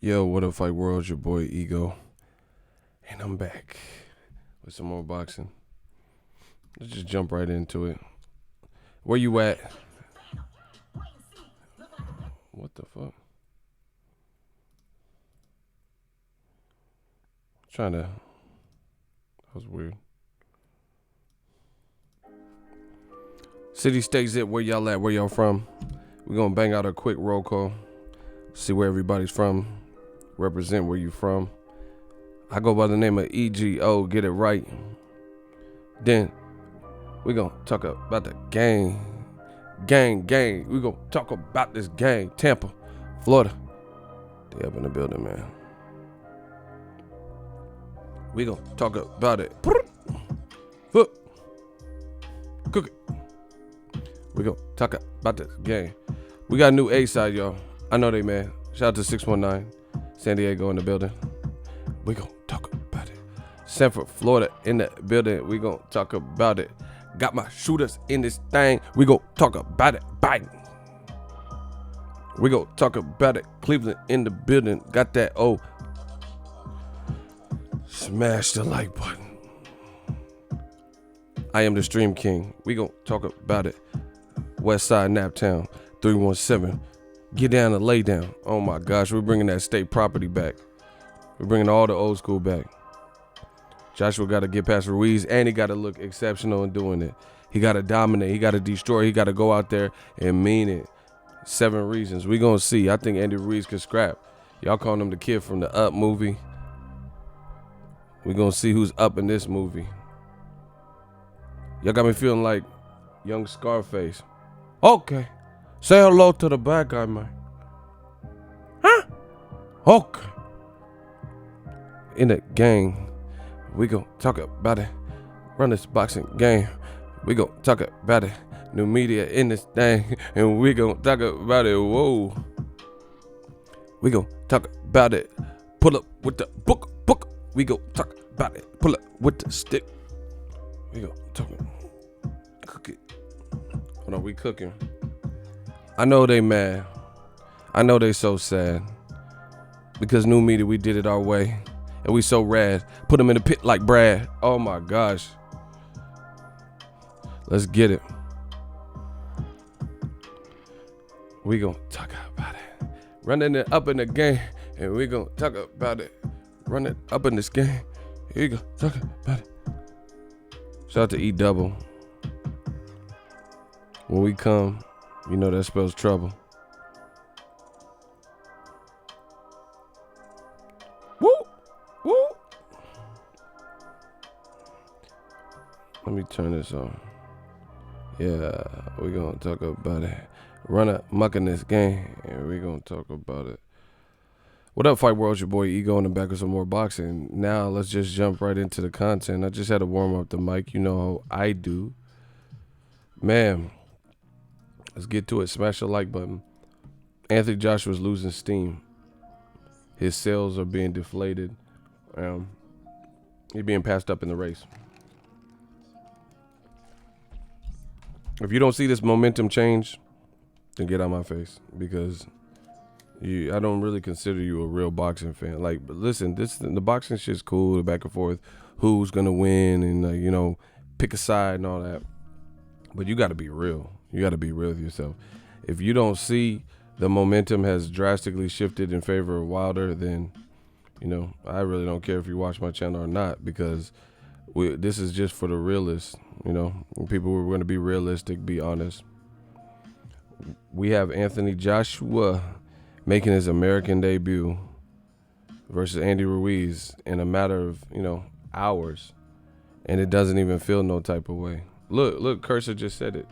Yo, what up, Fight World? Your boy Ego, and I'm back with some more boxing. Let's just jump right into it. Where you at? What the fuck? That was weird. City, state, zip, where y'all at? Where y'all from? We're gonna bang out a quick roll call. See where everybody's from. Represent where you from. I go by the name of EGO, get it right. Then we gonna talk about the gang. Gang. We gonna talk about this gang. Tampa, Florida. They up in the building, man. We gonna talk about it. Cook it. We gonna talk about this gang. We got a new A-side, y'all. I know they mad. Shout out to 619. San Diego in the building. We gon' talk about it. Sanford, Florida in the building. We gon' talk about it. Got my shooters in this thing. We gon' talk about it. Bang. We gon' talk about it. Cleveland in the building. Got that. Oh. Smash the like button. I am the Stream King. We gon' talk about it. West Side Naptown 317. Get down and lay down. Oh my gosh, we're bringing that state property back. We're bringing all the old school back. Joshua got to get past Ruiz, and he got to look exceptional in doing it. He got to dominate. He got to destroy. He got to go out there and mean it. 7 reasons. We going to see. I think Andy Ruiz could scrap. Y'all calling him the kid from the Up movie. We going to see who's up in this movie. Y'all got me feeling like young Scarface. Okay. Say hello to the bad guy, man. Huh? Okay. In the gang, we gon' talk about it. Run this boxing game. We gon' talk about it. New media in this thing. And we gon' talk about it. Whoa. We gon' talk about it. Pull up with the book. We gon' talk about it. Pull up with the stick. We gon' talk about it. Cook it. Hold on, we cooking. I know they mad. I know they so sad. Because new media, we did it our way. And we so rad. Put them in the pit like Brad. Oh my gosh. Let's get it. We gonna talk about it. Running it up in the game. And we gonna talk about it. Run it up in this game. Here you go. Talk about it. Shout out to E-Double. When we come, you know that spells trouble. Woo! Let me turn this on. Yeah, we gonna talk about it. Run a muck in this game, and we gonna talk about it. What up, Fight World? Your boy Ego in the back with some more boxing. Now let's just jump right into the content. I just had to warm up the mic. You know how I do. Man. Let's get to it. Smash the like button. Anthony Joshua's losing steam. His sales are being deflated. He's being passed up in the race. If you don't see this momentum change, then get out my face, because I don't really consider you a real boxing fan. Like, but listen, the boxing shit's cool, the back and forth, who's gonna win, and pick a side and all that. But you got to be real. You got to be real with yourself. If you don't see the momentum has drastically shifted in favor of Wilder, then, I really don't care if you watch my channel or not, because this is just for the realists. People who are going to be realistic, be honest. We have Anthony Joshua making his American debut versus Andy Ruiz in a matter of, hours. And it doesn't even feel no type of way. Look, Cursor just said it.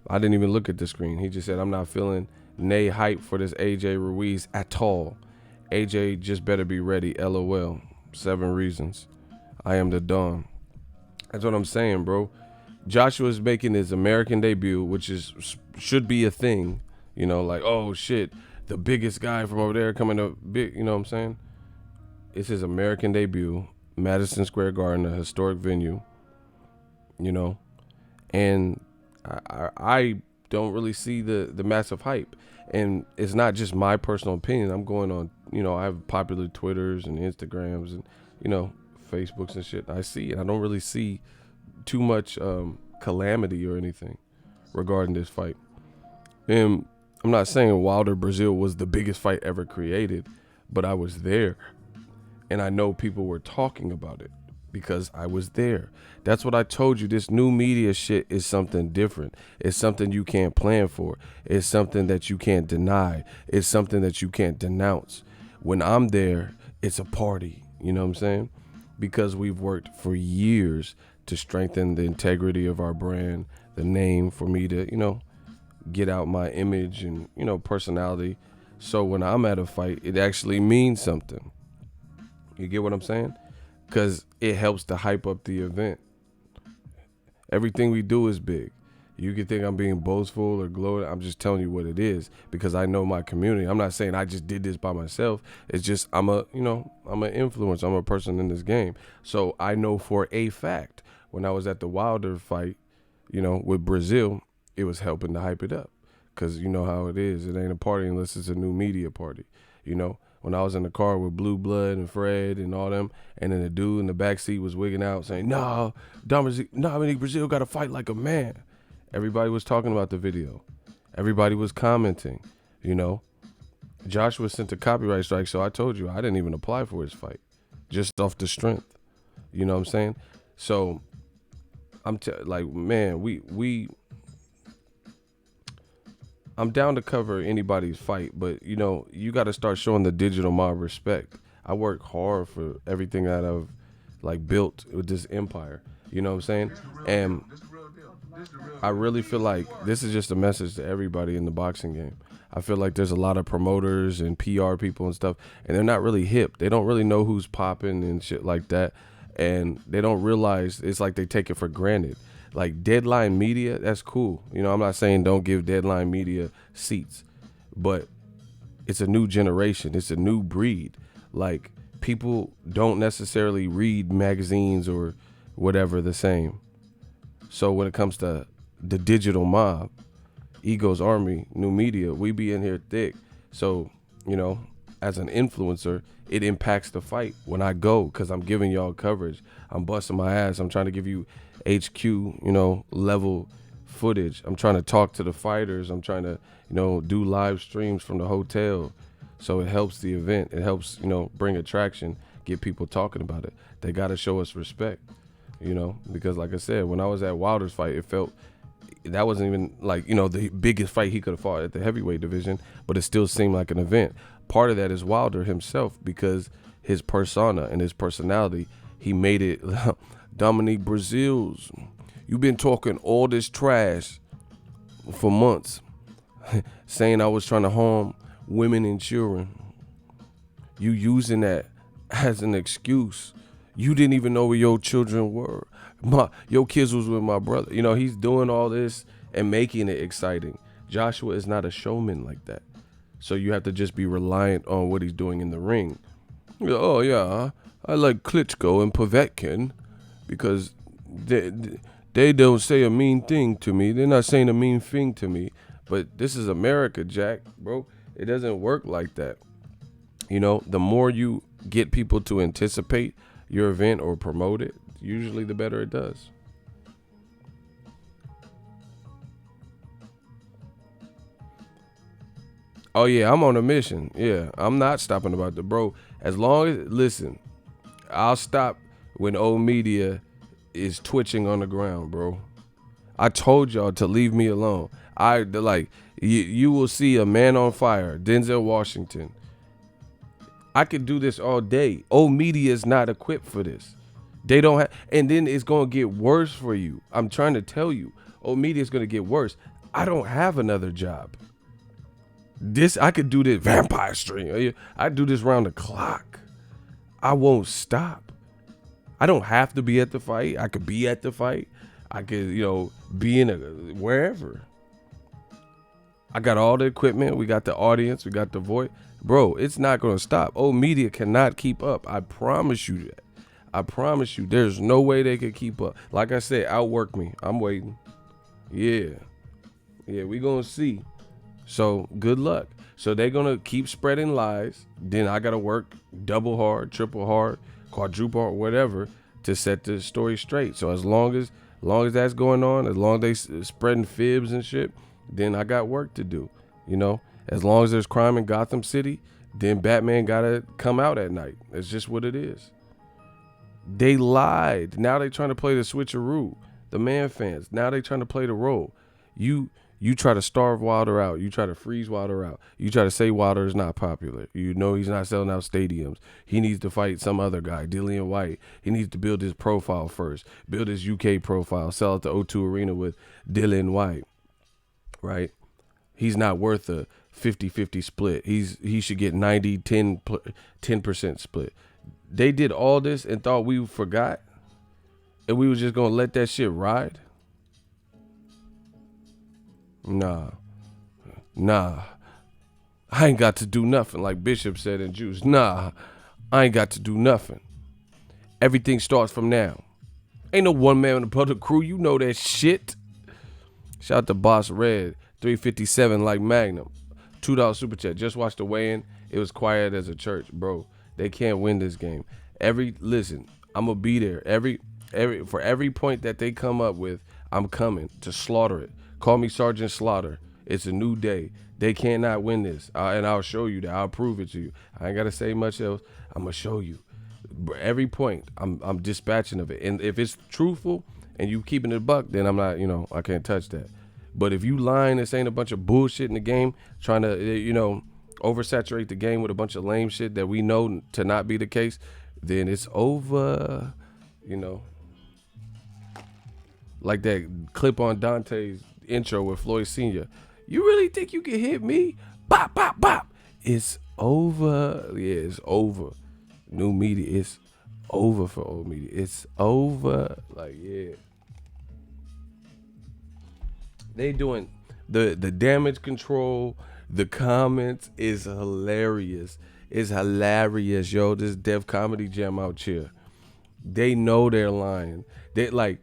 I didn't even look at the screen. He just said, I'm not feeling nay hype for this AJ Ruiz at all. AJ just better be ready, LOL. 7 reasons. I am the Don. That's what I'm saying, bro. Joshua's making his American debut, which should be a thing. Like, oh shit, the biggest guy from over there coming up big, you know what I'm saying? It's his American debut, Madison Square Garden, a historic venue, and I don't really see the massive hype. And it's not just my personal opinion. I'm going on, I have popular Twitters and Instagrams and, Facebooks and shit. I see it. I don't really see too much calamity or anything regarding this fight. And I'm not saying Wilder Brazil was the biggest fight ever created, but I was there. And I know people were talking about it because I was there. That's what I told you. This new media shit is something different. It's something you can't plan for. It's something that you can't deny. It's something that you can't denounce. When I'm there, it's a party. You know what I'm saying? Because we've worked for years to strengthen the integrity of our brand, the name, for me to, get out my image and, personality. So when I'm at a fight, it actually means something. You get what I'm saying? Because it helps to hype up the event. Everything we do is big. You can think I'm being boastful or gloating. I'm just telling you what it is because I know my community. I'm not saying I just did this by myself. It's just I'm an influence. I'm a person in this game. So I know for a fact when I was at the Wilder fight, with Brazil, it was helping to hype it up because you know how it is. It ain't a party unless it's a new media party, When I was in the car with Blue Blood and Fred and all them, and then the dude in the back seat was wigging out saying, "No, Dominic Brazil got to fight like a man." Everybody was talking about the video. Everybody was commenting, Joshua sent a copyright strike, so I told you I didn't even apply for his fight, just off the strength. You know what I'm saying? So I'm I'm down to cover anybody's fight, but you got to start showing the digital mob respect. I work hard for everything that I've built with this empire. You know what I'm saying? And I really feel like this is just a message to everybody in the boxing game. I feel like there's a lot of promoters and PR people and stuff, and they're not really hip. They don't really know who's popping and shit like that, and they don't realize it's like they take it for granted. Like Deadline Media, that's cool. I'm not saying don't give Deadline Media seats, but it's a new generation. It's a new breed. Like people don't necessarily read magazines or whatever the same. So when it comes to the digital mob, Ego's Army, new media, we be in here thick. So, as an influencer, it impacts the fight when I go because I'm giving y'all coverage. I'm busting my ass. I'm trying to give you HQ, level footage. I'm trying to talk to the fighters. I'm trying to, do live streams from the hotel. So it helps the event. It helps, bring attraction, get people talking about it. They got to show us respect, because like I said, when I was at Wilder's fight, it felt that wasn't even the biggest fight he could have fought at the heavyweight division, but it still seemed like an event. Part of that is Wilder himself because his persona and his personality, he made it. Dominic Brazil's, you've been talking all this trash for months, saying I was trying to harm women and children. You using that as an excuse. You didn't even know where your children were. Your kids was with my brother. He's doing all this and making it exciting. Joshua is not a showman like that. So you have to just be reliant on what he's doing in the ring. Oh, yeah, I like Klitschko and Povetkin because they don't say a mean thing to me. They're not saying a mean thing to me. But this is America, Jack, bro. It doesn't work like that. The more you get people to anticipate your event or promote it, usually the better it does. Oh yeah, I'm on a mission. Yeah, I'm not stopping about the bro. As long as listen, I'll stop when old media is twitching on the ground, bro. I told y'all to leave me alone. You will see a man on fire, Denzel Washington. I could do this all day. Old media is not equipped for this. They don't have, and then it's gonna get worse for you. I'm trying to tell you, old media is gonna get worse. I don't have another job. I could do this vampire stream. I do this round the clock. I won't stop. I don't have to be at the fight. I could be at the fight. I could, be in wherever. I got all the equipment. We got the audience. We got the voice. Bro, it's not going to stop. Old media cannot keep up. I promise you that. I promise you there's no way they could keep up. Like I said, outwork me. I'm waiting. Yeah. Yeah, we going to see. So good luck. So they're gonna keep spreading lies. Then I gotta work double hard, triple hard, quadruple hard, whatever, to set the story straight. So as long as that's going on, as long as they spreading fibs and shit, then I got work to do. You know, as long as there's crime in Gotham City, then Batman gotta come out at night. That's just what it is. They lied. Now they trying to play the switcheroo. The man fans. Now they trying to play the role. You try to starve Wilder out. You try to freeze Wilder out. You try to say Wilder is not popular. You know he's not selling out stadiums. He needs to fight some other guy, Dillian White. He needs to build his profile first. Build his UK profile. Sell at the O2 Arena with Dillian White. Right? He's not worth a 50-50 split. He should get 10% split. They did all this and thought we forgot, and we was just gonna let that shit ride. Nah. I ain't got to do nothing, like Bishop said in Juice. Nah, I ain't got to do nothing. Everything starts from now. Ain't no one man in the public crew. You know that shit. Shout out to Boss Red, 357 like Magnum. $2 super chat. Just watched the weigh-in. It was quiet as a church, bro. They can't win this game. Listen, I'm gonna be there. For every point that they come up with, I'm coming to slaughter it. Call me Sergeant Slaughter. It's a new day. They cannot win this, and I'll show you that. I'll prove it to you. I ain't gotta say much else. I'm gonna show you. Every point, I'm dispatching of it, and if it's truthful and you keeping it a buck, then I'm not. I can't touch that. But if you lying and saying a bunch of bullshit in the game, trying to oversaturate the game with a bunch of lame shit that we know to not be the case, then it's over. Like that clip on Dante's intro with Floyd Sr. You really think you can hit me? Bop, bop, bop. It's over. Yeah, it's over. New media, it's over for old media. It's over. Like, yeah. They doing the damage control, the comments is hilarious. It's hilarious, yo. This Def Comedy Jam out here. They know they're lying. They like,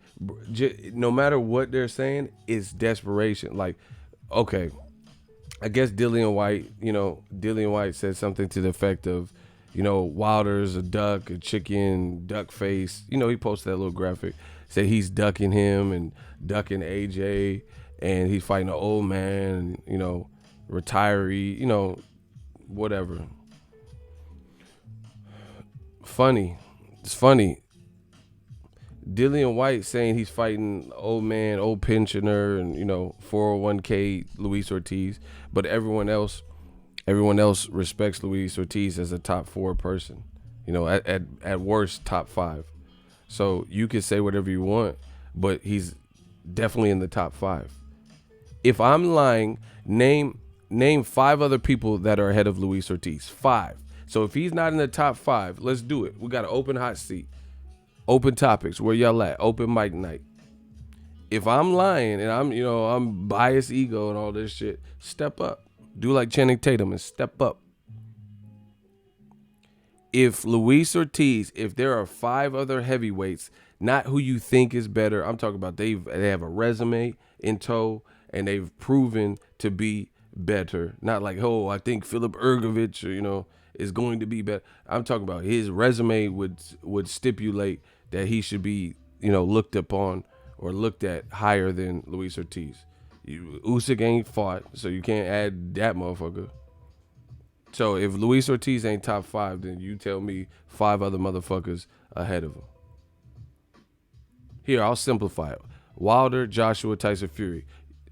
no matter what they're saying, it's desperation. Like, okay, I guess Dillian White said something to the effect of, Wilder's a duck, a chicken, duck face. He posted that little graphic. Said he's ducking him and ducking AJ, and he's fighting an old man, retiree, whatever. Funny. It's funny. Dillian White saying he's fighting old man, old pensioner, and 401k Luis Ortiz, but everyone else respects Luis Ortiz as a top 4 person, at worst top 5. So you can say whatever you want, but he's definitely in the top 5. If I'm lying, name 5 other people that are ahead of Luis Ortiz. 5. So if he's not in the top 5, let's do it. We got an open hot seat. Open topics, where y'all at? Open mic night. If I'm lying and I'm biased ego and all this shit, step up. Do like Channing Tatum and step up. If Luis Ortiz, if there are 5 other heavyweights, not who you think is better, I'm talking about they have a resume in tow and they've proven to be better. Not like, I think Philip Ergovich, is going to be better. I'm talking about his resume would stipulate that he should be, looked upon or looked at higher than Luis Ortiz. Usyk ain't fought, so you can't add that motherfucker. So if Luis Ortiz ain't top 5, then you tell me 5 other motherfuckers ahead of him. Here, I'll simplify it. Wilder, Joshua, Tyson Fury.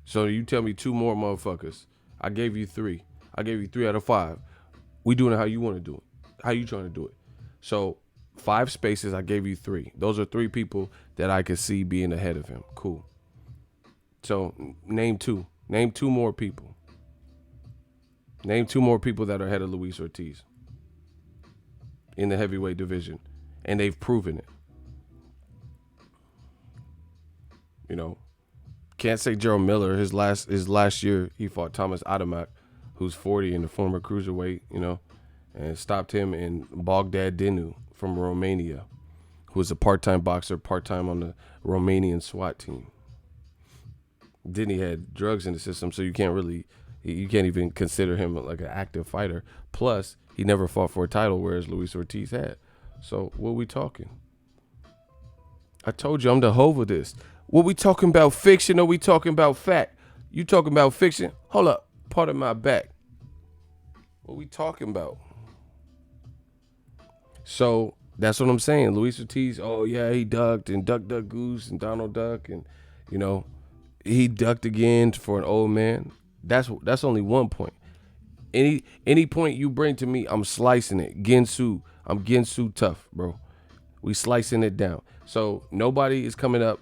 So you tell me 2 more motherfuckers. I gave you 3. I gave you 3 out of 5. We doing it how you want to do it. How you trying to do it? So 5 spaces, I gave you 3. Those are 3 people that I could see being ahead of him. Cool. So name 2. Name 2 more people. Name 2 more people that are ahead of Luis Ortiz in the heavyweight division. And they've proven it. Can't say Gerald Miller. His last year, he fought Thomas Adamak, who's 40 and a former cruiserweight, and stopped him in Bogdad Dinu from Romania, who was a part-time boxer, part-time on the Romanian SWAT team. Then he had drugs in the system, so you can't really You can't even consider him like an active fighter. Plus, he never fought for a title, whereas Luis Ortiz had. So, what we talking? I told you I'm the hove of this. What we talking about, fiction or we talking about fact? You talking about fiction? Hold up. Part of my back. What we talking about? So that's what I'm saying. Luis Ortiz, oh yeah, he ducked and duck goose and Donald Duck, and you know, he ducked again for an old man. That's only one point. Any point you bring to me, I'm slicing it. Ginsu, I'm Ginsu tough, bro. We slicing it down. So nobody is coming up.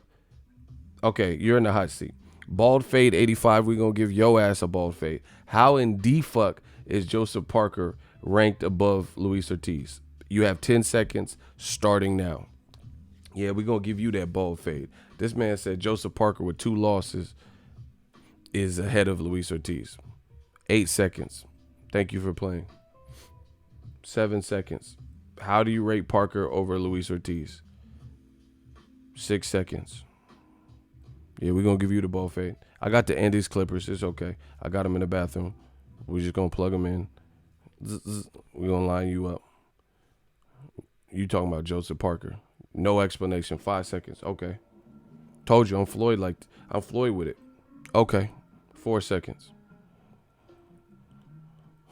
Okay, you're in the hot seat. Bald fade 85. We're gonna give your ass a bald fade. How in the fuck is Joseph Parker ranked above Luis Ortiz? You have 10 seconds starting now. Yeah, we're gonna give you that bald fade. This man said Joseph Parker with 2 losses is ahead of Luis Ortiz. 8 seconds. Thank you for playing. 7 seconds. How do you rate Parker over Luis Ortiz? 6 seconds. Yeah, we're going to give you the ball fade. I got the Andes Clippers. It's okay. I got them in the bathroom. We're just going to plug them in. We're going to line you up. You talking about Joseph Parker. No explanation. 5 seconds. Okay. Told you, I'm Floyd with it. Okay. 4 seconds.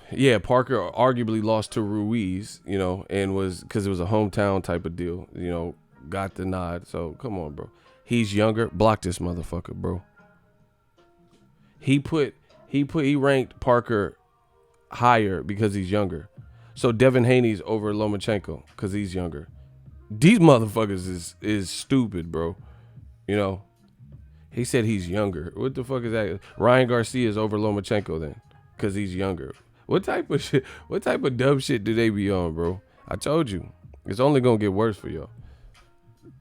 Yeah, Parker arguably lost to Ruiz, and was because it was a hometown type of deal, got the nod. So come on, bro. He's younger. Block this motherfucker, bro. He ranked Parker higher because he's younger. So Devin Haney's over Lomachenko because he's younger. These motherfuckers is stupid, bro. He said he's younger. What the fuck is that? Ryan Garcia is over Lomachenko then because he's younger. What type of shit? What type of dumb shit do they be on, bro? I told you. It's only gonna get worse for y'all.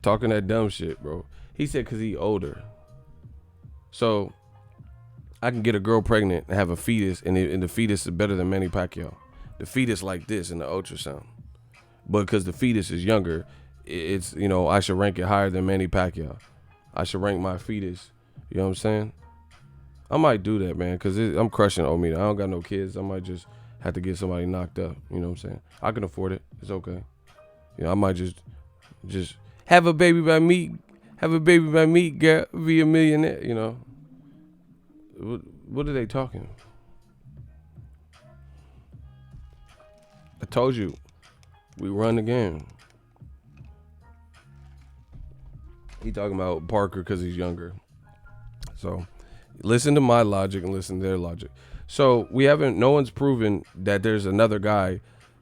Talking that dumb shit, bro. He said because he older. So I can get a girl pregnant and have a fetus, and the fetus is better than Manny Pacquiao. The fetus like this in the ultrasound. But because the fetus is younger, it's, I should rank it higher than Manny Pacquiao. I should rank my fetus. You know what I'm saying? I might do that, man, because I'm crushing Omida. I don't got no kids. I might just have to get somebody knocked up. You know what I'm saying? I can afford it. It's okay. I might just have a baby by me. Have a baby by me, girl. Be a millionaire, What are they talking? I told you. We run the game. He talking about Parker because he's younger. So listen to my logic and listen to their logic. So no one's proven that there's another guy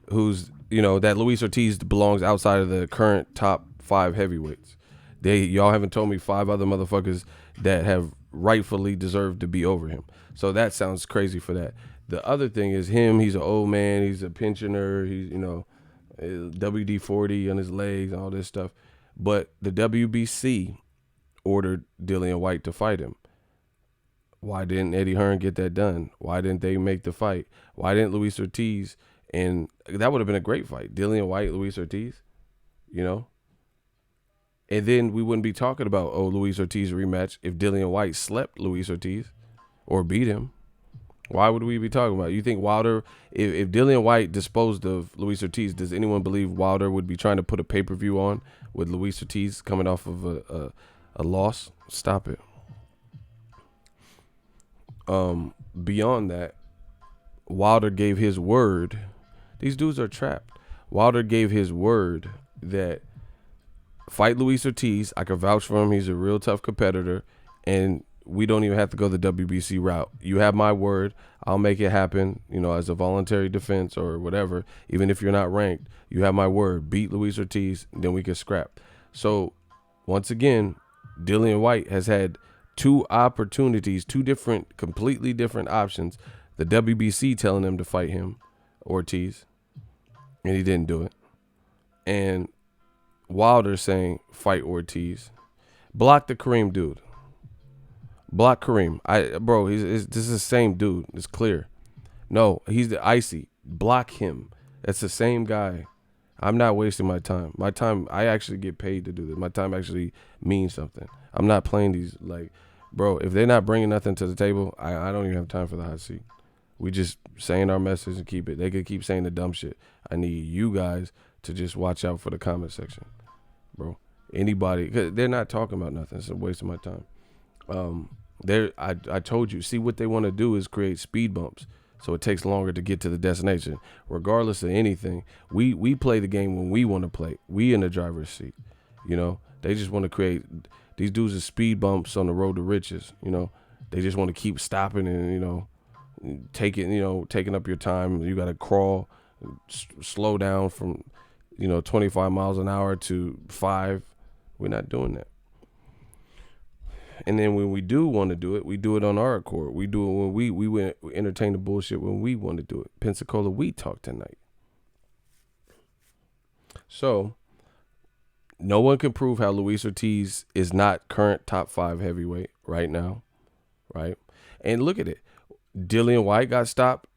who's, that Luis Ortiz belongs outside of the current top 5 heavyweights. Y'all haven't told me 5 other motherfuckers that have rightfully deserved to be over him. So that sounds crazy for that. The other thing is him. He's an old man. He's a pensioner. He's, WD-40 on his legs and all this stuff. But the WBC ordered Dillian White to fight him. Why didn't Eddie Hearn get that done? Why didn't they make the fight? Why didn't Luis Ortiz? And that would have been a great fight. Dillian White, Luis Ortiz, And then we wouldn't be talking about, Luis Ortiz rematch if Dillian White slept Luis Ortiz or beat him. Why would we be talking about it? You think Wilder, if Dillian White disposed of Luis Ortiz, does anyone believe Wilder would be trying to put a pay-per-view on with Luis Ortiz coming off of a loss? Stop it. Beyond that, Wilder gave his word. These dudes are trapped. Wilder gave his word that fight Luis Ortiz. I can vouch for him. He's a real tough competitor, and we don't even have to go the WBC route. You have my word. I'll make it happen, as a voluntary defense or whatever. Even if you're not ranked, you have my word. Beat Luis Ortiz, then we can scrap. So, once again, Dillian White has had 2 opportunities, 2 completely different options. The WBC telling him to fight him, Ortiz, and he didn't do it. And Wilder saying, fight Ortiz. Block the Kareem dude. Block Kareem. This is the same dude. It's clear. No, he's the icy. Block him. That's the same guy. I'm not wasting my time. My time, I actually get paid to do this. My time actually means something. I'm not playing these, if they're not bringing nothing to the table, I don't even have time for the hot seat. We just saying our message and keep it. They could keep saying the dumb shit. I need you guys to just watch out for the comment section, bro. Anybody, cause they're not talking about nothing. It's a waste of my time. I told you. See, what they want to do is create speed bumps, so it takes longer to get to the destination. Regardless of anything, we play the game when we want to play. We in the driver's seat. You know, they just want to create. These dudes are speed bumps on the road to riches. You know, they just want to keep stopping and taking up your time. You got to crawl, slow down from 25 miles an hour to 5. We're not doing that. And then when we do want to do it, we do it on our accord. We do it when we entertain the bullshit when we want to do it. Pensacola, we talk tonight. So, no one can prove how Luis Ortiz is not current top 5 heavyweight right now, right? And look at it. Dillian Whyte got stopped.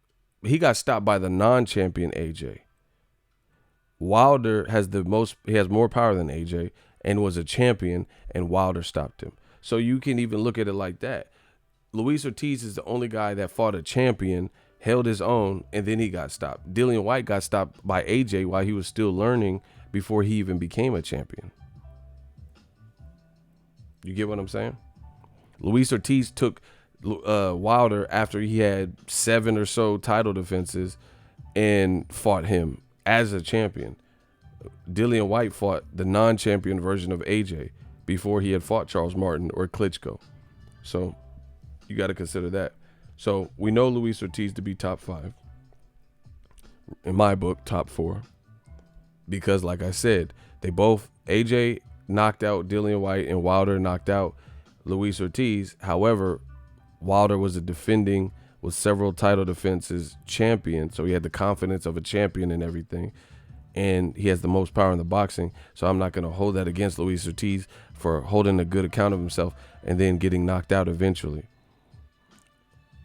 He got stopped by the non-champion AJ. Wilder has more power than AJ and was a champion, and Wilder stopped him. So you can even look at it like that. Luis Ortiz is the only guy that fought a champion, held his own, and then he got stopped. Dillian Whyte got stopped by AJ while he was still learning before he even became a champion. You get what I'm saying? Luis Ortiz took Wilder after he had 7 or so title defenses and fought him as a champion. Dillian Whyte fought the non-champion version of AJ before he had fought Charles Martin or Klitschko. So you got to consider that. So we know Luis Ortiz to be top 5. In my book, top 4. Because like I said, AJ knocked out Dillian Whyte and Wilder knocked out Luis Ortiz. However, Wilder was a defending with several title defenses champion. So he had the confidence of a champion and everything. And he has the most power in the boxing. So I'm not going to hold that against Luis Ortiz for holding a good account of himself and then getting knocked out eventually.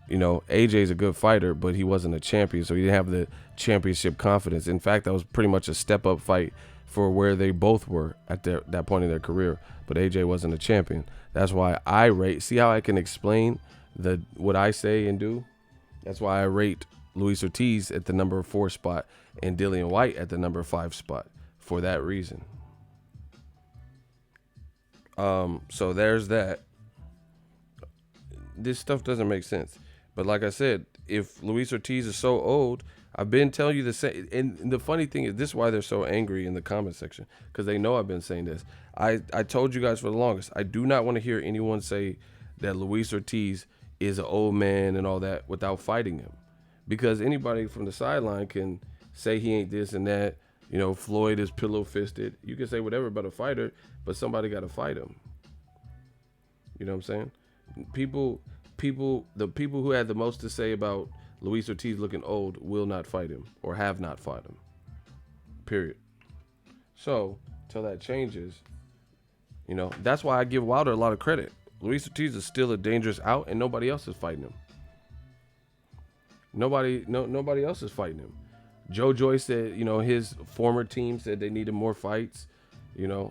AJ's a good fighter, but he wasn't a champion, so he didn't have the championship confidence. In fact, that was pretty much a step-up fight for where they both were at that point in their career. But AJ wasn't a champion. That's why I rate. See how I can explain what I say and do? That's why I rate Luis Ortiz at the number 4 spot and Dillian Whyte at the number 5 spot for that reason. So there's that. This stuff doesn't make sense. But like I said, if Luis Ortiz is so old, I've been telling you the same. And the funny thing is, this is why they're so angry in the comment section, because they know I've been saying this. I told you guys for the longest, I do not want to hear anyone say that Luis Ortiz is an old man and all that without fighting him. Because anybody from the sideline can say he ain't this and that. Floyd is pillow-fisted. You can say whatever about a fighter, but somebody got to fight him. You know what I'm saying? The people who had the most to say about Luis Ortiz looking old will not fight him or have not fought him. Period. So, till that changes, that's why I give Wilder a lot of credit. Luis Ortiz is still a dangerous out, and nobody else is fighting him. Nobody else is fighting him. Joe Joyce said, his former team said they needed more fights,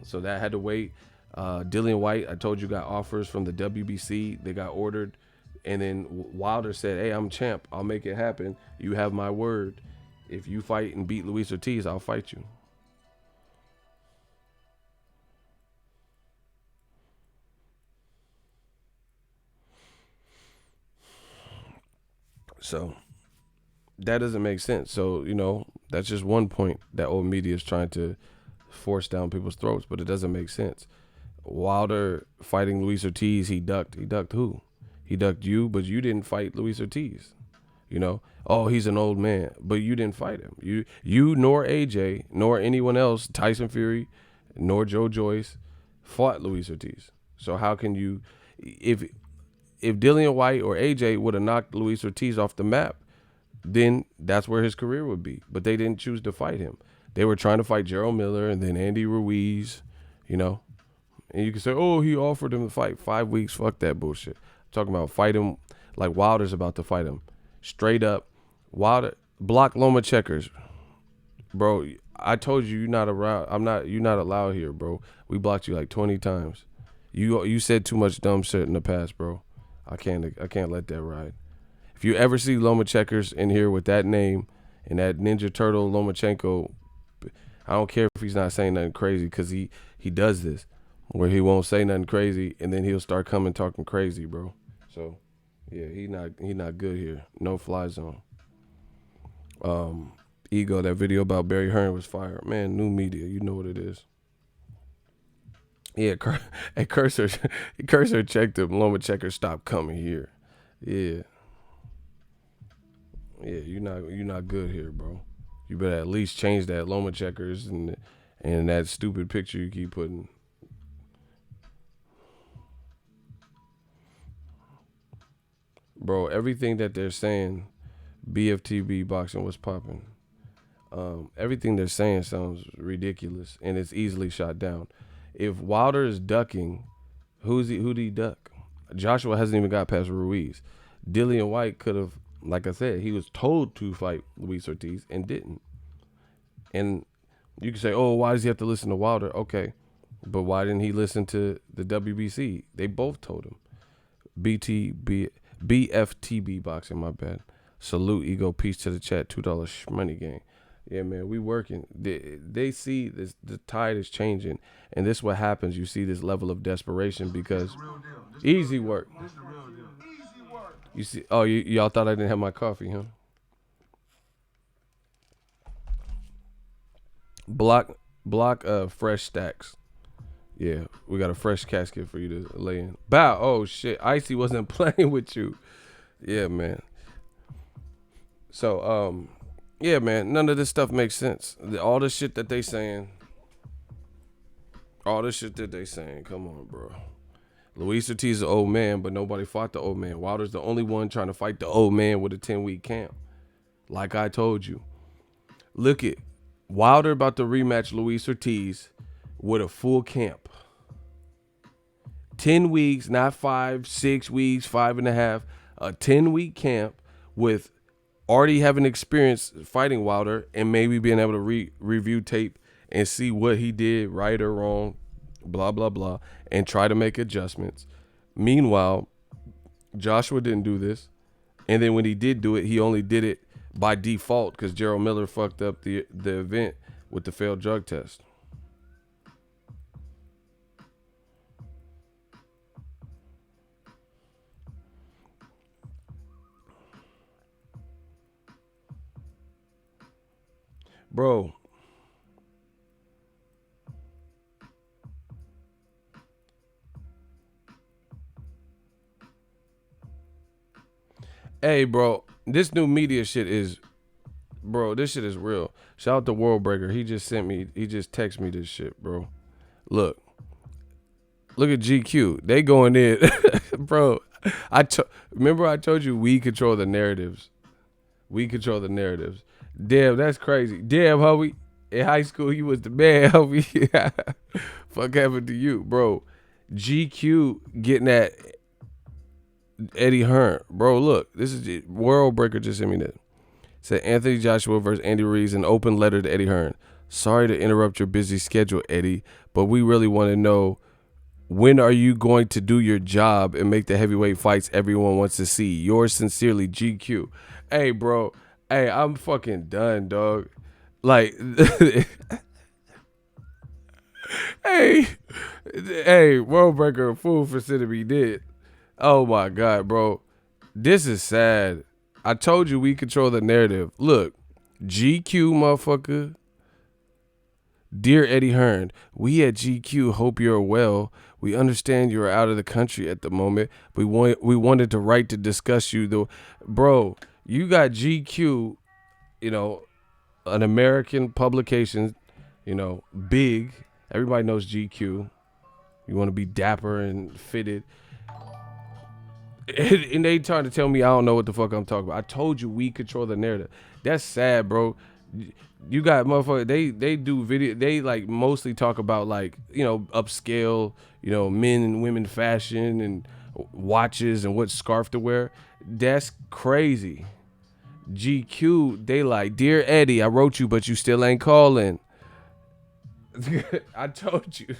so that had to wait. Dillian Whyte, I told you, got offers from the WBC. They got ordered. And then Wilder said, hey, I'm champ. I'll make it happen. You have my word. If you fight and beat Luis Ortiz, I'll fight you. So that doesn't make sense. So, that's just one point that old media is trying to force down people's throats, but it doesn't make sense. Wilder fighting Luis Ortiz, he ducked. He ducked who? He ducked you, but you didn't fight Luis Ortiz. Oh, he's an old man, but you didn't fight him. You nor AJ, nor anyone else, Tyson Fury, nor Joe Joyce, fought Luis Ortiz. So how can you, if Dillian Whyte or AJ would have knocked Luis Ortiz off the map, then that's where his career would be. But they didn't choose to fight him. They were trying to fight Gerald Miller and then Andy Ruiz, And you can say, oh, he offered him to fight 5 weeks. Fuck that bullshit. Talking about fight him like Wilder's about to fight him. Straight up. Wilder, block Loma checkers. Bro, I told you you're not around. You're not allowed here, bro. We blocked you like 20 times. You said too much dumb shit in the past, bro. I can't let that ride. If you ever see Lomachenko's in here with that name and that Ninja Turtle Lomachenko, I don't care if he's not saying nothing crazy, because he does this where he won't say nothing crazy and then he'll start coming talking crazy, bro. So yeah, he not good here. No fly zone. Ego, that video about Barry Hearn was fire. Man, new media, you know what it is. Yeah, and Cursor checked him. Lomachenko, stop coming here. Yeah. Yeah, you're not good here, bro. You better at least change that Lomachenko's and that stupid picture you keep putting. Bro, everything that they're saying, BFTB boxing, what's popping? Everything they're saying sounds ridiculous and it's easily shot down. If Wilder is ducking, who'd he duck? Joshua hasn't even got past Ruiz. Dillian White could have, like I said, he was told to fight Luis Ortiz and didn't. And you can say, oh, why does he have to listen to Wilder? Okay, but why didn't he listen to the WBC? They both told him. BFTB boxing, my bad. Salute, Ego, peace to the chat, $2 money gang. Yeah, man, we working. They see this, the tide is changing, and this is what happens. You see this level of desperation because easy work. You see, oh, y'all thought I didn't have my coffee, huh? Block fresh stacks. Yeah, we got a fresh casket for you to lay in. Bow. Oh shit, Icy wasn't playing with you. Yeah, man. So yeah, man, none of this stuff makes sense. All the shit that they saying. Come on, bro. Luis Ortiz is an old man, but nobody fought the old man. Wilder's the only one trying to fight the old man with a 10-week camp. Like I told you. Look at Wilder about to rematch Luis Ortiz with a full camp. 10 weeks, not 5, 6 weeks, 5.5. A 10-week camp with already having experience fighting Wilder and maybe being able to review tape and see what he did right or wrong, blah, blah, blah, and try to make adjustments. Meanwhile, Joshua didn't do this. And then when he did do it, he only did it by default because Gerald Miller fucked up the event with the failed drug test. Bro. Hey, bro, this new media shit is, bro, this shit is real. Shout out to World Breaker. He just texted me this shit, bro. Look at GQ. They going in. Bro, remember I told you we control the narratives. Damn, that's crazy. Damn, homie. In high school, you was the man, homie. Fuck happened to you, bro? GQ getting at Eddie Hearn. Bro, look. This is World Breaker just sent me this. Said Anthony Joshua versus Andy Ruiz, an open letter to Eddie Hearn. Sorry to interrupt your busy schedule, Eddie, but we really want to know, when are you going to do your job and make the heavyweight fights everyone wants to see? Yours sincerely, GQ. Hey, bro. Hey, I'm fucking done, dog. Like, hey, World Breaker, fool for sending me did. Oh my God, bro. This is sad. I told you we control the narrative. Look, GQ, motherfucker. Dear Eddie Hearn, we at GQ hope you're well. We understand you are out of the country at the moment. We wanted to write to discuss you, though. Bro, you got GQ, you know, an American publication, you know, big. Everybody knows GQ. You want to be dapper and fitted. And they trying to tell me I don't know what the fuck I'm talking about. I told you we control the narrative. That's sad, bro. You got motherfuckers, they do video, they like mostly talk about like, you know, upscale, you know, men and women fashion and watches and what scarf to wear. That's crazy. GQ, they like, dear Eddie, I wrote you, but you still ain't calling. I told you.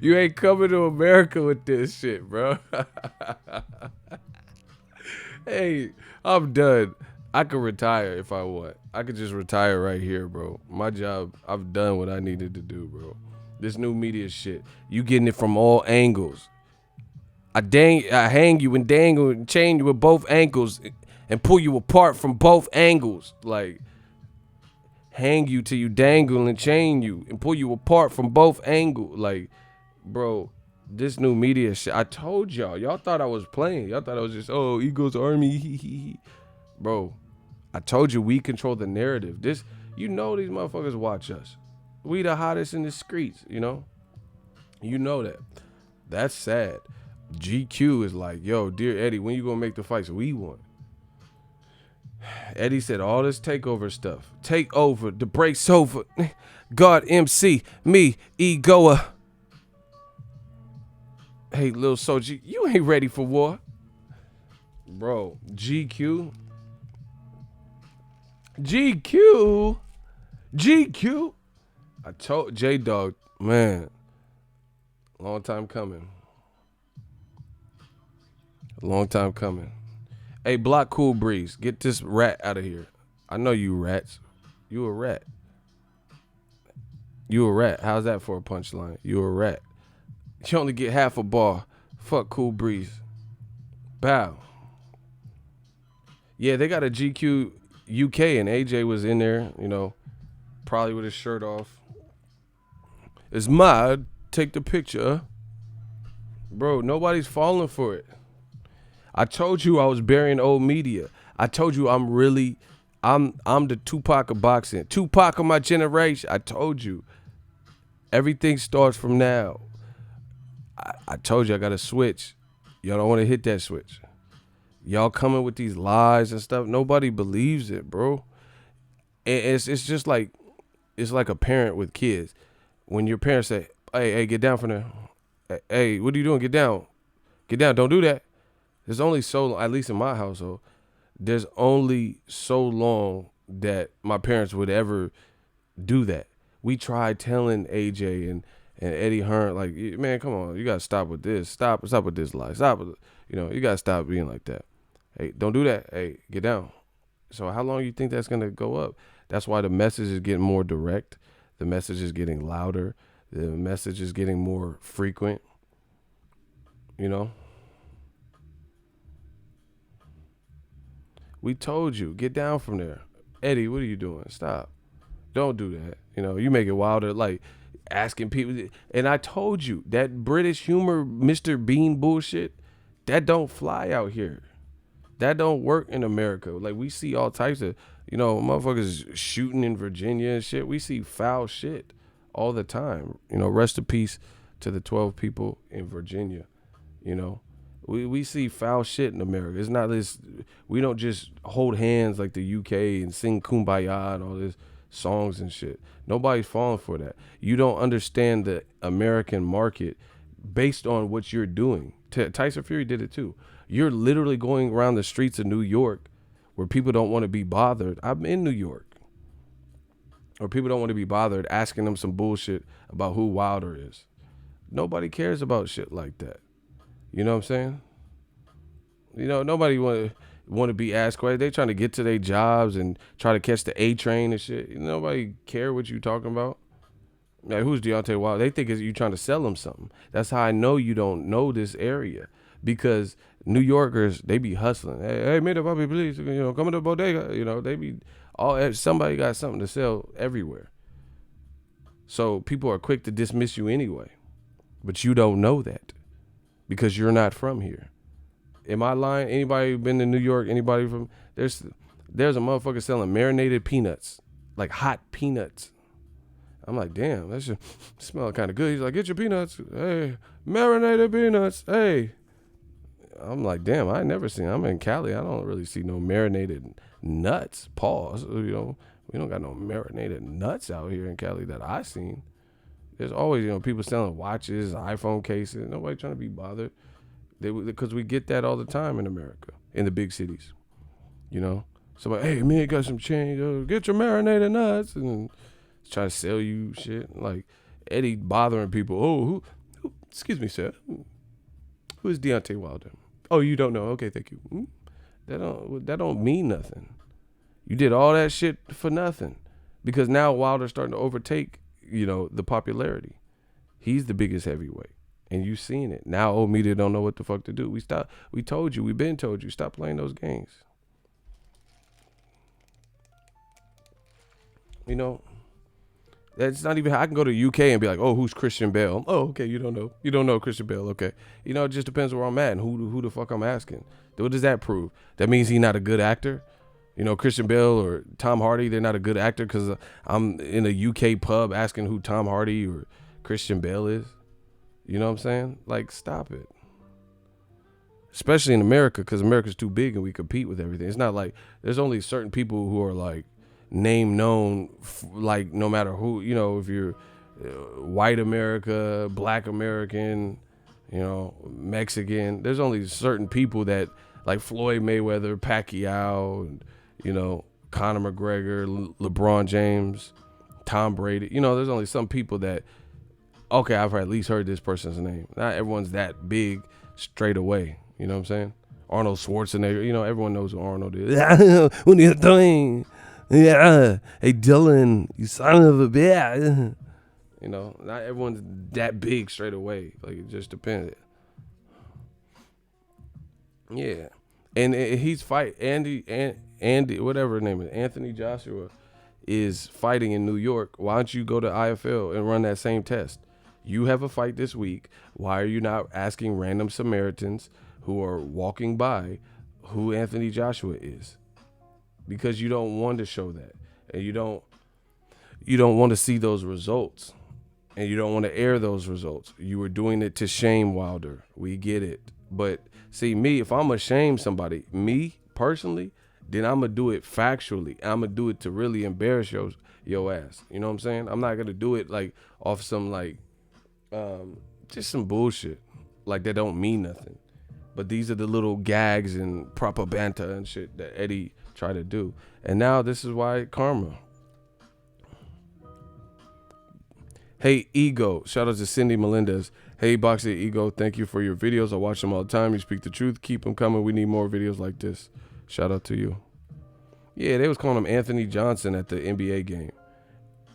You ain't coming to America with this shit, bro. Hey, I'm done. I could retire if I want. I could just retire right here, bro. My job, I've done what I needed to do, bro. This new media shit, you getting it from all angles. I hang you and dangle and chain you with both ankles and pull you apart from both angles. Like, hang you till you dangle and chain you and pull you apart from both angles. Like, bro, this new media shit. I told y'all thought I was playing. Y'all thought I was just, oh, Eagles Army. Bro, I told you we control the narrative. This, these motherfuckers watch us. We the hottest in the streets, you know? You know that. That's sad. GQ is like, yo, dear Eddie, when you gonna make the fights we want? Eddie said all this takeover stuff. Take over, the break's over. God MC, me, Egoa. Hey, Lil Soji, you ain't ready for war. Bro, GQ. I told J-Dog, man, long time coming. Hey, Block Cool Breeze, get this rat out of here. I know you rats. You a rat. How's that for a punchline? You a rat. You only get half a bar. Fuck Cool Breeze. Bow. Yeah, they got a GQ UK and AJ was in there, you know, probably with his shirt off. It's mad. Take the picture. Bro, nobody's falling for it. I told you I was burying old media. I told you I'm the Tupac of boxing. Tupac of my generation. I told you. Everything starts from now. I told you I got to switch. Y'all don't want to hit that switch. Y'all coming with these lies and stuff. Nobody believes it, bro. It's just like, it's like a parent with kids. When your parents say, hey, get down from there. Hey, what are you doing? Get down. Don't do that. There's only so, at least in my household, there's only so long that my parents would ever do that. We tried telling AJ and Eddie Hearn, like, man, come on, you gotta stop with this. Stop with this lie. Stop with, you gotta stop being like that. Hey, don't do that. Hey, get down. So how long you think that's gonna go up? That's why the message is getting more direct. The message is getting louder. The message is getting more frequent. We told you, get down from there. Eddie, what are you doing? Stop. Don't do that. You make it wilder, like asking people. And I told you, that British humor, Mr. Bean bullshit, that don't fly out here. That don't work in America. Like, we see all types of, motherfuckers shooting in Virginia and shit. We see foul shit all the time. Rest in peace to the 12 people in Virginia. We see foul shit in America. It's not this. We don't just hold hands like the UK and sing Kumbaya and all this songs and shit. Nobody's falling for that. You don't understand the American market based on what you're doing. Tyson Fury did it too. You're literally going around the streets of New York where people don't want to be bothered. I'm in New York. Or people don't want to be bothered asking them some bullshit about who Wilder is. Nobody cares about shit like that. You know what I'm saying? Nobody want to be asked questions. They trying to get to their jobs and try to catch the A train and shit. Nobody care what you talking about. Like, who's Deontay Wilder? They think you trying to sell them something. That's how I know you don't know this area, because New Yorkers, they be hustling. Hey, man, puppy, please, come to the bodega. They be somebody got something to sell everywhere. So people are quick to dismiss you anyway, but you don't know that because you're not from here. Am I lying? Anybody been to New York? Anybody from there's a motherfucker selling marinated peanuts, like hot peanuts. I'm like, damn, that shit smell kind of good. He's like, get your peanuts. Hey, marinated peanuts. Hey. I'm like, damn, I ain't never seen. I'm in Cali. I don't really see no marinated nuts. Pause. We don't got no marinated nuts out here in Cali that I seen. There's always, people selling watches, iPhone cases. Nobody trying to be bothered. Because we get that all the time in America, in the big cities. Somebody, hey, man, got some change. Get your marinated nuts. And try to sell you shit. Like, Eddie bothering people. Oh, who excuse me, sir. Who is Deontay Wilder? Oh, you don't know? Okay, thank you. That don't mean nothing. You did all that shit for nothing, because now Wilder's starting to overtake, the popularity. He's the biggest heavyweight, and you seen it. Now old media don't know what the fuck to do. We told you. We've been told you. Stop playing those games. That's not even. I can go to UK and be like, oh, who's Christian Bale? Oh, okay, you don't know. You don't know Christian Bale. Okay, it just depends where I'm at and who the fuck I'm asking. What does that prove? That means he's not a good actor. Christian Bale or Tom Hardy, they're not a good actor because I'm in a UK pub asking who Tom Hardy or Christian Bale is. You know what I'm saying? Like, stop it. Especially in America, because America's too big and we compete with everything. It's not like there's only certain people who are like name known, like no matter who, if you're white America, black American, Mexican. There's only certain people that like Floyd Mayweather, Pacquiao, and Conor McGregor, LeBron James, Tom Brady. There's only some people that, okay, I've at least heard this person's name. Not everyone's that big straight away. You know what I'm saying? Arnold Schwarzenegger. Everyone knows who Arnold is. What are you doing? Yeah. Hey, Dylan, you son of a bitch. Not everyone's that big straight away. Like, it just depends. Yeah. And he's Andy, whatever his name is, Anthony Joshua is fighting in New York. Why don't you go to IFL and run that same test? You have a fight this week. Why are you not asking random Samaritans who are walking by who Anthony Joshua is? Because you don't want to show that. And you don't want to see those results. And you don't want to air those results. You were doing it to shame Wilder. We get it. But see, me, if I'm going to shame somebody, me personally, then I'm going to do it factually. I'm going to do it to really embarrass your ass. You know what I'm saying? I'm not going to do it like off some like, just some bullshit. Like that don't mean nothing. But these are the little gags and propaganda and shit that Eddie tried to do. And now this is why karma. Hey, Ego. Shout out to Cindy Melendez. Hey, Boxing Ego. Thank you for your videos. I watch them all the time. You speak the truth. Keep them coming. We need more videos like this. Shout out to you. Yeah, they was calling him Anthony Johnson at the NBA game.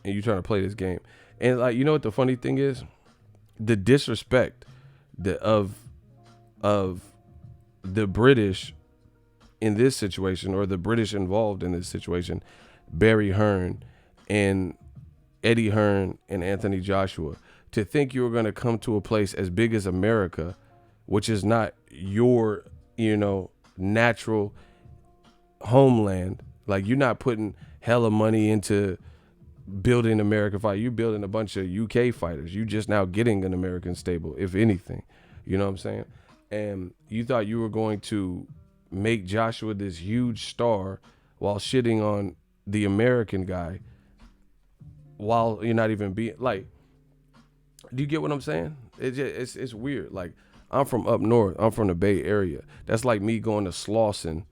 And you trying to play this game. And like, you know what the funny thing is? The disrespect of the British in this situation, or the British involved in this situation, Barry Hearn and Eddie Hearn and Anthony Joshua, to think you were going to come to a place as big as America, which is not your, natural homeland. Like, you're not putting hella money into building American fight. You're building a bunch of UK fighters. You just now getting an American stable, if anything. You know what I'm saying? And you thought you were going to make Joshua this huge star while shitting on the American guy, while you're not even being like, do you get what I'm saying? It's weird. Like, I'm from up north. I'm from the Bay Area. That's like me going to Slauson,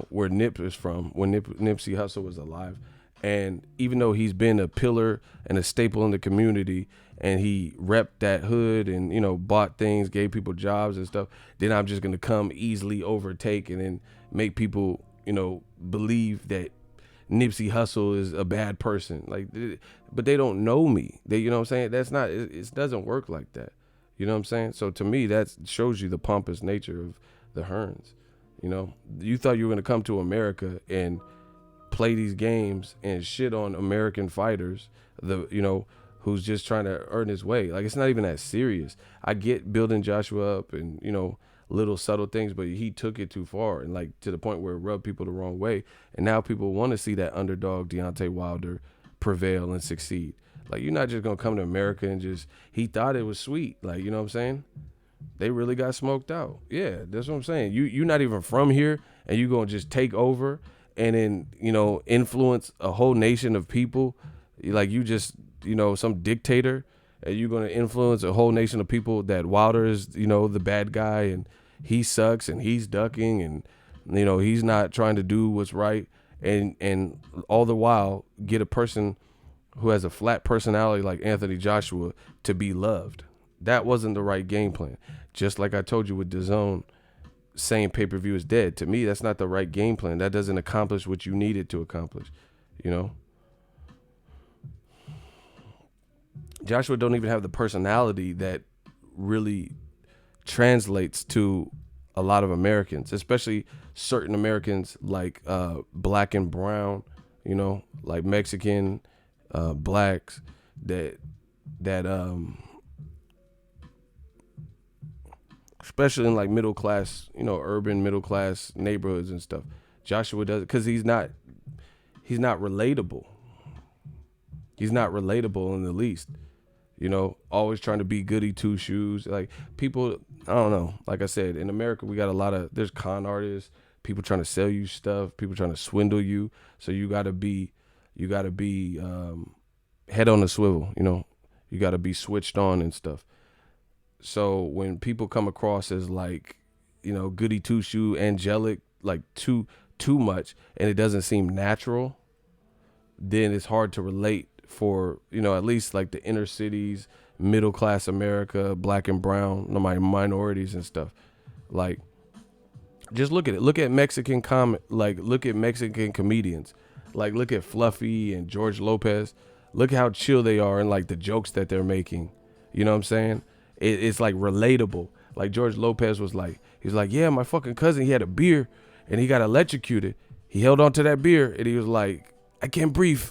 where Nip is from, when Nipsey Hussle was alive. And even though he's been a pillar and a staple in the community, and he repped that hood and, bought things, gave people jobs and stuff, then I'm just going to come easily overtake and then make people, believe that Nipsey Hussle is a bad person. Like, but they don't know me. They, you know what I'm saying? That's not, it doesn't work like that. You know what I'm saying? So to me, that shows you the pompous nature of the Hearns. You thought you were going to come to America and play these games and shit on American fighters, who's just trying to earn his way. Like, it's not even that serious. I get building Joshua up and, little subtle things, but he took it too far, and like to the point where it rubbed people the wrong way. And now people want to see that underdog Deontay Wilder prevail and succeed. Like, you're not just going to come to America and just, he thought it was sweet. Like, you know what I'm saying? They really got smoked out. Yeah, that's what I'm saying. You're not even from here, and you're going to just take over and then, influence a whole nation of people. Like, you just, some dictator, and you're going to influence a whole nation of people that Wilder is, the bad guy, and he sucks, and he's ducking, and, he's not trying to do what's right. And all the while get a person who has a flat personality like Anthony Joshua to be loved. That wasn't the right game plan. Just like I told you with DAZN, saying pay-per-view is dead. To me, that's not the right game plan. That doesn't accomplish what you need it to accomplish. You know, Joshua don't even have the personality that really translates to a lot of Americans, especially certain Americans like black and brown, you know, like Mexican, blacks that especially in like middle class, you know, urban middle class neighborhoods and stuff. Joshua does it because he's not relatable. He's not relatable in the least. You know, always trying to be goody two shoes. Like people, I don't know. Like I said, in America, we got a lot of, there's con artists, people trying to sell you stuff, people trying to swindle you. So you gotta be head on the swivel. You know, you gotta be switched on and stuff. So when people come across as like, you know, goody two shoe, angelic, like too much, and it doesn't seem natural, then it's hard to relate for, you know, at least like the inner cities, middle class America, black and brown, minorities and stuff. Like, just look at it. Look at look at Mexican comedians. Like, look at Fluffy and George Lopez. Look at how chill they are and like the jokes that they're making. You know what I'm saying? It's like relatable. Like George Lopez he was like, yeah, my fucking cousin, he had a beer and he got electrocuted. He held on to that beer and he was like, I can't breathe.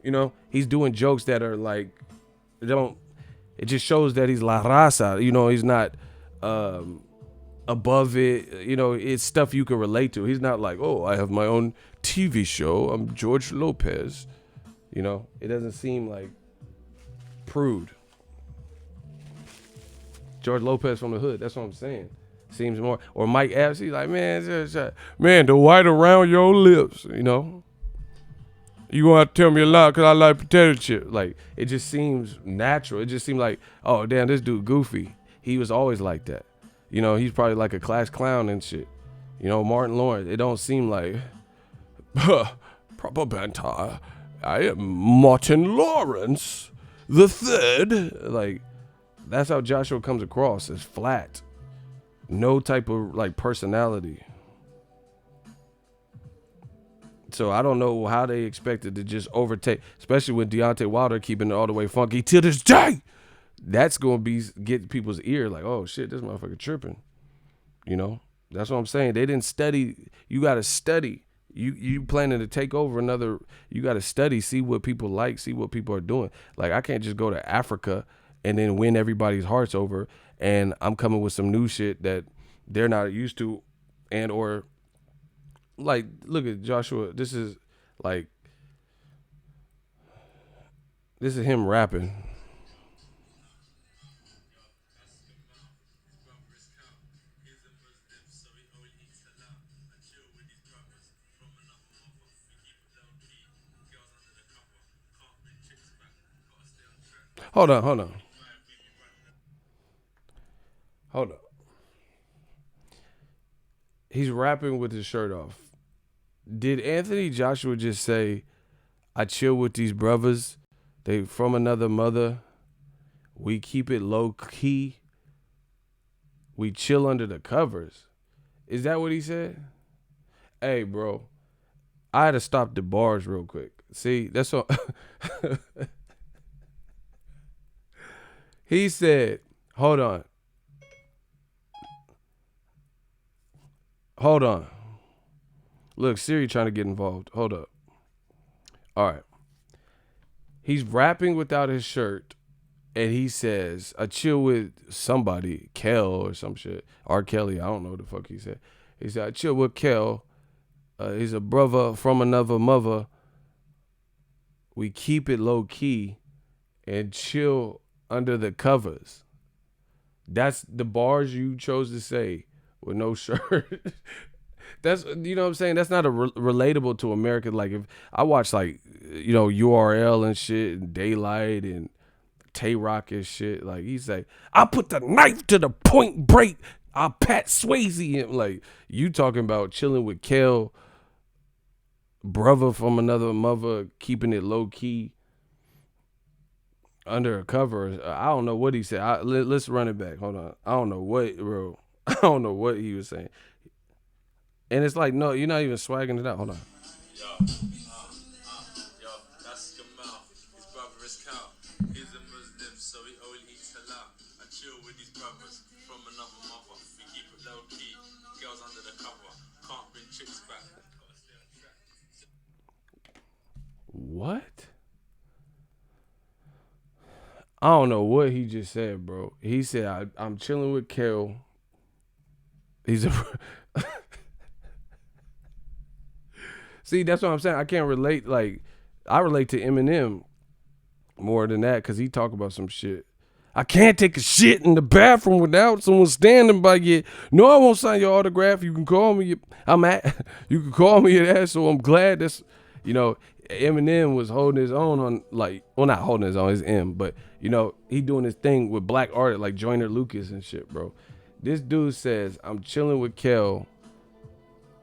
You know, he's doing jokes that are like, it just shows that he's la raza. You know, he's not above it. You know, it's stuff you can relate to. He's not like, oh, I have my own TV show. I'm George Lopez. You know, it doesn't seem like prude. George Lopez from the hood. That's what I'm saying. Seems more. Or Mike Epps. He's like, man, the white around your lips. You know, you gonna have to tell me a lot because I like potato chips. Like, it just seems natural. It just seemed like, oh damn, this dude goofy. He was always like that. You know, he's probably like a class clown and shit. You know, Martin Lawrence. It don't seem like proper banter. I am Martin Lawrence the third. Like, that's how Joshua comes across, as flat. No type of like personality. So I don't know how they expected to just overtake, especially with Deontay Wilder keeping it all the way funky to this day. That's gonna get people's ear like, oh shit, this motherfucker tripping. You know, that's what I'm saying. They didn't study. You gotta study. You planning to take over another. You gotta study, see what people like, see what people are doing. Like, I can't just go to Africa and then win everybody's hearts over, and I'm coming with some new shit that they're not used to, and or like, look at Joshua. This is him rapping. Hold on, hold on. He's rapping with his shirt off. Did Anthony Joshua just say, I chill with these brothers, they from another mother, we keep it low key, we chill under the covers? Is that what he said? Hey, bro, I had to stop the bars real quick. See, that's what he said. Hold on. Hold on. Look, Siri trying to get involved. Hold up. All right. He's rapping without his shirt, and he says, I chill with somebody, Kel or some shit. R. Kelly, I don't know what the fuck he said. He said, I chill with Kel. He's a brother from another mother. We keep it low key and chill under the covers. That's the bars you chose to say with no shirt. That's, you know what I'm saying? That's not relatable to America. Like, if I watch, like, you know, URL and shit, and Daylight and Tay Rock and shit, like, he's like, I put the knife to the point break. I Pat Swayze him. Like, you talking about chilling with Kel, brother from another mother, keeping it low key under a cover. I don't know what he said. Let's run it back. Hold on. I don't know what, bro. I don't know what he was saying. And it's like, no, you're not even swagging it out. Hold on. Yo, that's Gamal. His brother is Cal. He's a Muslim, so he only eats halal. I chill with these brothers from another mother. We keep it low key. Girls under the cover. Can't bring chicks back. Gotta stay on track. What? I don't know what he just said, bro. He said, I'm chilling with Kel. He's a. See, that's what I'm saying. I can't relate. Like, I relate to Eminem more than that because he talk about some shit. I can't take a shit in the bathroom without someone standing by you. No, I won't sign your autograph. You can call me. I'm at. You can call me that. So I'm glad that's. You know, Eminem was holding his own on like, well, not holding his own, his M, but you know, he doing his thing with black artists like Joyner Lucas and shit, bro. This dude says, I'm chilling with Kel.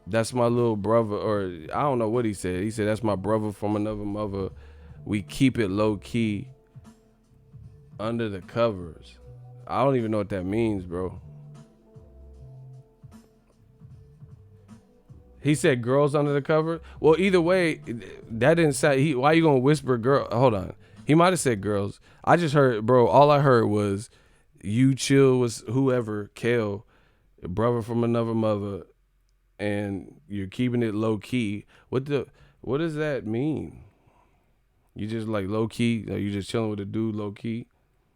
That's my little brother, or I don't know what he said. He said, that's my brother from another mother. We keep it low key under the covers. I don't even know what that means, bro. He said girls under the cover. Well, either way, that didn't say. Why you gonna whisper girl? Hold on. He might have said girls. I just heard, bro. All I heard was you chill with whoever, Kel, brother from another mother, and you're keeping it low key. What does that mean? You just like low key? Like you just chilling with a dude low key?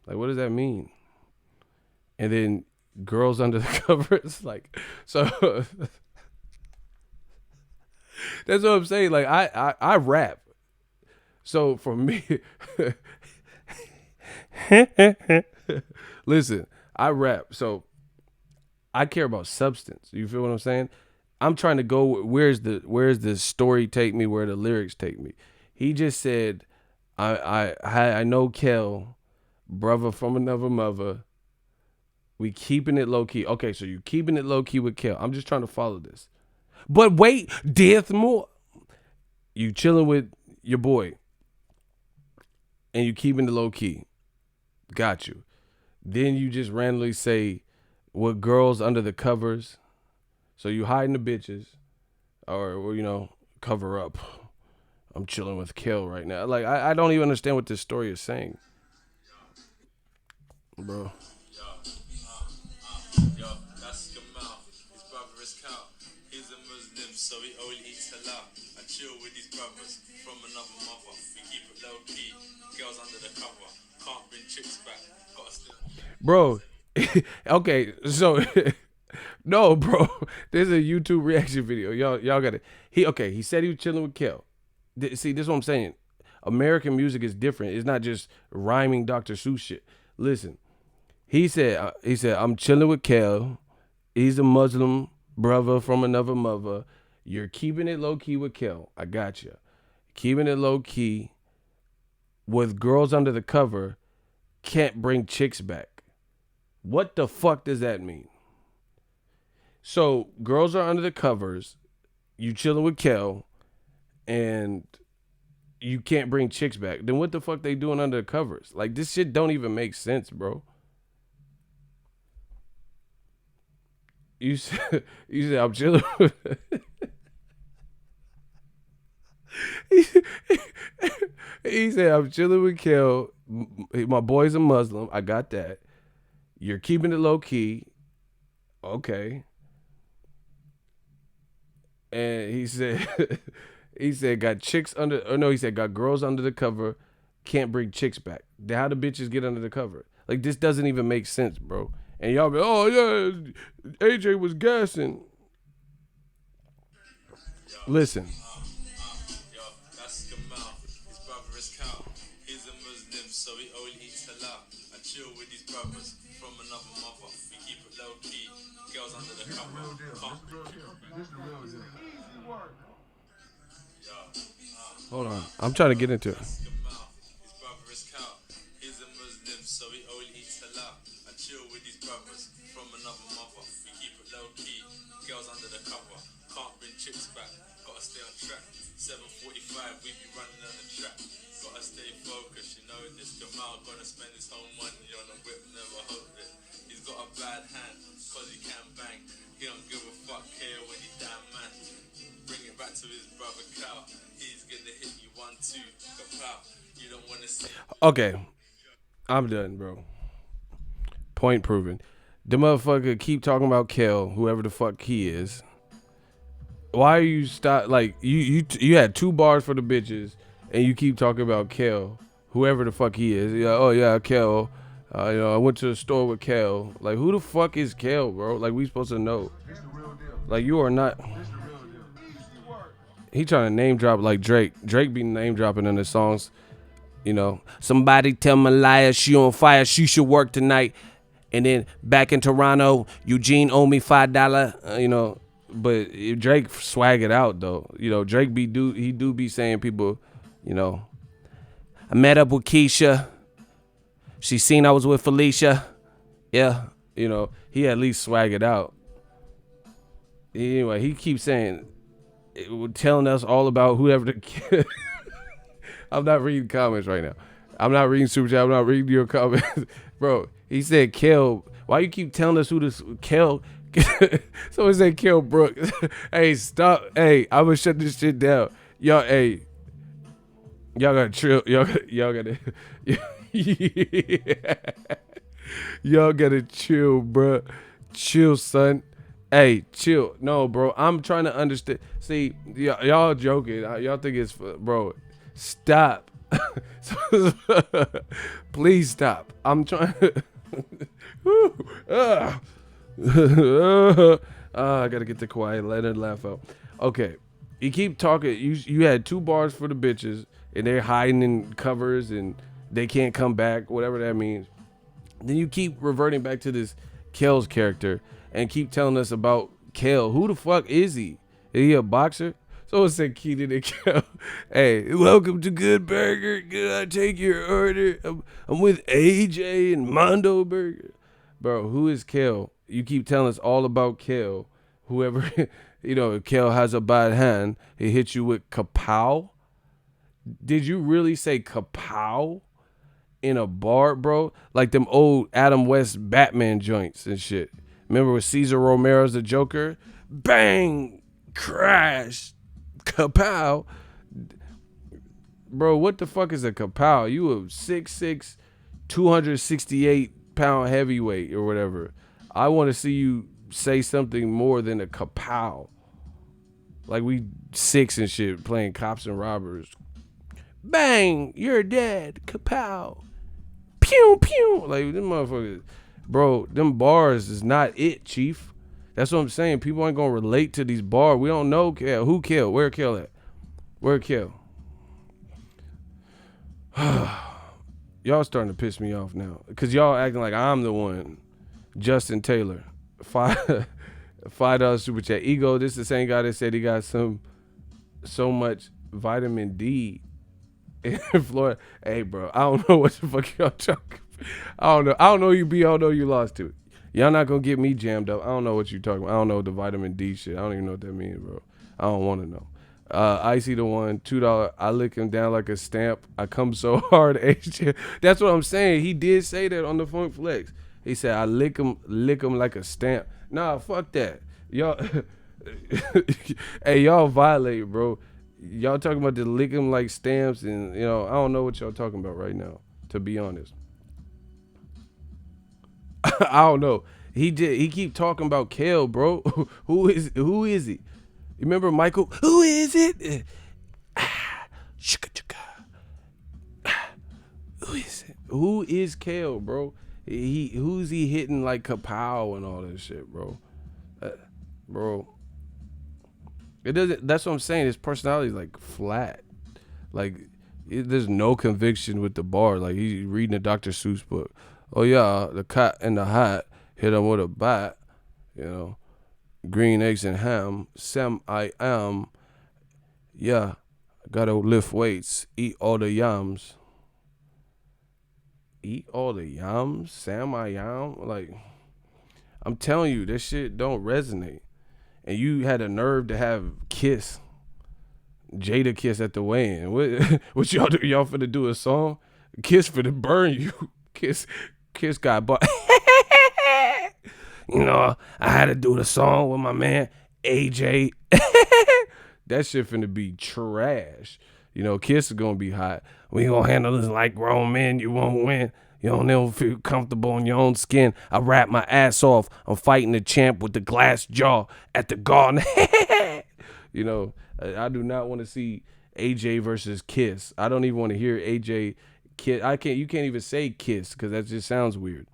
Like what does that mean? And then girls under the covers, like so. That's what I'm saying. Like I rap. So for me, listen, I rap. So I care about substance. You feel what I'm saying? I'm trying to go where's the story take me, where the lyrics take me. He just said, I know Kel, brother from another mother. We keeping it low key. Okay, so you keeping it low key with Kel. I'm just trying to follow this. But wait, death more. You chilling with your boy, and you keeping it low key. Got you. Then you just randomly say, "What girls under the covers?" So you hiding the bitches, or you know, cover up. I'm chilling with Kel right now. Like I don't even understand what this story is saying, bro. Yo, that's Gamal. His brother is Cal. He's a Muslim, so he only eats halal. I chill with these brothers from another mother. We keep it low key. Girls under the cover. Can't bring chicks back. Gotta still. Bro, okay, so no, bro. There's a YouTube reaction video. Y'all got it. He said he was chilling with Kel. See, this is what I'm saying. American music is different. It's not just rhyming Dr. Seuss shit. Listen, he said, I'm chilling with Kel. He's a Muslim brother from another mother. You're keeping it low key with Kel. I got you. Keeping it low key with girls under the cover. Can't bring chicks back. What the fuck does that mean? So girls are under the covers. You chilling with Kel, and you can't bring chicks back. Then what the fuck they doing under the covers? Like this shit don't even make sense, bro. You said I'm chilling. He said I'm chilling with Kel. My boy's a Muslim. I got that. You're keeping it low key. Okay. And he said he said got chicks under, or no, he said got girls under the cover, can't bring chicks back. How the bitches get under the cover? Like this doesn't even make sense, bro. And y'all be, oh yeah, AJ was gassing. Listen. Yo, that's Gamal. His brother is Cal. He's a Muslim, so he only eats halal. I chill with these brothers from another mother. We keep it low key. Girls under the cover. This the real deal. Easy work. Hold on. I'm trying to get into it. His brother is Cal. He's a Muslim, so he only eats halal. I chill with these brothers from another mother. We keep it low key. Girls under the cover. Can't bring chicks back. Gotta stay on track. 7:45, we be running on the track. Gotta stay focused, you know this Gamal gonna spend his whole money on a whip, never hope it. He's got a bad hand, cause he can't bang. He don't give a fuck care when he damn man. Okay, I'm done, bro. Point proven. The motherfucker keep talking about Kel, whoever the fuck he is. Why are you stop like you had 2 bars for the bitches and you keep talking about Kel, whoever the fuck he is. Yeah, oh yeah, Kel. I went to the store with Kel. Like, who the fuck is Kel, bro? Like, we supposed to know. Like, you are not. He trying to name drop like Drake. Drake be name dropping in his songs. Somebody tell Malaya she on fire. She should work tonight. And then back in Toronto, Eugene owe me $5. But Drake swag it out though. Drake he do be saying people. I met up with Keisha. She seen I was with Felicia. Yeah, he at least swag it out. Anyway, he keeps saying, telling us all about whoever the. I'm not reading comments right now. I'm not reading super chat. I'm not reading your comments, bro. He said Kel. Why you keep telling us who this Kel? Someone said Kel Brooks. Hey, stop. Hey, I'm gonna shut this shit down. Y'all, hey, y'all gotta chill. Y'all gotta. Y'all gotta chill, bro. Chill, son. Hey, chill. No, bro. I'm trying to understand. See, y'all joking. Y'all think it's, bro. Stop. Please stop. I'm trying to. I gotta get the quiet. Let it laugh out. Okay. You keep talking. You had 2 bars for the bitches, and they're hiding in covers, and they can't come back, whatever that means. Then you keep reverting back to this Kel's character and keep telling us about Kel. Who the fuck is he? Is he a boxer? Someone said Keaton and Kel. Hey, welcome to Good Burger. Can I take your order? I'm with AJ and Mondo Burger. Bro, who is Kel? You keep telling us all about Kel. Whoever, Kel has a bad hand. He hit you with kapow. Did you really say kapow in a bar, bro? Like them old Adam West Batman joints and shit. Remember with Cesar Romero's the Joker? Bang! Crash! Kapow! Bro, what the fuck is a kapow? You a 6'6", 268-pound heavyweight or whatever. I want to see you say something more than a kapow. Like we 6 and shit playing cops and robbers. Bang! You're dead. Kapow! Pew pew! Like them motherfuckers. Bro, them bars is not it, Chief. That's what I'm saying. People ain't gonna relate to these bars. We don't know Kel. Who Kel? Where Kel at? Where Kel? Y'all starting to piss me off now. Cause y'all acting like I'm the one. Justin Taylor. $5 super chat. Ego, this is the same guy that said he got so much vitamin D in Florida. Hey bro, I don't know what the fuck y'all talking. I don't know you be. I don't know you lost to it. Y'all not gonna get me jammed up. I don't know what you talking about. I don't know the vitamin D shit. I don't even know what that means, bro. I don't want to know. Icy the one, $2. I lick him down like a stamp. I come so hard, AJ. That's what I'm saying. He did say that on the Funk Flex. He said I lick him like a stamp. Nah, fuck that. Y'all, hey, y'all violate, bro. Y'all talking about the lick him like stamps, and I don't know what y'all talking about right now. To be honest. I don't know. He keep talking about Kel, bro. Who is he? You remember Michael? Who is it? Who is it? Who is Kel, bro? Who's he hitting like kapow and all that shit, bro? Bro. It doesn't. That's what I'm saying. His personality is like flat. Like there's no conviction with the bar. Like he's reading a Dr. Seuss book. Oh yeah, the cat in the hat hit him with a bat, green eggs and ham. Sam I am, yeah, gotta lift weights, eat all the yams. Eat all the yams, Sam I am. Like, I'm telling you, this shit don't resonate. And you had a nerve to have Kiss, Jada Kiss at the weigh-in. What y'all do? Y'all finna do a song? Kiss finna burn you. Kiss got but I had to do the song with my man AJ. That shit finna be trash. You know, Kiss is gonna be hot. We gonna handle this like grown men. You won't win. You don't ever feel comfortable in your own skin. I rap my ass off. I'm fighting the champ with the glass jaw at the Garden. You know, I do not want to see AJ versus Kiss. I don't even want to hear AJ Kiss. I can't. You can't even say Kiss because that just sounds weird.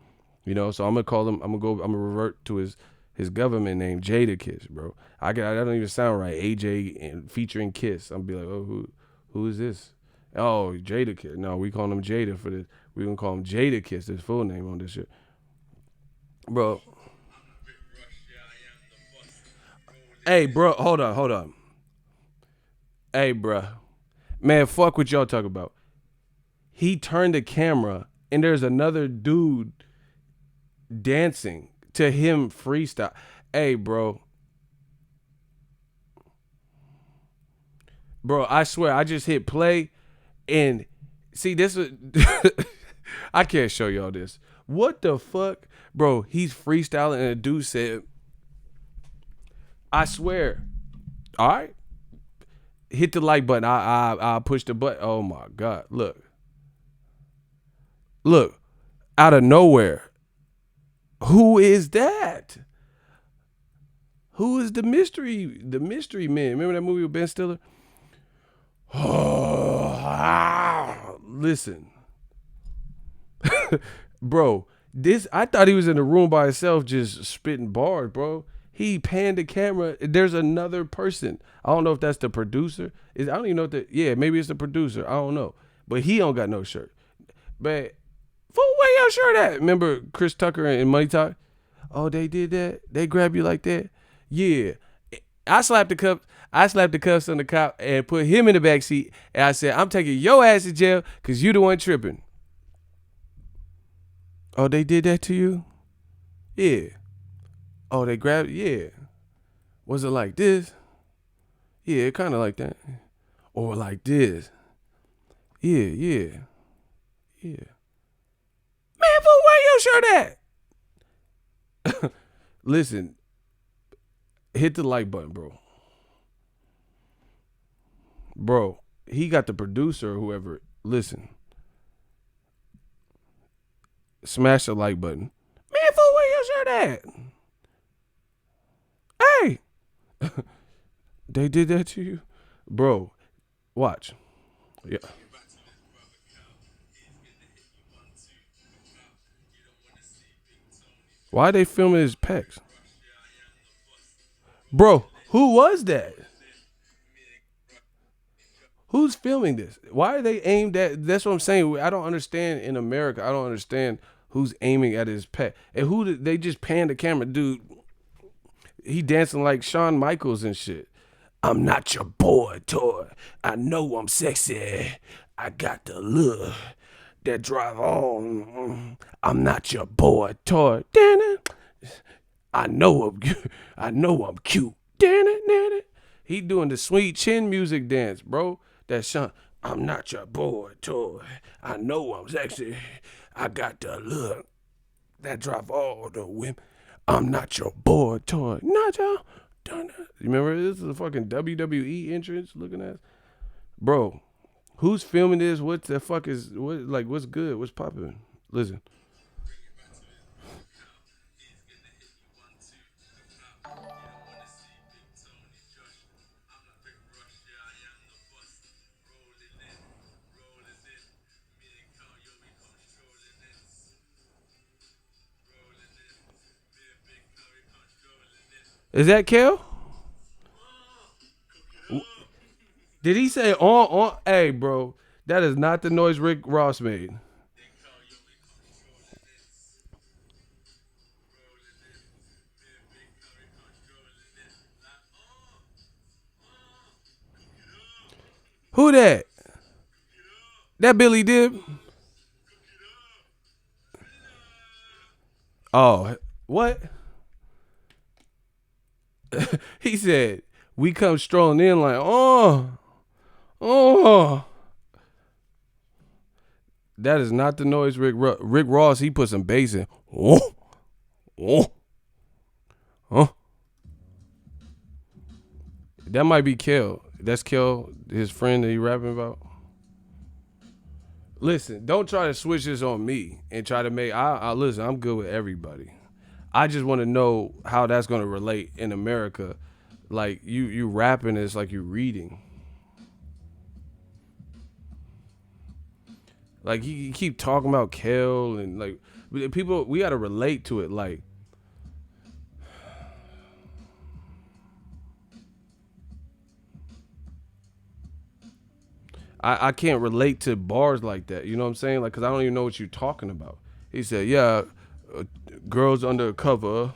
You know, so I'm gonna call him. I'm gonna revert to his government name, Jada Kiss, bro. That don't even sound right. AJ and featuring Kiss. I'm be like, oh, who is this? Oh, Jada Kiss. No, we call him Jada for this. We gonna call him Jada Kiss. His full name on this shit, bro. Hey, bro, hold on. Hey, bro, man, fuck what y'all talk about. He turned the camera and there's another dude dancing to him freestyle. Hey, bro, I swear I just hit play and see this is I can't show y'all this. What the fuck? Bro, he's freestyling and a dude said, I swear. All right. Hit the like button. I push the button. Oh my God. Look. Out of nowhere. Who is that? Who is the mystery man? Remember that movie with Ben Stiller? Oh, listen. Bro, I thought he was in the room by himself just spitting bars, bro. He panned the camera. There's another person. I don't know if that's the producer. I don't even know yeah, maybe it's the producer. I don't know. But he don't got no shirt. But fool, where your shirt at? Remember Chris Tucker and Money Talk? Oh, they did that? They grab you like that? Yeah. I slapped the cuffs on the cop and put him in the back seat. And I said, I'm taking your ass to jail because you the one tripping. Oh, they did that to you? Yeah. Oh, they grabbed, yeah. Was it like this? Yeah, kind of like that. Or like this. Yeah. Man, fool, where your shirt at? Listen, hit the like button, bro. Bro, he got the producer or whoever. Listen. Smash the like button. Man, fool, where your shirt at? Hey. They did that to you? Bro, watch. Yeah. Why are they filming his pecs? Bro, who was that? Who's filming this? Why are they aimed at? That's what I'm saying. I don't understand in America. I don't understand who's aiming at his pet. And who did they just pan the camera? Dude, he dancing like Shawn Michaels and shit. I'm not your boy toy. I know I'm sexy. I got the look that drive on. I'm not your boy toy. I know I'm cute. He doing the sweet chin music dance, bro. That Sean. I'm not your boy toy. I know I'm sexy. I got the look that drive all the women. I'm not your boy toy. Not your. You remember this is a fucking WWE entrance looking at, bro. Who's filming this? What the fuck is what? Like, what's good? What's popping? Listen. Is that Kel? Did he say on? Hey, bro, that is not the noise Rick Ross made. Who that? That Billy Dib? Oh, what? He said, we come strolling in like, oh. That is not the noise Rick Ross, he put some bass in. Oh. That might be Kel. That's Kel, his friend that he rapping about. Listen, don't try to switch this on me and try to make. I listen. I'm good with everybody. I just want to know how that's going to relate in America. Like you rapping is like you reading. Like you keep talking about Kel and like people. We got to relate to it. Like I can't relate to bars like that. You know what I'm saying? Like, cause I don't even know what you're talking about. He said, "Yeah, girls undercover,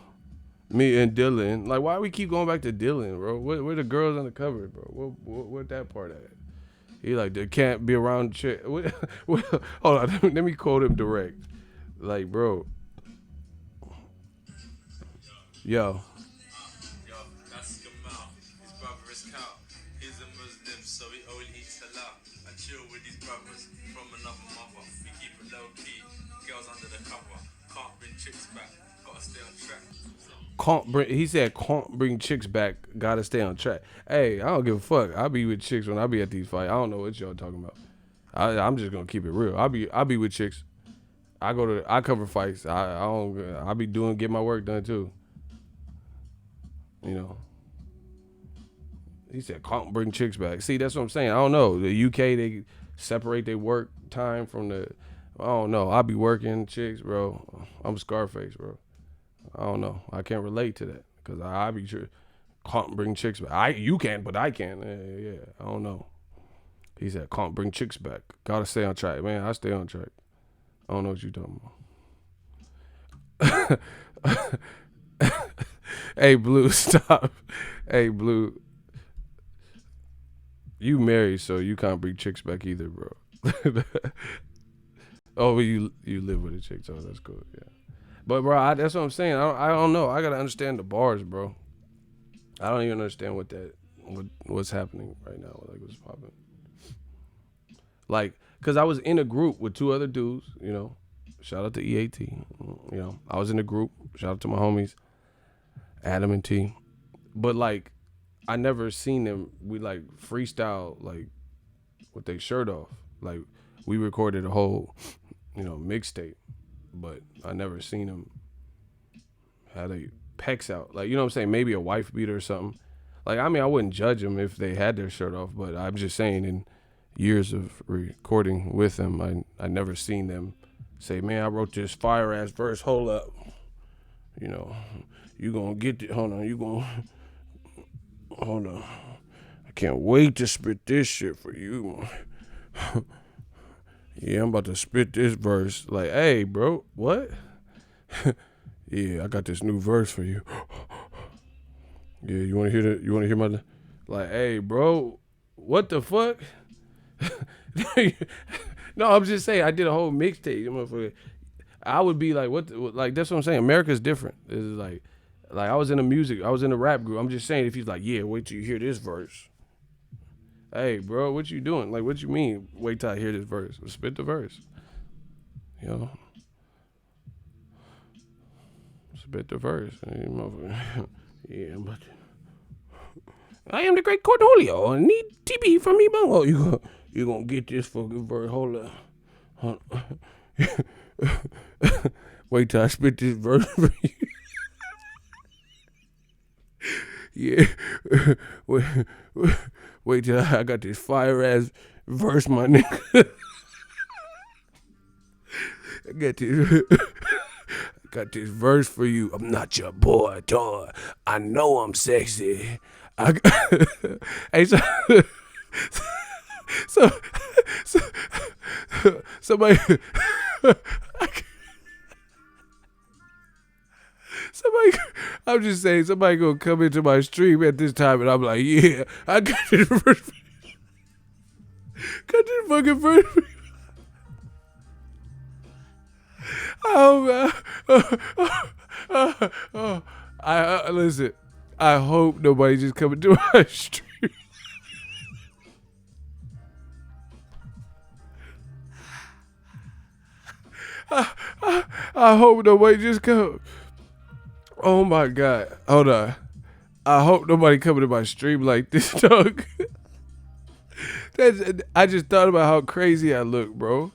me and Dylan." Like, why we keep going back to Dylan, bro? Where the girls undercover, bro? Where that part at? He like they can't be around chick. Hold on, let me quote him direct. Like, bro, yo, That's Gamal. His brother is Cal. He's a Muslim, so he only eats halal. I chill with these brothers from another mother. We keep it low key. Girls under the cover. Can't bring chicks back. Gotta stay on track. can't bring. He said can't bring chicks back. Gotta stay on track. Hey, I don't give a fuck. I be with chicks when I be at these fights. I don't know what y'all talking about. I'm just gonna keep it real. I be with chicks. I cover fights. I be get my work done too. You know. He said can't bring chicks back. See, that's what I'm saying. I don't know. The UK they separate their work time from the. I don't know. I be working chicks, bro. I'm Scarface, bro. I don't know. I can't relate to that because I be sure can't bring chicks back. You can, but I can. Yeah, I don't know. He said can't bring chicks back. Gotta stay on track, man. I stay on track. I don't know what you talking about. Hey, Blue, stop. Hey, Blue, you married, so you can't bring chicks back either, bro. Oh, but you live with a chick, so that's cool. Yeah, but bro, that's what I'm saying. I don't know. I gotta understand the bars, bro. I don't even understand what's happening right now. Like what's popping. Like, cause I was in a group with two other dudes. You know, shout out to EAT. You know, I was in a group. Shout out to my homies, Adam and T. But like, I never seen them. We like freestyle like with their shirt off. Like we recorded a whole, mixtape, but I never seen them have they pecs out. Like, you know what I'm saying? Maybe a wife beater or something. Like, I mean, I wouldn't judge them if they had their shirt off, but I'm just saying in years of recording with them, I never seen them say, man, I wrote this fire ass verse. Hold up. You gonna get it. Hold on. Hold on. I can't wait to spit this shit for you. Yeah, I'm about to spit this verse. Like, hey, bro, what? Yeah, I got this new verse for you. Yeah, you want to hear that? You want to hear my? Like, hey, bro, what the fuck? No, I'm just saying. I did a whole mixtape. I would be like, what? Like, that's what I'm saying. America's I was in a rap group. I'm just saying, if he's like, yeah, wait till you hear this verse. Hey, bro, what you doing? Like, what you mean? Wait till I hear this verse. Spit the verse. Spit the verse. Yeah, but I am the great Cornholio. I need TB from me, bro. You gonna get this fucking verse? Hold on. Wait till I spit this verse for you. Yeah. Wait till I got this fire ass verse, my nigga. I got this verse for you. I'm not your boy, toy. I know I'm sexy. Hey, so somebody. I'm just saying, somebody gonna come into my stream at this time, and I'm like, yeah, I got this verse. Got this fucking verse. Oh man. Listen. I hope nobody just coming to my stream. I hope nobody just come. Oh my God. Hold on. I hope nobody coming to my stream like this, dog. I just thought about how crazy I look, bro.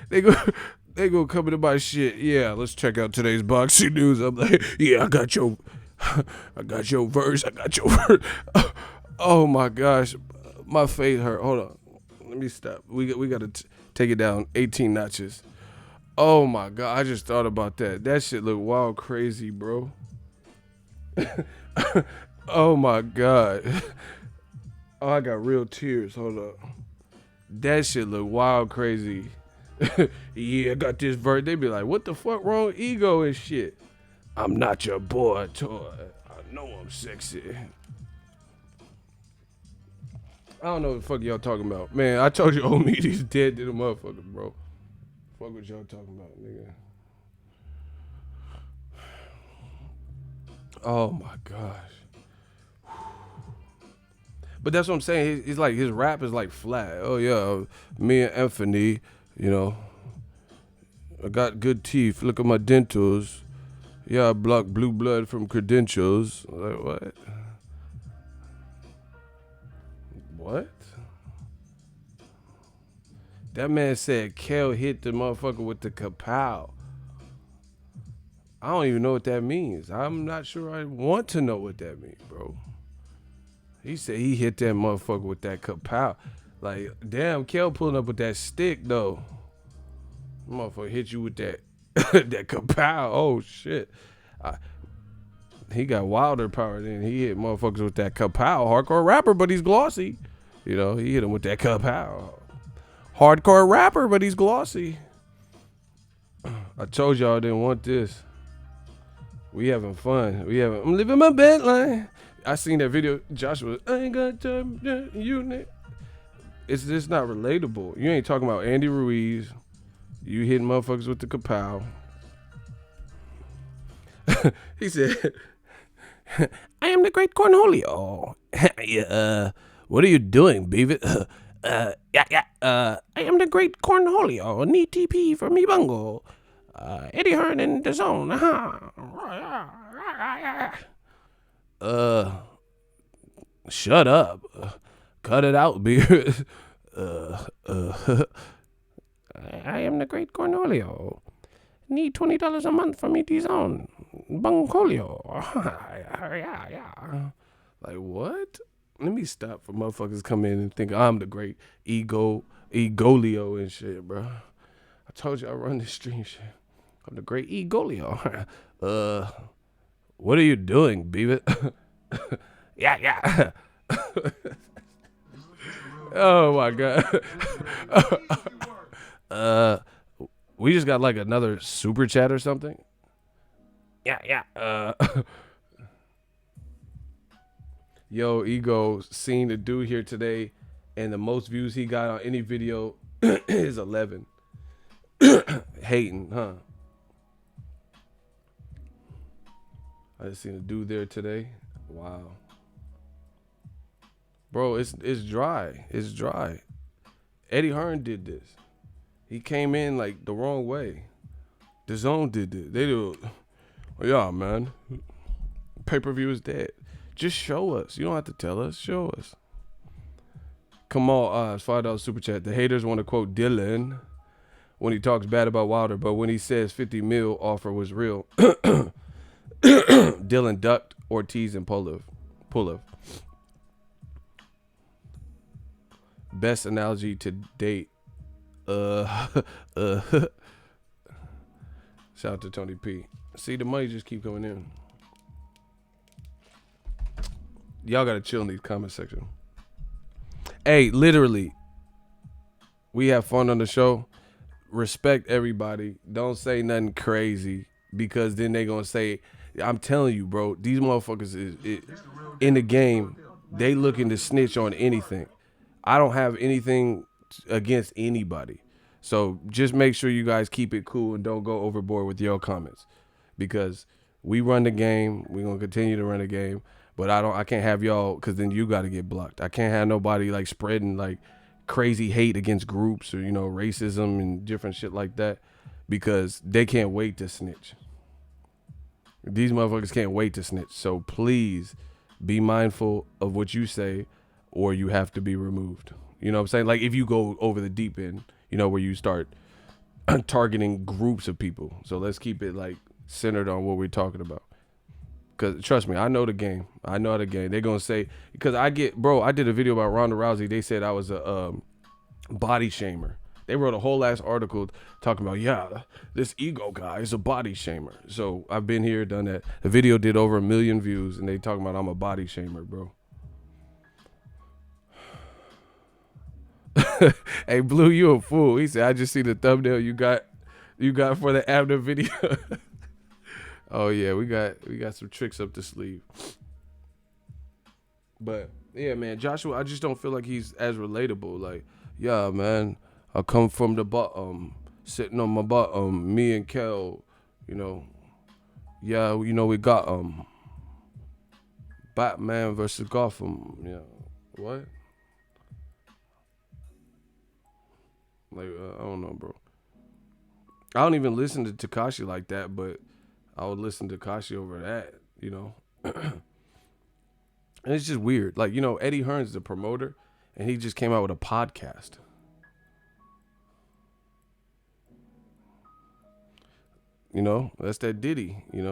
they go they go come into my shit. Yeah, let's check out today's boxing news. I'm like, yeah, I got your verse. I got your verse. Oh my gosh, my face hurt. Hold on, let me stop. We gotta take it down 18 notches. Oh my god, I just thought about that. That shit look wild crazy, bro. Oh my god. Oh, I got real tears. Hold up. That shit look wild crazy. Yeah, I got this verse. They be like, what the fuck wrong with ego and shit? I'm not your boy toy. I know I'm sexy. I don't know what the fuck y'all talking about. Man, I told you old meaty's dead to the motherfucker, bro. Fuck what y'all talking about, nigga. Oh my gosh. But that's what I'm saying. He's like, his rap is like flat. Oh yeah, me and Anthony, you know, I got good teeth. Look at my dentals. Yeah, I block blue blood from credentials. Like what? What? That man said Kel hit the motherfucker with the kapow. I don't even know what that means. I'm not sure I want to know what that means, bro. He said he hit that motherfucker with that kapow. Like, damn, Kel pulling up with that stick, though. Motherfucker hit you with that that kapow. Oh, shit. He got Wilder power. Then he hit motherfuckers with that kapow. Hardcore rapper, but he's glossy. You know, he hit him with that kapow. Hardcore rapper, but he's glossy. I told y'all I didn't want this. We having fun. I'm living my best life. I seen that video. Joshua, I ain't got time. You. It's just not relatable. You ain't talking about Andy Ruiz. You hitting motherfuckers with the kapow. He said, I am the great Cornholio. Yeah, what are you doing, Beavis? I am the great Cornholio. Need TP for me bungo. Eddie Hearn in the zone. Shut up. Cut it out, Beavis. I am the great Cornholio. Need $20 a month for me zone. Bunkolio. Yeah. Like what? Let me stop for motherfuckers come in and think I'm the great egolio and shit, bro. I told you I run this stream shit. I'm the great egolio. What are you doing, Beavis? Yeah. Oh my god. We just got like another super chat or something. Yeah. Yo, Ego seen the dude here today, and the most views he got on any video is 11. Hating, huh? I just seen a dude there today. Wow. Bro, it's dry. It's dry. Eddie Hearn did this. He came in like the wrong way. The Zone did this. They do. Yeah, man. Pay-per-view is dead. Just show us. You don't have to tell us. Show us. Come on, $5 super chat. The haters want to quote Dylan when he talks bad about Wilder, but when he says 50 mil offer was real, Dylan ducked Ortiz and Pulev. Best analogy to date. Shout out to Tony P. See, the money just keep coming in. Y'all gotta chill in these comment section. Hey, literally, we have fun on the show. Respect everybody. Don't say nothing crazy because then they gonna say, I'm telling you, bro, these motherfuckers is in the game. They looking to snitch on anything. I don't have anything against anybody. So just make sure you guys keep it cool and don't go overboard with your comments because we run the game. We're going to continue to run the game, but I can't have y'all because then you got to get blocked. I can't have nobody like spreading like crazy hate against groups or, you know, racism and different shit like that because they can't wait to snitch. These motherfuckers can't wait to snitch. So please be mindful of what you say, or you have to be removed. You know what I'm saying? Like if you go over the deep end, where you start targeting groups of people. So let's keep it like centered on what we're talking about. Cause trust me, I know the game. I know the game. They're gonna say, because I did a video about Ronda Rousey. They said I was a body shamer. They wrote a whole ass article talking about, this ego guy is a body shamer. So I've been here, done that. The video did over 1 million views, and they talking about I'm a body shamer, bro. Hey, Blue, you a fool. He said, I just see the thumbnail you got for the Abner video. Oh yeah, we got some tricks up the sleeve. But yeah, man, Joshua, I just don't feel like he's as relatable. Like, yeah, man, I come from the bottom, sitting on my bottom, me and Kel, yeah, we got Batman versus Gotham. Yeah, what? Like, I don't know, bro. I don't even listen to Tekashi like that, but I would listen to Tekashi over that, And it's just weird. Like, Eddie Hearn's the promoter, and he just came out with a podcast. That's that Diddy, Any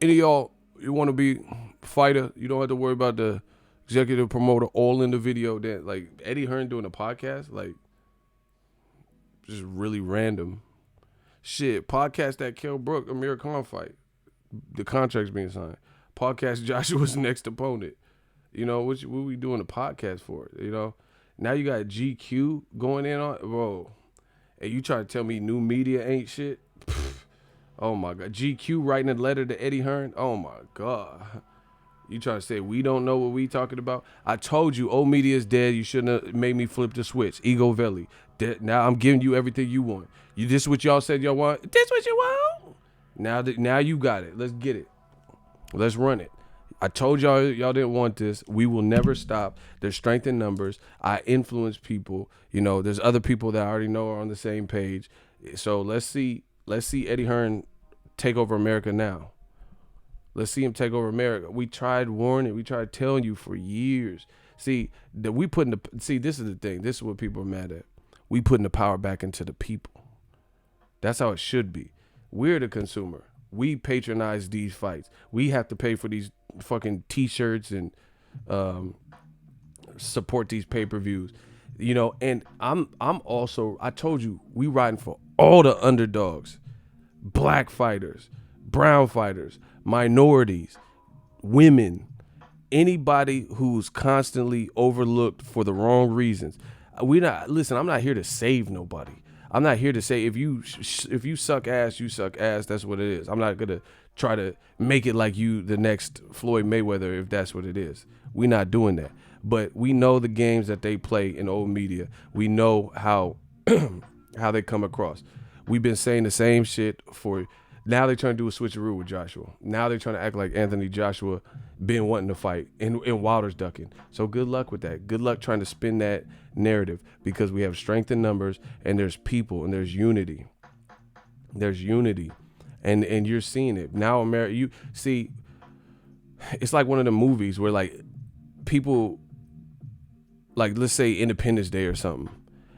of y'all, you want to be a fighter, you don't have to worry about the executive promoter all in the video. That, like, Eddie Hearn doing a podcast, like, just really random. Shit, podcast that Kell Brook, Amir Khan fight. The contract's being signed. Podcast Joshua's next opponent. What we doing a podcast for? Now you got GQ going in on, bro. And you trying to tell me new media ain't shit? Pfft. Oh my God. GQ writing a letter to Eddie Hearn? Oh my God. You trying to say we don't know what we talking about? I told you old media is dead. You shouldn't have made me flip the switch. Ego Valley. Now I'm giving you everything you want. This what y'all said y'all want? This what you want? Now you got it. Let's get it. Let's run it. I told y'all didn't want this. We will never stop. There's strength in numbers. I influence people. There's other people that I already know are on the same page. So let's see Eddie Hearn take over America now. Let's see him take over America. We tried warning. We tried telling you for years. See, this is the thing. This is what people are mad at. We putting the power back into the people. That's how it should be. We're the consumer. We patronize these fights. We have to pay for these fucking T-shirts and support these pay-per-views. And I'm also, I told you, we riding for all the underdogs, black fighters, brown fighters, minorities, women, anybody who's constantly overlooked for the wrong reasons. I'm not here to save nobody. I'm not here to say if you suck ass, you suck ass. That's what it is. I'm not gonna try to make it like you the next Floyd Mayweather if that's what it is. We're not doing that. But we know the games that they play in old media. We know how how they come across. We've been saying the same shit for. Now they're trying to do a switcheroo with Joshua. Now they're trying to act like Anthony Joshua been wanting to fight and Wilder's ducking. So good luck with that. Good luck trying to spin that narrative, because we have strength in numbers and there's people and there's unity. There's unity. And you're seeing it. Now America, you see, it's like one of the movies where like people, like let's say Independence Day or something,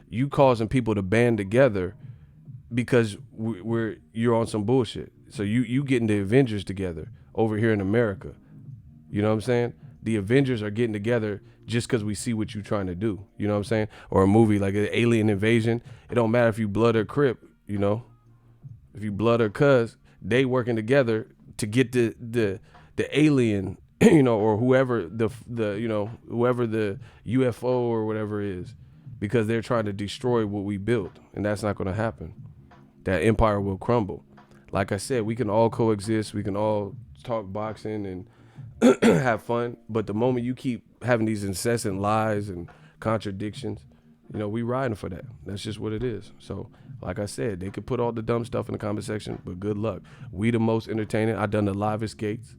you causing people to band together because you're on some bullshit. So you getting the Avengers together over here in America. You know what I'm saying? The Avengers are getting together just because we see what you're trying to do. You know what I'm saying? Or a movie like an alien invasion. It don't matter if you blood or Crip, If you blood or cuz, they working together to get the alien, or whoever whoever the UFO or whatever is, because they're trying to destroy what we built, and that's not going to happen. That empire will crumble. Like I said, we can all coexist. We can all talk boxing and have fun. But the moment you keep having these incessant lies and contradictions, we riding for that. That's just what it is. So, like I said, they could put all the dumb stuff in the comment section, but good luck. We the most entertaining. I done the livest gates.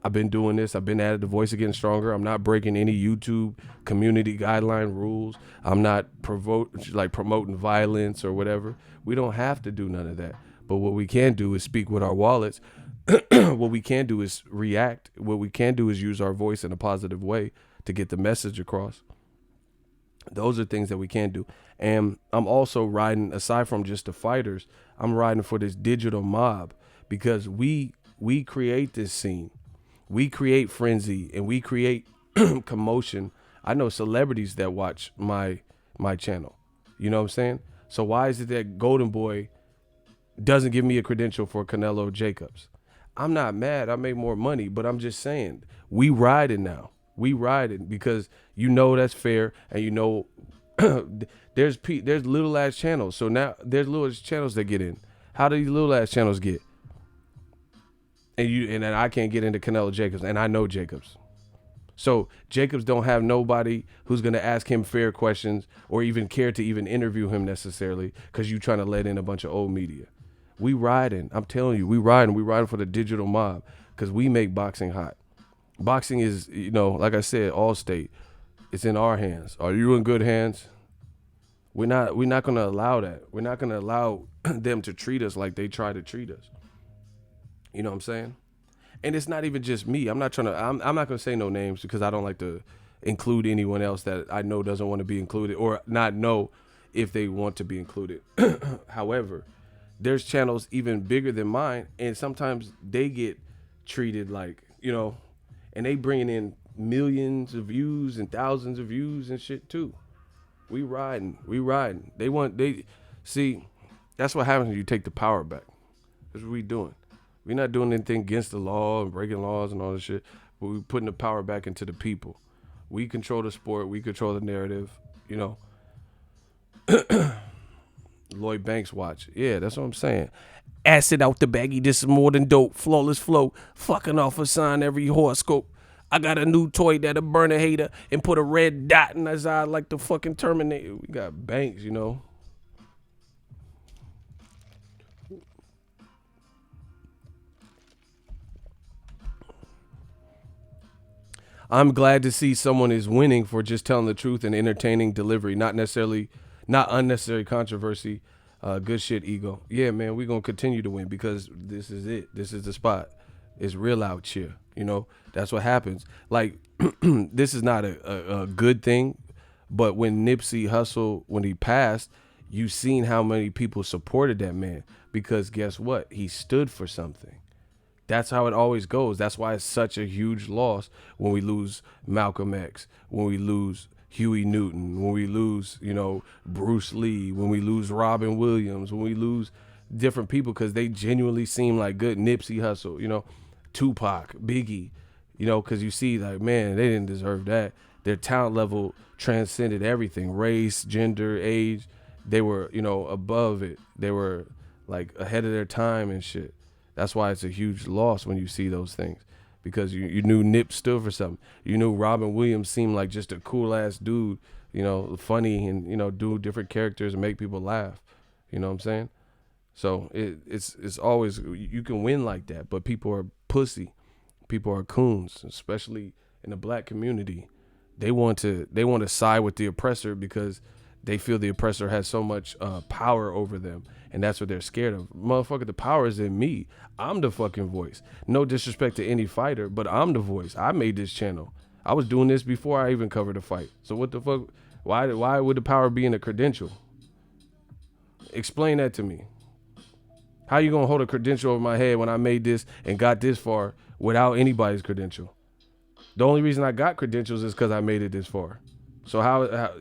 I've been doing this. I've been at it. The voice is getting stronger. I'm not breaking any YouTube community guideline rules. I'm not promoting violence or whatever. We don't have to do none of that. But what we can do is speak with our wallets. What we can do is react. What we can do is use our voice in a positive way to get the message across. Those are things that we can do. And I'm also riding, aside from just the fighters, I'm riding for this digital mob, because we create this scene. We create frenzy and we create commotion. I know celebrities that watch my channel. You know what I'm saying? So why is it that Golden Boy doesn't give me a credential for Canelo Jacobs? I'm not mad. I make more money, but I'm just saying, we riding now. We riding because you know that's fair, and you know there's little ass channels. So now there's little ass channels that get in. How do these little ass channels get? And then I can't get into Canelo Jacobs, and I know Jacobs. So Jacobs don't have nobody who's gonna ask him fair questions or even care to even interview him necessarily, because you trying to let in a bunch of old media. We riding. I'm telling you, we riding. We riding for the digital mob, because we make boxing hot. Boxing is, like I said, all state. It's in our hands. Are you in good hands? We're not going to allow that. We're not going to allow them to treat us like they try to treat us. You know what I'm saying? And it's not even just me. I'm not going to say no names, because I don't like to include anyone else that I know doesn't want to be included, or not know if they want to be included. However, there's channels even bigger than mine, and sometimes they get treated like, and they bringing in millions of views and thousands of views and shit too. We riding. See, that's what happens when you take the power back. That's what we doing. We're not doing anything against the law and breaking laws and all this shit, but we're putting the power back into the people. We control the sport. We control the narrative, Lloyd Banks watch. Yeah, that's what I'm saying. Acid out the baggie, this is more than dope. Flawless flow, fucking off a sign every horoscope. I got a new toy that'll burn a hater and put a red dot in his eye like the fucking Terminator. We got Banks, I'm glad to see someone is winning for just telling the truth and entertaining delivery, not unnecessary controversy. Good shit, ego. Yeah, man, we're going to continue to win, because this is it. This is the spot. It's real out here. That's what happens. Like, this is not a good thing, but when Nipsey Hussle, when he passed, you seen how many people supported that man, because guess what? He stood for something. That's how it always goes. That's why it's such a huge loss when we lose Malcolm X, when we lose Huey Newton, when we lose, Bruce Lee, when we lose Robin Williams, when we lose different people, because they genuinely seem like good. Nipsey Hussle, Tupac, Biggie, because you see, like, man, they didn't deserve that. Their talent level transcended everything, race, gender, age. They were, above it. They were like ahead of their time and shit. That's why it's a huge loss when you see those things, because you knew Nip stood for something. You knew Robin Williams seemed like just a cool ass dude, funny and, do different characters and make people laugh. You know what I'm saying? So it's always, you can win like that, but people are pussy. People are coons, especially in the black community. They want to side with the oppressor because they feel the oppressor has so much power over them, and that's what they're scared of. Motherfucker, the power is in me. I'm the fucking voice. No disrespect to any fighter, but I'm the voice. I made this channel. I was doing this before I even covered a fight. So what the fuck? Why would the power be in a credential? Explain that to me. How you gonna hold a credential over my head when I made this and got this far without anybody's credential? The only reason I got credentials is because I made it this far. So how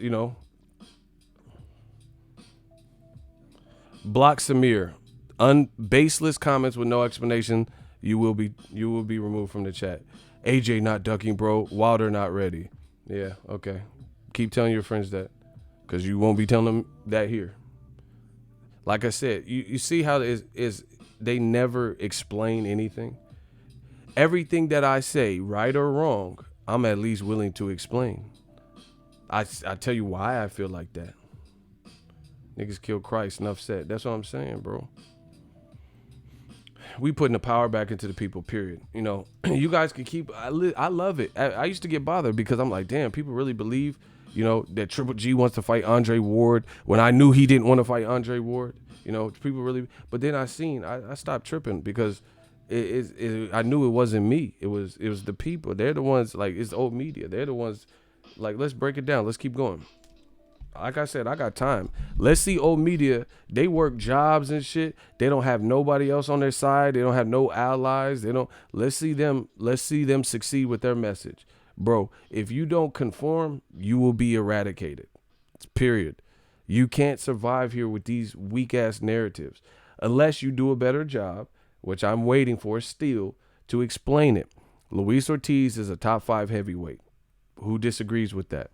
block Samir. Baseless comments with no explanation. You will be removed from the chat. AJ not ducking, bro. Wilder not ready. Yeah, okay. Keep telling your friends that, because you won't be telling them that here. Like I said, you see how it is they never explain anything. Everything that I say, right or wrong, I'm at least willing to explain. I tell you why I feel like that. Niggas kill Christ, enough said. That's what I'm saying, bro. We putting the power back into the people, period. You guys can keep, I love it. I used to get bothered because I'm like, damn, people really believe, that Triple G wants to fight Andre Ward when I knew he didn't want to fight Andre Ward. You know, people really. But then I stopped tripping because I knew it wasn't me. It was the people. They're the ones, like, it's the old media. They're the ones, like, let's break it down. Let's keep going. Like I said, I got time. Let's see old media. They work jobs and shit. They don't have nobody else on their side. They don't have no allies. They don't. Let's see them succeed with their message. Bro, if you don't conform, you will be eradicated. It's period. You can't survive here with these weak ass narratives unless you do a better job, which I'm waiting for still, to explain it. Luis Ortiz is a top 5 heavyweight. Who disagrees with that?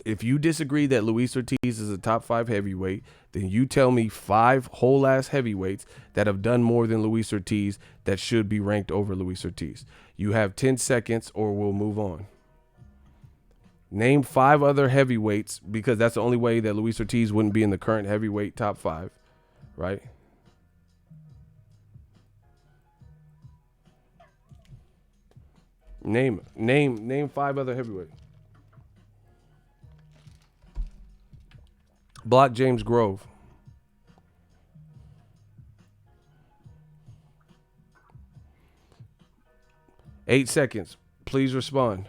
If you disagree that Luis Ortiz is a top 5 heavyweight, then you tell me 5 whole ass heavyweights that have done more than Luis Ortiz that should be ranked over Luis Ortiz. You have 10 seconds or we'll move on. Name 5 other heavyweights, because that's the only way that Luis Ortiz wouldn't be in the current heavyweight top 5, right? Name 5 other heavyweights. Block James Grove. Eight seconds. Please respond.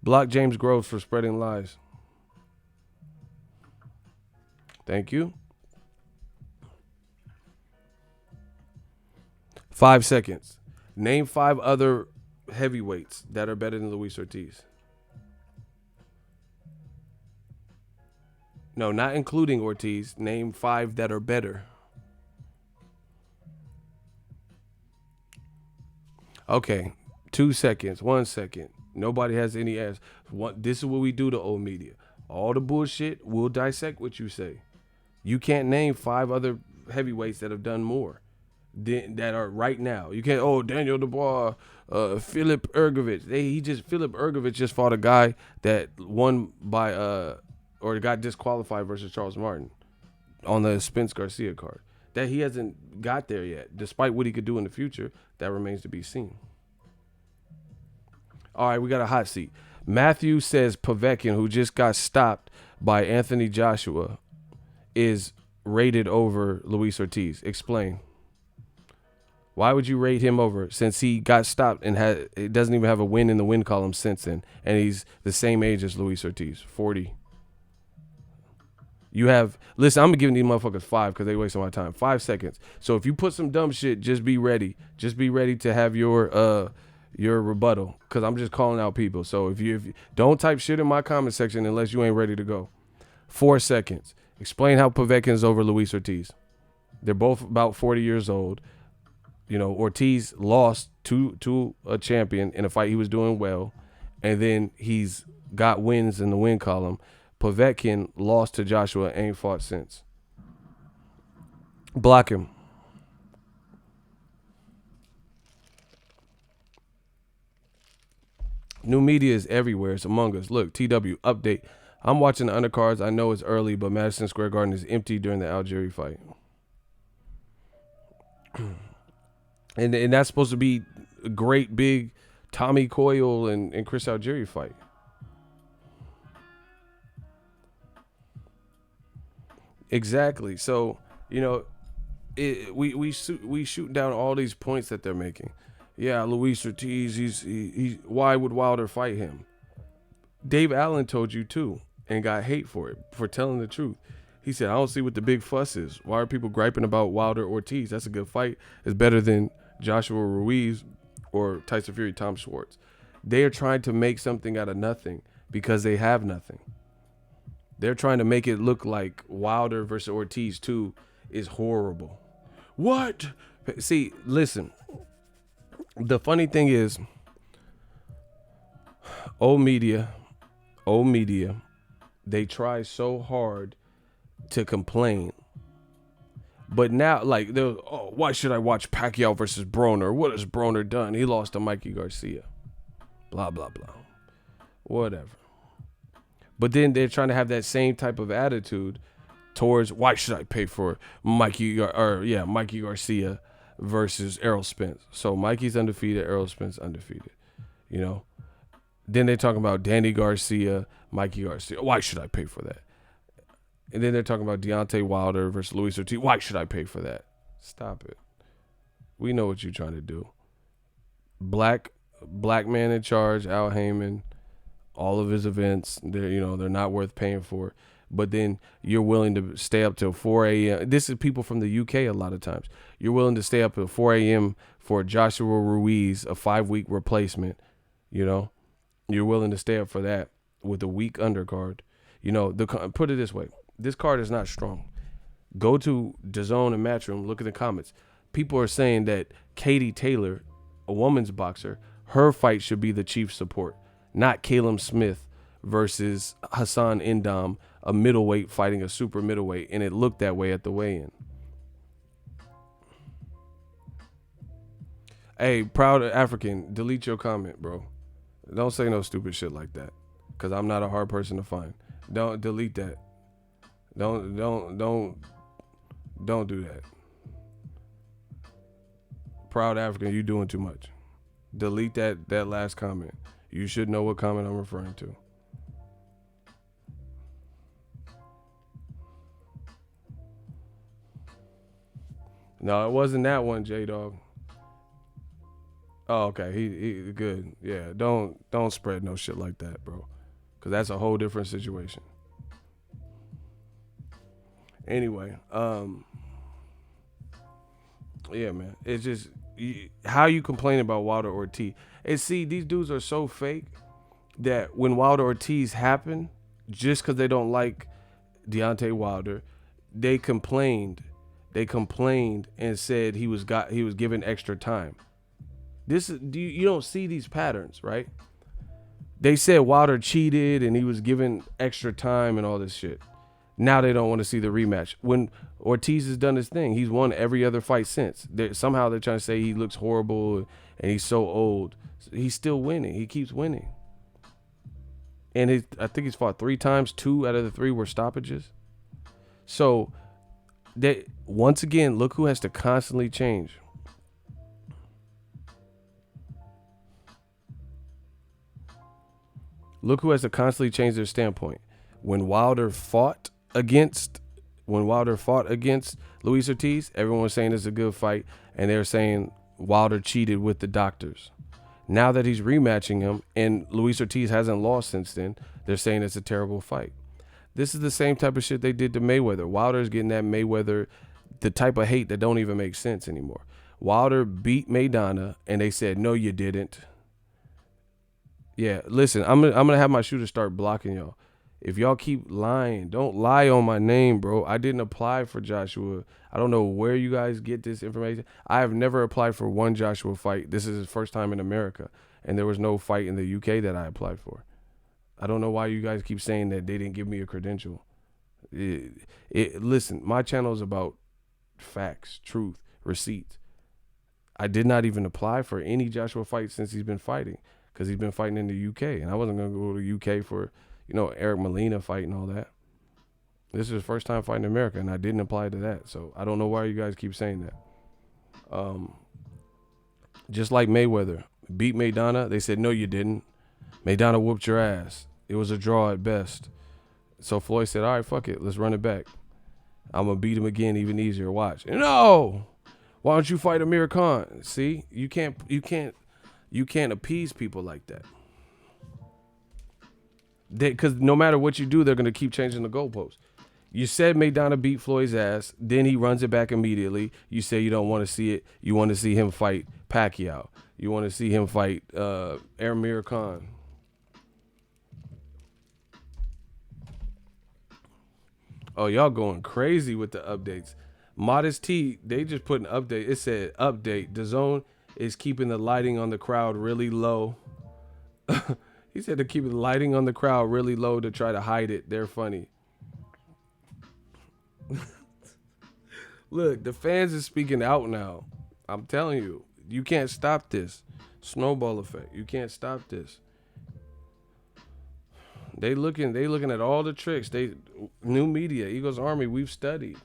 Block James Grove for spreading lies. Thank you. 5 seconds. Name 5 other heavyweights that are better than Luis Ortiz. No, not including Ortiz. Name 5 that are better. Okay. 2 seconds. 1 second. Nobody has any ass. This is what we do to old media. All the bullshit, we'll dissect what you say. You can't name 5 other heavyweights that have done more that are right now. You can't, Daniel Dubois, Philip Ergovich. Philip Ergovich just fought a guy that won by or got disqualified versus Charles Martin on the Spence Garcia card. That he hasn't got there yet, despite what he could do in the future. That remains to be seen. All right, we got a hot seat. Matthew says Povetkin, who just got stopped by Anthony Joshua, is rated over Luis Ortiz. Explain. Why would you rate him over since he got stopped and it doesn't even have a win in the win column since then, and he's the same age as Luis Ortiz, 40. Listen, I'm giving these motherfuckers 5 because they wasting my time. 5 seconds. So if you put some dumb shit, just be ready. Just be ready to have your rebuttal, because I'm just calling out people. So if you don't type shit in my comment section unless you ain't ready to go. 4 seconds. Explain how Povetkin is over Luis Ortiz. They're both about 40 years old. You know, Ortiz lost to a champion in a fight he was doing well, and then he's got wins in the win column. Povetkin lost to Joshua, ain't fought since. Block him. New media is everywhere. It's among us. Look, TW, update. I'm watching the undercards. I know it's early, but Madison Square Garden is empty during the Algieri fight. And that's supposed to be a great big Tommy Coyle and Chris Algieri fight. Exactly. So, you know, we shoot down all these points that they're making. Yeah, Luis Ortiz, he's why would Wilder fight him? Dave Allen told you too and got hate for it, for telling the truth. He said, I don't see what the big fuss is. Why are people griping about Wilder Ortiz? That's a good fight. It's better than Joshua Ruiz or Tyson Fury, Tom Schwartz. They are trying to make something out of nothing because they have nothing. They're trying to make it look like Wilder versus Ortiz 2 is horrible. What? See, listen. The funny thing is, old media, they try so hard to complain. But now, like, why should I watch Pacquiao versus Broner? What has Broner done? He lost to Mikey Garcia. Blah, blah, blah. Whatever. But then they're trying to have that same type of attitude towards why should I pay for Mikey Garcia versus Errol Spence. So Mikey's undefeated, Errol Spence undefeated. You know? Then they're talking about Danny Garcia, Mikey Garcia. Why should I pay for that? And then they're talking about Deontay Wilder versus Luis Ortiz. Why should I pay for that? Stop it. We know what you're trying to do. Black man in charge, Al Heyman, all of his events, they're not worth paying for. But then you're willing to stay up till 4 a.m. This is people from the UK a lot of times. You're willing to stay up till 4 a.m. for Joshua Ruiz, a 5-week replacement. You're willing to stay up for that with a weak undercard. Put it this way. This card is not strong. Go to DAZN and Matchroom, look at the comments. People are saying that Katie Taylor, a woman's boxer, her fight should be the chief support, not Caleb Smith versus Hassan Indam, a middleweight fighting a super middleweight, and it looked that way at the weigh-in. Hey, proud African, delete your comment, bro. Don't say no stupid shit like that, because I'm not a hard person to find. Don't delete that. Don't do that. Proud African, you doing too much. Delete that last comment. You should know what comment I'm referring to. No, it wasn't that one, J-Dog. Oh, okay. He good. Yeah, don't spread no shit like that, bro. Because that's a whole different situation. Anyway, yeah, man. It's just how you complain about Wilder Ortiz. And see, these dudes are so fake that when Wilder Ortiz happened, just because they don't like Deontay Wilder, they complained. They complained and said he was given extra time. You don't see these patterns, right? They said Wilder cheated and he was given extra time and all this shit. Now they don't want to see the rematch. When Ortiz has done his thing, he's won every other fight since. Somehow they're trying to say he looks horrible and he's so old. He's still winning. He keeps winning. And I think he's fought 3 times. 2 out of the 3 were stoppages. So, once again, look who has to constantly change. Look who has to constantly change their standpoint. When Wilder fought against Luis Ortiz, everyone was saying it's a good fight, and they're saying Wilder cheated with the doctors. Now that he's rematching him and Luis Ortiz hasn't lost since then, they're saying it's a terrible fight. This is the same type of shit they did to Mayweather. Wilder's getting that Mayweather, the type of hate that don't even make sense anymore. Wilder beat Maidana, and they said, no, you didn't. Yeah, listen, I'm gonna have my shooter start blocking y'all. If y'all keep lying, don't lie on my name, bro. I didn't apply for Joshua. I don't know where you guys get this information. I have never applied for one Joshua fight. This is his first time in America, and there was no fight in the UK that I applied for. I don't know why you guys keep saying that they didn't give me a credential. Listen, my channel is about facts, truth, receipts. I did not even apply for any Joshua fight since he's been fighting, because he's been fighting in the UK, and I wasn't going to go to the UK for, Eric Molina fight and all that. This is his first time fighting in America, and I didn't apply to that, so I don't know why you guys keep saying that. Just like Mayweather beat Maidana, they said, no, you didn't. Maidana whooped your ass. It was a draw at best. So Floyd said, all right, fuck it, let's run it back. I'm going to beat him again, even easier. Watch. No! Why don't you fight Amir Khan? See? You can't appease people like that. Because no matter what you do, they're going to keep changing the goalposts. You said Maidana beat Floyd's ass, then he runs it back immediately. You say you don't want to see it. You want to see him fight Pacquiao. You want to see him fight Amir Khan. Oh, y'all going crazy with the updates. Modest T, they just put an update. It said, update, DAZN is keeping the lighting on the crowd really low. He said to keep the lighting on the crowd really low to try to hide it. They're funny. Look, the fans is speaking out now. I'm telling you, you can't stop this. Snowball effect. You can't stop this. They looking at all the tricks. New media, Eagles Army, we've studied,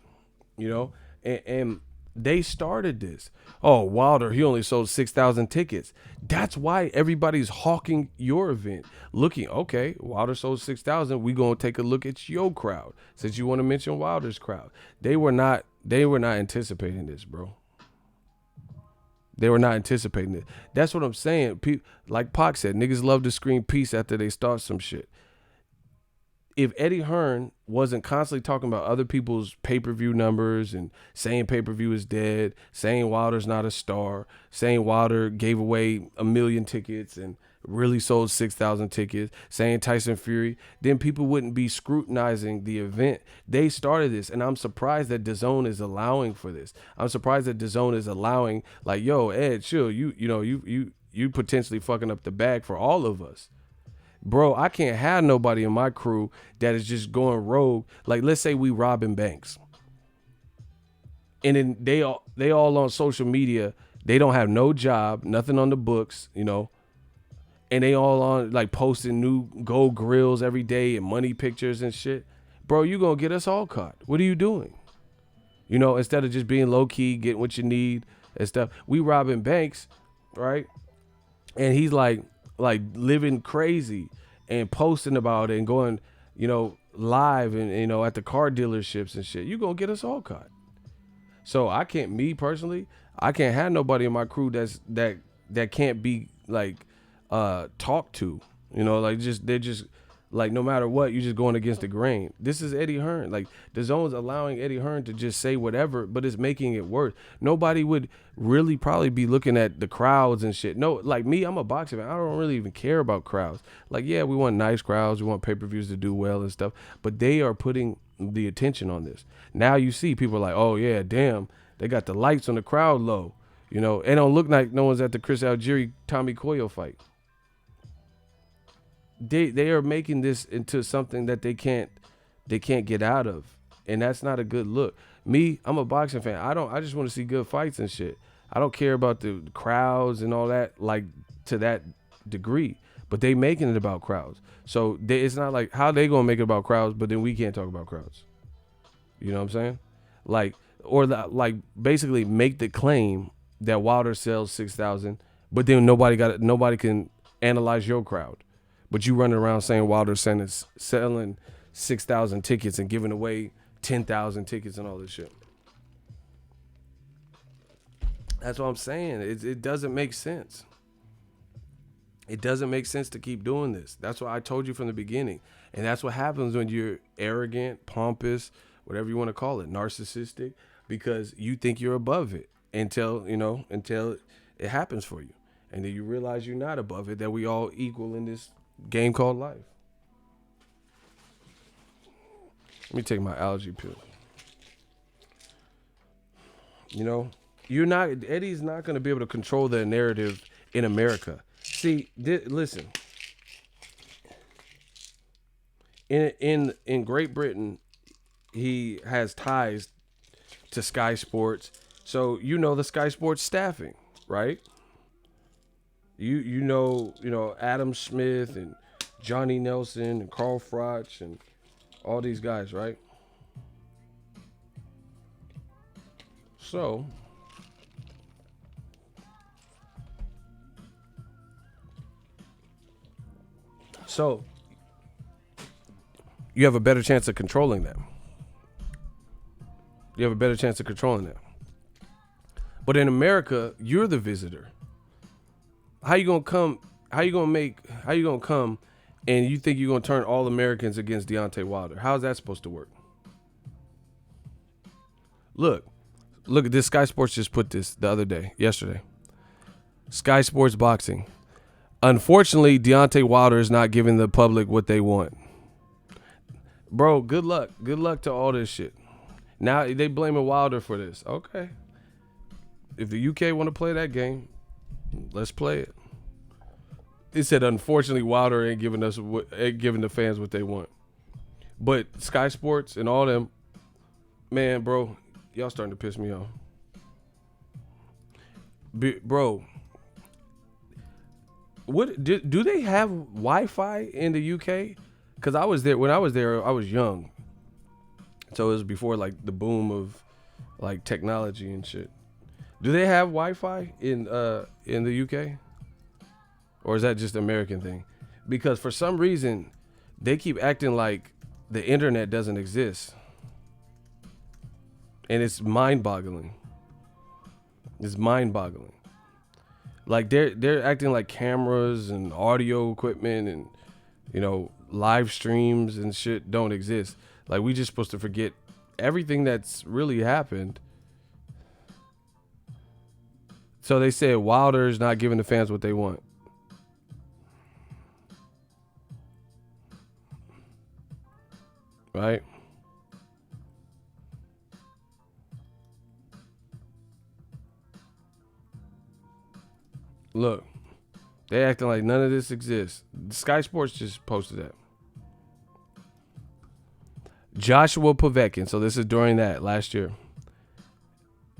and They started this. Oh, Wilder, he only sold 6,000 tickets. That's why everybody's hawking your event. Looking, okay, Wilder sold 6,000. We gonna take a look at your crowd since you want to mention Wilder's crowd. They were not anticipating this, bro. They were not anticipating it. That's what I'm saying. Like Pac said, niggas love to scream peace after they start some shit. If Eddie Hearn wasn't constantly talking about other people's pay-per-view numbers and saying pay-per-view is dead, saying Wilder's not a star, saying Wilder gave away 1 million tickets and really sold 6,000 tickets, saying Tyson Fury, then people wouldn't be scrutinizing the event. They started this, and I'm surprised that DAZN is allowing for this. I'm surprised that DAZN is allowing, like, yo, Ed, chill, you potentially fucking up the bag for all of us. Bro, I can't have nobody in my crew that is just going rogue. Like, let's say we robbing banks. And then they all on social media. They don't have no job, nothing on the books, And they all on, like, posting new gold grills every day and money pictures and shit. Bro, you gonna get us all caught. What are you doing? Instead of just being low-key, getting what you need and stuff. We robbing banks, right? And he's like living crazy and posting about it and going, live and, at the car dealerships and shit. You gonna get us all caught. So I can't have nobody in my crew that can't be like talked to, they're just like, no matter what, you're just going against the grain. This is Eddie Hearn. Like, the zone's allowing Eddie Hearn to just say whatever, but it's making it worse. Nobody would really probably be looking at the crowds and shit. No, like me, I'm a boxer fan. I don't really even care about crowds. Like, yeah, we want nice crowds. We want pay-per-views to do well and stuff. But they are putting the attention on this. Now you see people like, oh, yeah, damn, they got the lights on the crowd low. It don't look like no one's at the Chris Algieri-Tommy Coyle fight. They are making this into something that they can't get out of, and that's not a good look. Me, I'm a boxing fan. I just want to see good fights and shit. I don't care about the crowds and all that, like, to that degree. But they making it about crowds. So it's not like, how they gonna make it about crowds, but then we can't talk about crowds. You know what I'm saying? Like basically make the claim that Wilder sells 6,000, but then nobody can analyze your crowd. But you running around saying Wilder's selling 6,000 tickets and giving away 10,000 tickets and all this shit. That's what I'm saying. It doesn't make sense. It doesn't make sense to keep doing this. That's what I told you from the beginning. And that's what happens when you're arrogant, pompous, whatever you want to call it, narcissistic, because you think you're above it until it happens for you. And then you realize you're not above it, that we all equal in this game called life. Let me take my allergy pill. Eddie's not going to be able to control the narrative in America. See, listen. In Great Britain, he has ties to Sky Sports. So the Sky Sports staffing, right? You know Adam Smith and Johnny Nelson and Carl Froch and all these guys, right? So you have a better chance of controlling them. But in America, you're the visitor. How you gonna come and you think you're gonna turn all Americans against Deontay Wilder? How's that supposed to work? Look at this. Sky Sports just put this yesterday. Sky Sports Boxing. Unfortunately, Deontay Wilder is not giving the public what they want. Bro, good luck. Good luck to all this shit. Now they blaming Wilder for this. Okay. If the UK want to play that game, let's play it. It said, unfortunately, Wilder ain't giving the fans what they want. But Sky Sports and all them, man, bro, y'all starting to piss me off. Bro, what do they have Wi-Fi in the UK? Because I was there when I was there. I was young, so it was before like the boom of like technology and shit. Do they have Wi-Fi in the UK, or is that just an American thing? Because for some reason, they keep acting like the internet doesn't exist, and it's mind-boggling. It's mind-boggling. Like they're acting like cameras and audio equipment and live streams and shit don't exist. Like we just supposed to forget everything that's really happened. So they said Wilder's not giving the fans what they want. Right? Look, they acting like none of this exists. Sky Sports just posted that. Joshua Povetkin. So this is during that last year.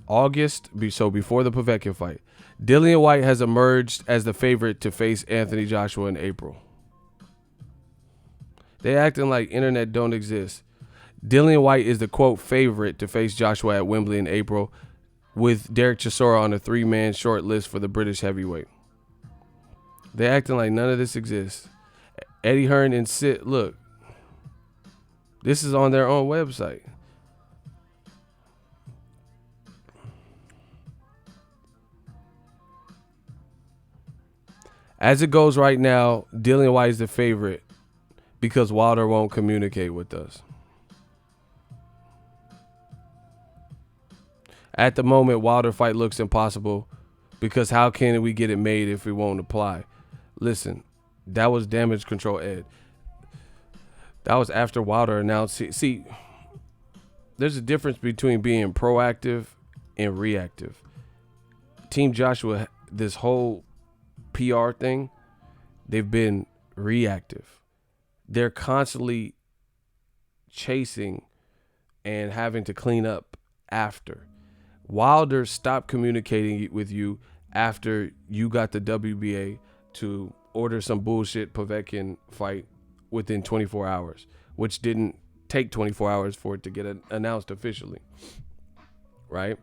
August, so before the Povetkin fight. Dillian Whyte has emerged as the favorite to face Anthony Joshua in April. They acting like internet don't exist. Dillian Whyte is the, quote, favorite to face Joshua at Wembley in April, with Derek Chisora on a 3-man short list for the British heavyweight. They acting like none of this exists. Eddie Hearn and Sid, look, this is on their own website. As it goes right now, Dillian Whyte is the favorite because Wilder won't communicate with us. At the moment, Wilder fight looks impossible because how can we get it made if we won't apply? Listen, that was damage control, Ed. That was after Wilder announced. See, there's a difference between being proactive and reactive. Team Joshua, this whole PR thing, they've been reactive. They're constantly chasing and having to clean up after. Wilder stopped communicating with you after you got the WBA to order some bullshit Povetkin fight within 24 hours, which didn't take 24 hours for it to get announced officially, right?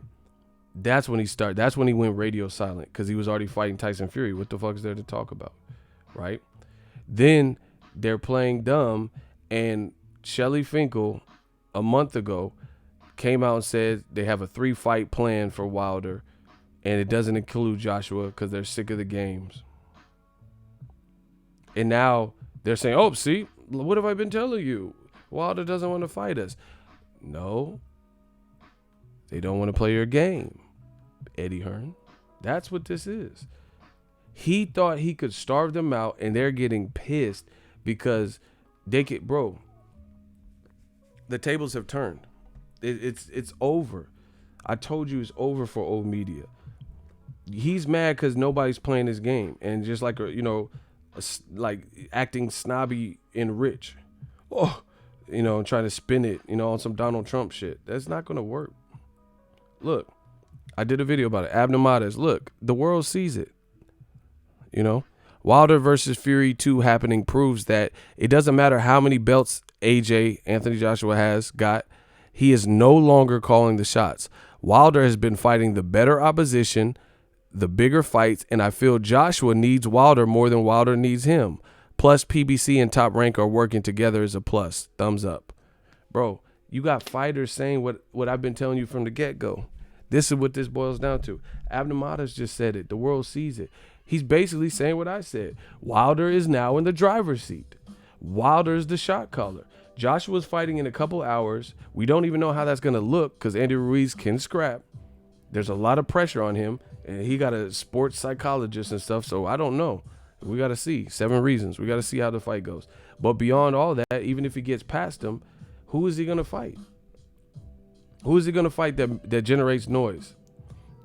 That's when he started. That's when he went radio silent because he was already fighting Tyson Fury. What the fuck is there to talk about, right? Then they're playing dumb, and Shelly Finkel a month ago came out and said they have a 3-fight plan for Wilder, and it doesn't include Joshua because they're sick of the games. And now they're saying, oh, see, what have I been telling you? Wilder doesn't want to fight us. No, they don't want to play your game, Eddie Hearn. That's what this is. He thought he could starve them out, and they're getting pissed because they get, bro, the tables have turned. It's over. I told you it's over for old media. He's mad because nobody's playing his game, and just like like acting snobby and rich, trying to spin it, on some Donald Trump shit. That's not gonna work. Look, I did a video about it. Abnormades. Look, the world sees it. Wilder versus Fury 2 happening proves that it doesn't matter how many belts Anthony Joshua got. He is no longer calling the shots. Wilder has been fighting the better opposition, the bigger fights, and I feel Joshua needs Wilder more than Wilder needs him. Plus, PBC and Top Rank are working together as a plus. Thumbs up. Bro, you got fighters saying what I've been telling you from the get-go. This is what this boils down to. Abnormades just said it. The world sees it. He's basically saying what I said. Wilder is now in the driver's seat. Wilder is the shot caller. Joshua's fighting in a couple hours. We don't even know how that's going to look because Andy Ruiz can scrap. There's a lot of pressure on him, and he got a sports psychologist and stuff, so I don't know. We got to see. 7 reasons. We got to see how the fight goes. But beyond all that, even if he gets past him, who is he going to fight? Who is he going to fight that generates noise?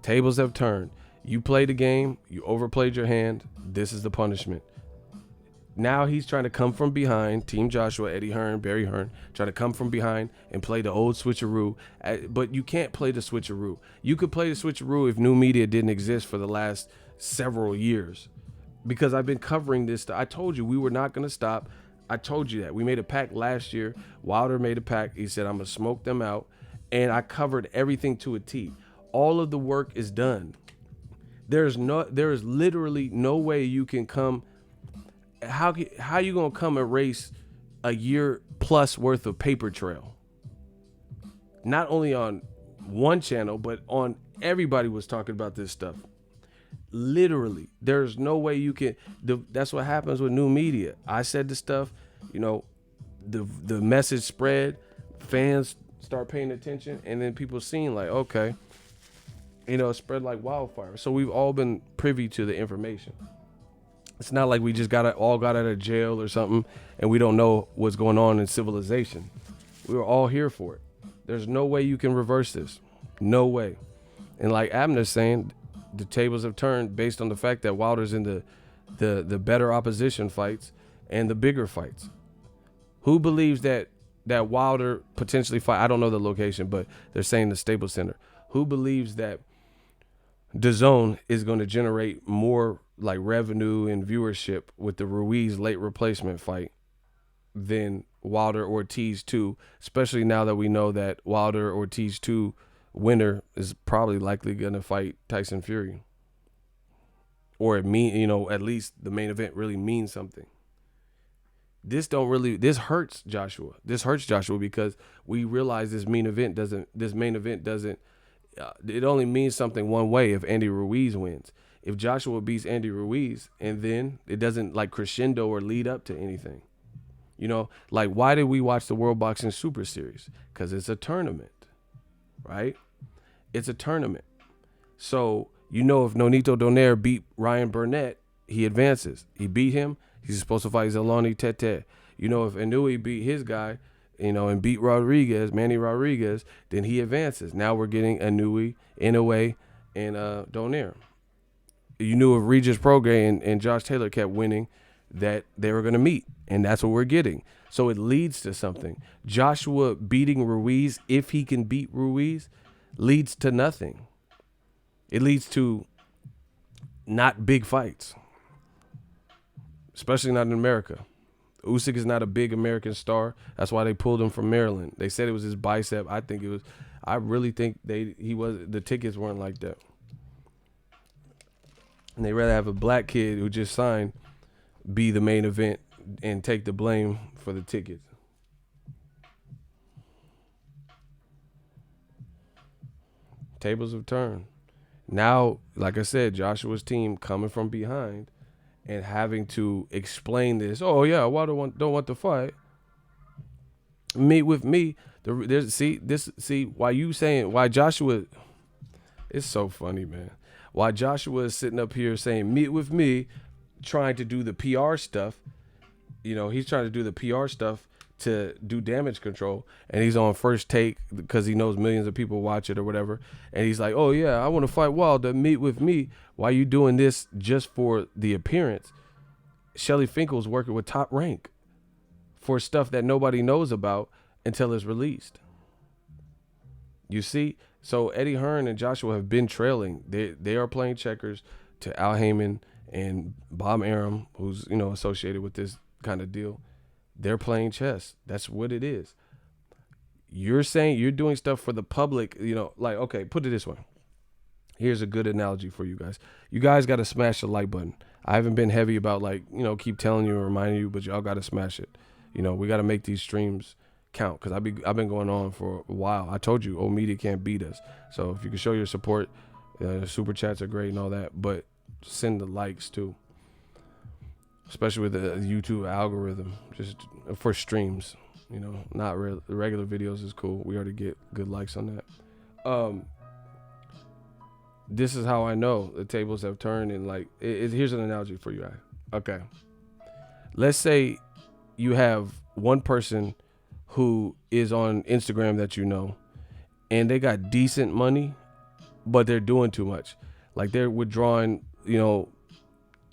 Tables have turned. You played the game. You overplayed your hand. This is the punishment. Now he's trying to come from behind. Team Joshua, Eddie Hearn, Barry Hearn, trying to come from behind and play the old switcheroo. But you can't play the switcheroo. You could play the switcheroo if new media didn't exist for the last several years. Because I've been covering this. I told you we were not going to stop. I told you that. We made a pact last year. Wilder made a pact. He said, I'm going to smoke them out. and I covered everything to a T. All of the work is done. There is literally no way you can come. How you gonna come erase a year plus worth of paper trail? Not only on one channel, but on everybody was talking about this stuff. Literally, there's no way you can. That's what happens with new media. I said the stuff, the message spread, fans start paying attention, and then people seeing like, okay, it spread like wildfire. So we've all been privy to the information. It's not like we just all got out of jail or something, and we don't know what's going on in civilization. We were all here for it. There's no way you can reverse this. No way. And like Abner's saying, the tables have turned based on the fact that Wilder's in the better opposition fights and the bigger fights. Who believes that Wilder potentially fight? I don't know the location, but they're saying the Staples Center. Who believes that DAZN is going to generate more like revenue and viewership with the Ruiz late replacement fight than Wilder Ortiz 2, especially now that we know that Wilder Ortiz 2 winner is probably likely going to fight Tyson Fury, or at least the main event really means something. This hurts Joshua. This hurts Joshua because we realize this main event doesn't. It only means something one way if Andy Ruiz wins. If Joshua beats Andy Ruiz, and then it doesn't like crescendo or lead up to anything. Like why did we watch the World Boxing Super Series? Because it's a tournament. Right? It's a tournament. So, if Nonito Donaire beat Ryan Burnett, he advances. He beat him. He's supposed to fight Zolani Tete. If Inouye beat his guy, and beat Manny Rodriguez, then he advances. Now we're getting Inouye, Inoue, and Donaire. You knew if Regis Prograis and Josh Taylor kept winning, that they were going to meet, and that's what we're getting. So it leads to something. Joshua beating Ruiz, if he can beat Ruiz, leads to nothing. It leads to not big fights, especially not in America. Usyk is not a big American star. That's why they pulled him from Maryland. They said it was his bicep. I really think the tickets weren't like that. And they'd rather have a black kid who just signed be the main event and take the blame for the tickets. Tables have turned. Now, like I said, Joshua's team coming from behind and having to explain this. Oh yeah, Wilder don't want to fight. Meet with me. Why Joshua? It's so funny, man. Why Joshua is sitting up here saying meet with me, trying to do the PR stuff. He's trying to do the PR stuff to do damage control, and he's on First Take because he knows millions of people watch it or whatever, and he's like, oh yeah, I want to fight Wilder, meet with me. Why are you doing this just for the appearance? Shelly Finkel's working with Top Rank for stuff that nobody knows about until it's released. You see? So Eddie Hearn and Joshua have been trailing. They are playing checkers to Al Heyman and Bob Arum, who's associated with this kind of deal. They're playing chess. That's what it is. You're saying you're doing stuff for the public, like, okay, put it this way. Here's a good analogy for you guys. You guys got to smash the like button. I haven't been heavy about keep telling you and reminding you, but y'all got to smash it. We got to make these streams count because I've been going on for a while. I told you, old media can't beat us. So if you can show your support, super chats are great and all that, but send the likes too. Especially with the YouTube algorithm, just for streams, not regular videos is cool. We already get good likes on that. This is how I know the tables have turned, and here's an analogy for you. Okay, let's say you have one person who is on Instagram that and they got decent money, but they're doing too much. Like they're withdrawing,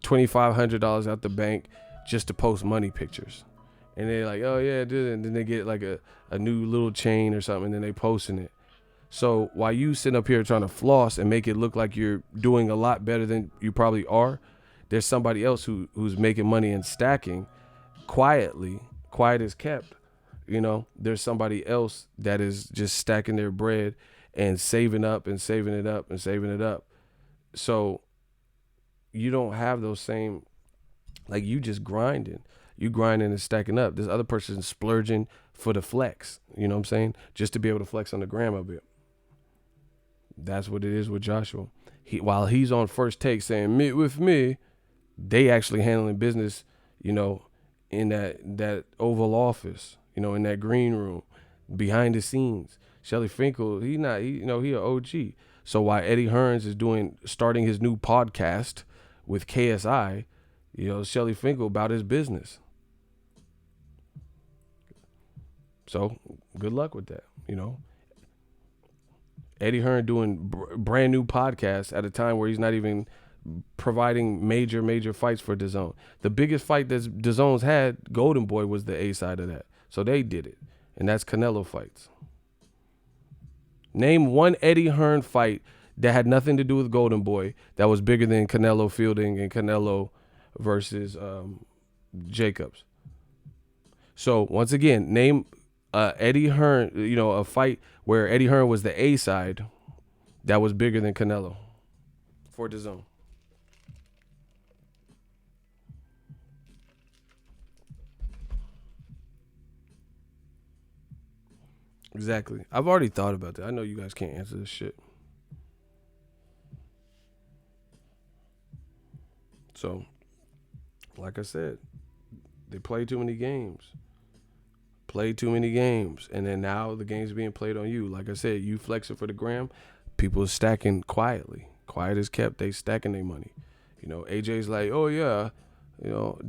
$2,500 out the bank just to post money pictures, and they're like, oh yeah, dude. And then they get like a new little chain or something, and then they posting it. So while you sit up here trying to floss and make it look like you're doing a lot better than you probably are, there's somebody else who's making money and stacking quietly, quiet as kept, there's somebody else that is just stacking their bread and saving up and saving it up and saving it up. So you don't have those same, like, you just grinding. You grinding and stacking up. This other person's splurging for the flex. You know what I'm saying? Just to be able to flex on the gram a bit. That's what it is with Joshua. While he's on First Take saying, meet with me, they actually handling business, in that Oval Office, in that green room, behind the scenes. Shelly Finkel, he an OG. So while Eddie Hearns is starting his new podcast with KSI, Shelly Finkel about his business. So good luck with that, Eddie Hearn doing brand new podcasts at a time where he's not even providing major fights for DAZN. The biggest fight that DAZN's had, Golden Boy, was the A side of that. So they did it. And that's Canelo fights. Name one Eddie Hearn fight that had nothing to do with Golden Boy that was bigger than Canelo fielding and Canelo versus Jacobs. So once again, name Eddie Hearn, a fight where Eddie Hearn was the A side that was bigger than Canelo for DAZN. Exactly. I've already thought about that. I know you guys can't answer this shit. So, like I said, they play too many games. And then now the game's being played on you. Like I said, you flexing for the gram, people are stacking quietly. Quiet as kept, they stacking their money. AJ's like, oh yeah,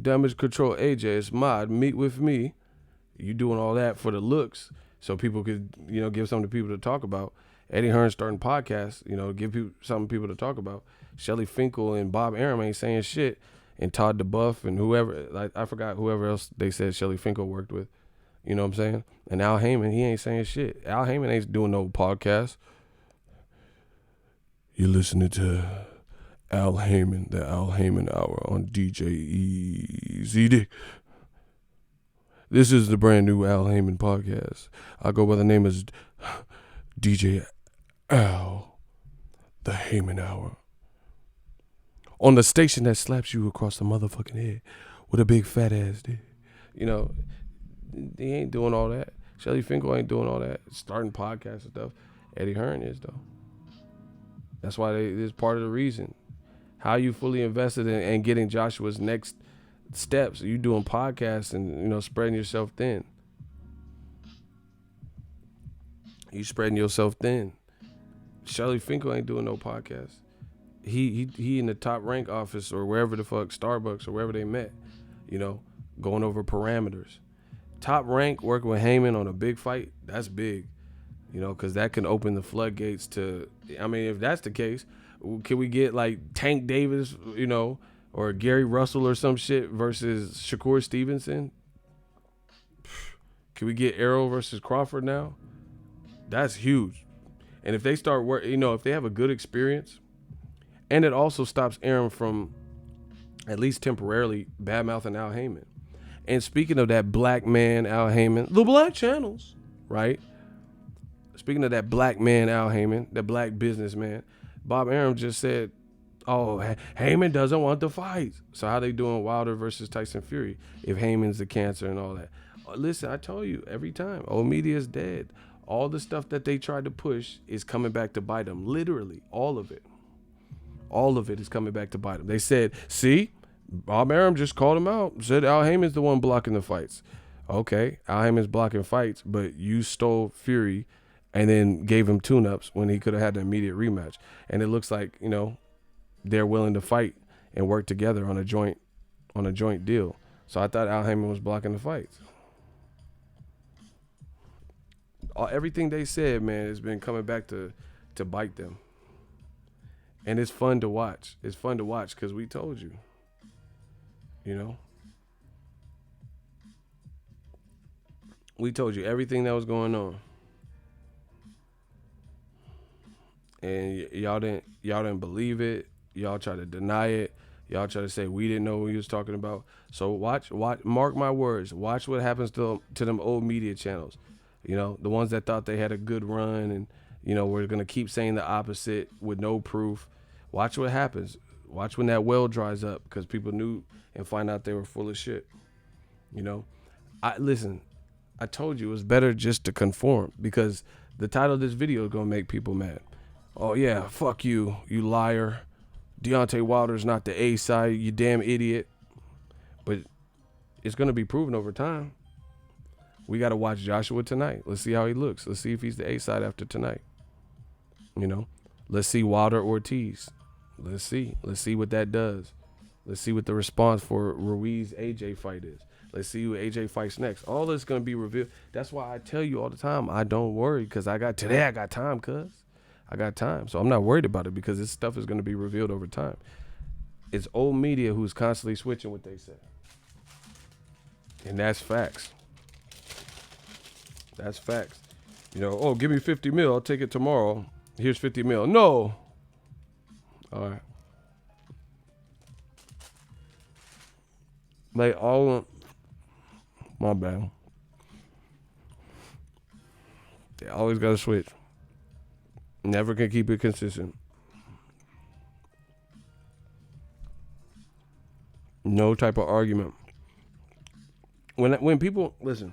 damage control AJ, it's mod, meet with me. You doing all that for the looks so people could, give something to people to talk about. Eddie Hearn starting podcasts, give people something people to talk about. Shelly Finkel and Bob Arum ain't saying shit. And Todd DeBuff and whoever, like I forgot whoever else they said Shelly Finkel worked with. You know what I'm saying? And Al Heyman, he ain't saying shit. Al Heyman ain't doing no podcast. You're listening to Al Heyman, the Al Heyman Hour on DJ EZD. This is the brand new Al Heyman podcast. I go by the name as DJ Al, the Heyman Hour. On the station that slaps you across the motherfucking head with a big fat ass dick. He ain't doing all that. Shelly Finkel ain't doing all that. Starting podcasts and stuff. Eddie Hearn is, though. That's why it's part of the reason. How you fully invested in getting Joshua's next steps. You doing podcasts and, spreading yourself thin. You spreading yourself thin. Shelly Finkel ain't doing no podcast. He in the top rank office or wherever the fuck, Starbucks or wherever they met, going over parameters. Top rank working with Heyman on a big fight, that's big, because that can open the floodgates to, if that's the case, can we get like Tank Davis, or Gary Russell or some shit versus Shakur Stevenson? Can we get Errol versus Crawford now? That's huge. And if they start if they have a good experience, and it also stops Aaron from, at least temporarily, bad-mouthing Al Heyman. And speaking of that black man, Al Heyman, the black channels, right? Speaking of that black man, Al Heyman, that black businessman, Bob Arum just said, oh, Heyman doesn't want the fight. So how they doing Wilder versus Tyson Fury if Heyman's the cancer and all that? Listen, I told you every time, old media is dead. All the stuff that they tried to push is coming back to bite them. Literally, all of it. All of it is coming back to bite them. They said, see, Bob Arum just called him out. Said Al Heyman's the one blocking the fights. Okay, Al Heyman's blocking fights, but you stole Fury and then gave him tune-ups when he could have had an immediate rematch. And it looks like, they're willing to fight and work together on a joint deal. So I thought Al Heyman was blocking the fights. Everything they said, man, has been coming back to bite them. And it's fun to watch. It's fun to watch because we told you. We told you everything that was going on. And y'all didn't believe it. Y'all tried to deny it. Y'all try to say we didn't know what he was talking about. So watch, mark my words. Watch what happens to them old media channels. You know, the ones that thought they had a good run and, you know, we're gonna keep saying the opposite with no proof. Watch what happens. Watch when that well dries up because people knew and find out they were full of shit. You know, listen. I told you it was better just to conform because the title of this video is gonna make people mad. Oh yeah, fuck you, you liar. Deontay Wilder's not the A side, you damn idiot. But it's gonna be proven over time. We gotta watch Joshua tonight. Let's see how he looks. Let's see if he's the A side after tonight. You know, let's see Wilder Ortiz. Let's see. Let's see what that does. Let's see what the response for Ruiz AJ fight is. Let's see who AJ fights next. All this gonna be revealed. That's why I tell you all the time, I don't worry because I got time, cuz. I got time. So I'm not worried about it because this stuff is gonna be revealed over time. It's old media who's constantly switching what they say. And that's facts. That's facts. You know, oh, give me 50 mil. I'll take it tomorrow. Here's 50 mil. No. All right. Like all, my bad. They always got to switch. Never can keep it consistent. No type of argument. When people, listen.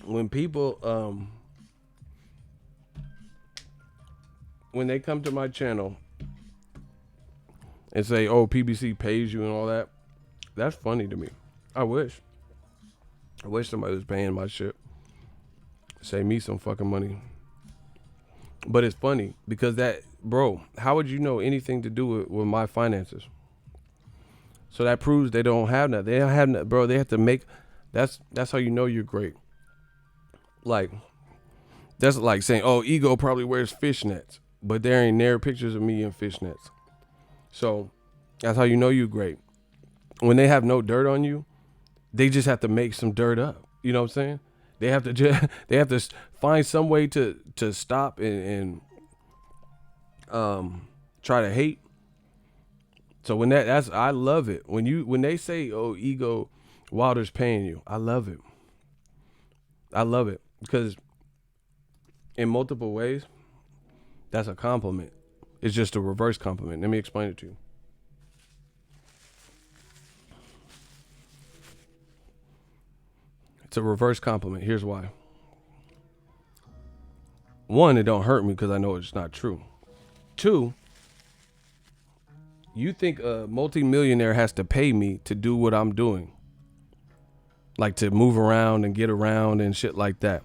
When people, when they come to my channel and say, oh, PBC pays you and all that, that's funny to me. I wish somebody was paying my shit. Save me some fucking money. But it's funny because that, bro, how would you know anything to do with my finances? So that proves they don't have that. They don't have that, bro. They have to make, that's how you know you're great. Like, that's like saying, oh, Ego probably wears fishnets, but there ain't near pictures of me in fishnets. So that's how you know you're great. When they have no dirt on you, they just have to make some dirt up. You know what I'm saying? They have to they have to find some way to stop and try to hate. So when that's I love it. When they say, oh, Ego Wilder's paying you, I love it. I love it because in multiple ways, that's a compliment. It's just a reverse compliment. Let me explain it to you. It's a reverse compliment. Here's why. One, it don't hurt me because I know it's not true. Two, you think a multimillionaire has to pay me to do what I'm doing. Like to move around and get around and shit like that.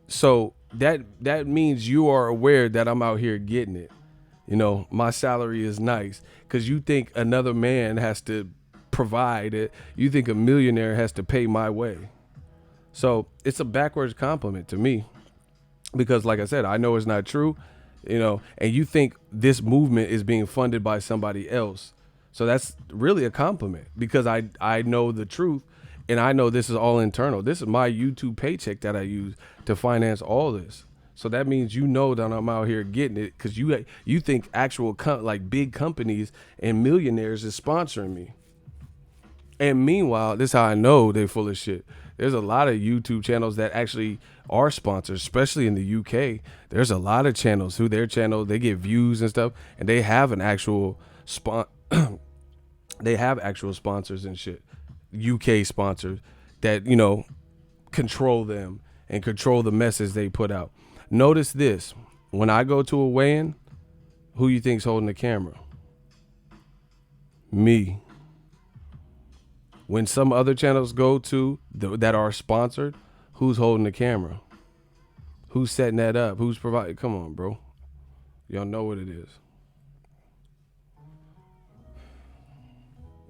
So that means you are aware that I'm out here getting it. You know, my salary is nice because you think another man has to provide it. You think a millionaire has to pay my way. So it's a backwards compliment to me because, like I said, I know it's not true, you know, and you think this movement is being funded by somebody else. So that's really a compliment because I know the truth and I know this is all internal. This is my YouTube paycheck that I use to finance all this. So that means you know that I'm out here getting it because you think actual like big companies and millionaires is sponsoring me. And meanwhile, this is how I know they're full of shit. There's a lot of YouTube channels that actually are sponsors, especially in the UK. There's a lot of channels who their channel, they get views and stuff, and they have an actual they have actual sponsors and shit. UK sponsors that, you know, control them and control the message they put out. Notice this. When I go to a weigh-in, who you think's holding the camera? Me. When some other channels go to that are sponsored, who's holding the camera? Who's setting that up? Who's providing? Come on, bro. Y'all know what it is.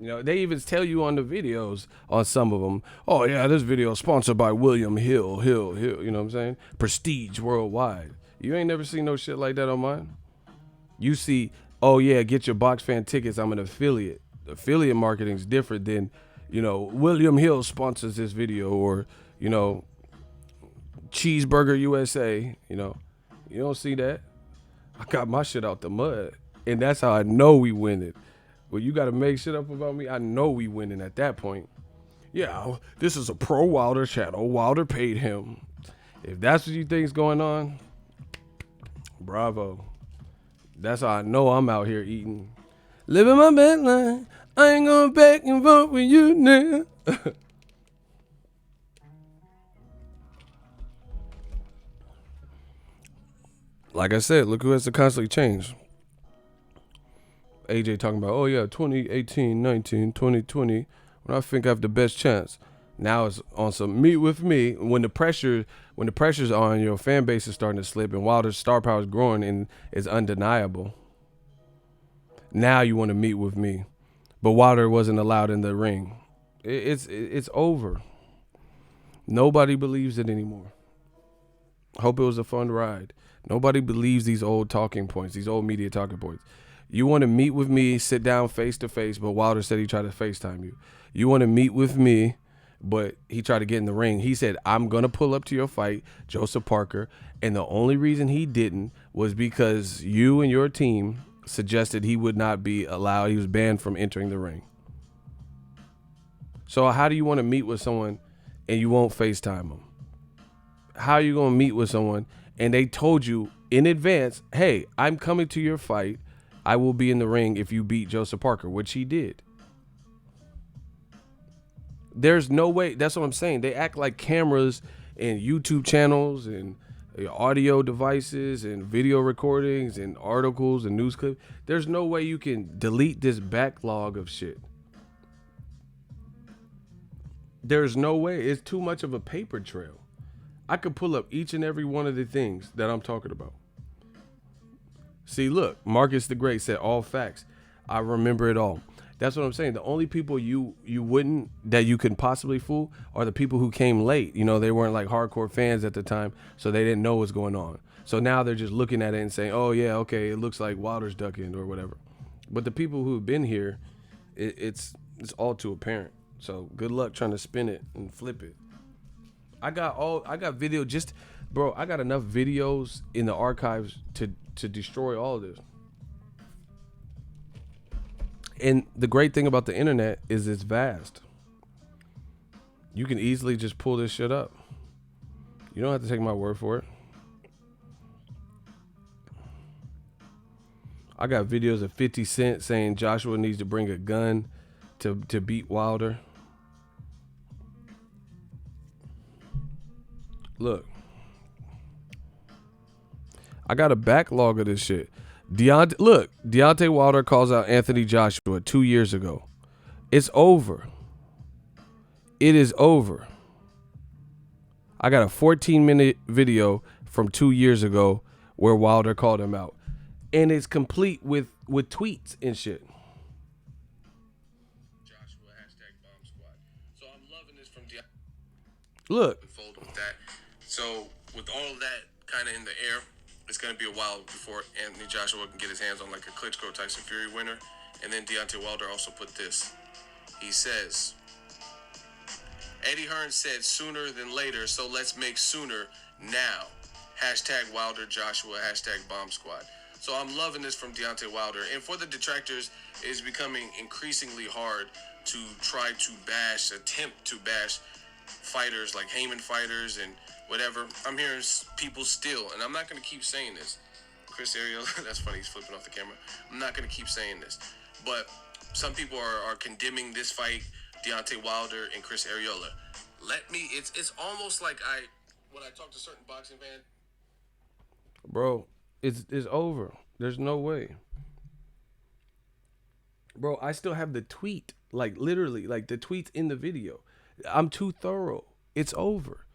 You know, they even tell you on the videos on some of them, oh, yeah, this video is sponsored by William Hill. You know what I'm saying? Prestige Worldwide. You ain't never seen no shit like that on mine. You see, oh, yeah, get your box fan tickets. I'm an affiliate. Affiliate marketing is different than, you know, William Hill sponsors this video or, you know, Cheeseburger USA, you know. You don't see that. I got my shit out the mud. And that's how I know we winning. When you got to make shit up about me, I know we winning at that point. Yeah, this is a pro Wilder channel. Wilder paid him. If that's what you think's going on, bravo. That's how I know I'm out here eating. Living my best life. I ain't going back and forth with you now. Like I said, look who has to constantly change. AJ talking about, oh yeah, 2018, 19, 2020, when I think I have the best chance. Now it's on some meet with me. When the pressure's on, your fan base is starting to slip, and Wilder's star power is growing and is undeniable. Now you want to meet with me, but Wilder wasn't allowed in the ring. It's over. Nobody believes it anymore. Hope it was a fun ride. Nobody believes these old talking points, these old media talking points. You want to meet with me, sit down face to face, but Wilder said he tried to FaceTime you. You want to meet with me, but he tried to get in the ring. He said, I'm going to pull up to your fight, Joseph Parker, and the only reason he didn't was because you and your team suggested he would not be allowed. He was banned from entering the ring. So how do you want to meet with someone and you won't FaceTime them? How are you going to meet with someone and they told you in advance, hey, I'm coming to your fight. I will be in the ring if you beat Joseph Parker, which he did. There's no way. That's what I'm saying. They act like cameras and YouTube channels and audio devices and video recordings and articles and news clips. There's no way you can delete this backlog of shit. There's no way. It's too much of a paper trail. I could pull up each and every one of the things that I'm talking about. See, look, Marcus the Great said all facts. I remember it all. That's what I'm saying. The only people you wouldn't, that you can possibly fool, are the people who came late. You know, they weren't like hardcore fans at the time, so they didn't know what's going on. So now they're just looking at it and saying, oh yeah, okay, it looks like Wilder's ducking or whatever. But the people who have been here, it's all too apparent. So good luck trying to spin it and flip it. I got video bro, I got enough videos in the archives to destroy all of this. And the great thing about the internet is it's vast. You can easily just pull this shit up. You don't have to take my word for it. I got videos of 50 Cent saying Joshua needs to bring a gun to beat Wilder. Look, I got a backlog of this shit. Deontay Wilder calls out Anthony Joshua 2 years ago. It's over. It is over. I got a 14-minute video from 2 years ago where Wilder called him out. And it's complete with tweets and shit. Joshua, #BombSquad. So I'm loving this from Look. With that. So with all of that kind of in the air, it's going to be a while before Anthony Joshua can get his hands on like a Klitschko Tyson Fury winner. And then Deontay Wilder also put this. He says, Eddie Hearn said sooner than later, so let's make sooner now. #Wilder Joshua, #BombSquad. So I'm loving this from Deontay Wilder. And for the detractors, it's becoming increasingly hard to try to attempt to bash fighters like Heyman fighters and whatever. I'm hearing people still, and I'm not going to keep saying this. Chris Arreola, that's funny, he's flipping off the camera. I'm not going to keep saying this. But some people are condemning this fight, Deontay Wilder and Chris Arreola. It's almost like when I talk to certain boxing fans. Bro, it's over. There's no way. Bro, I still have the tweet. Like, literally, like, the tweet's in the video. I'm too thorough. It's over.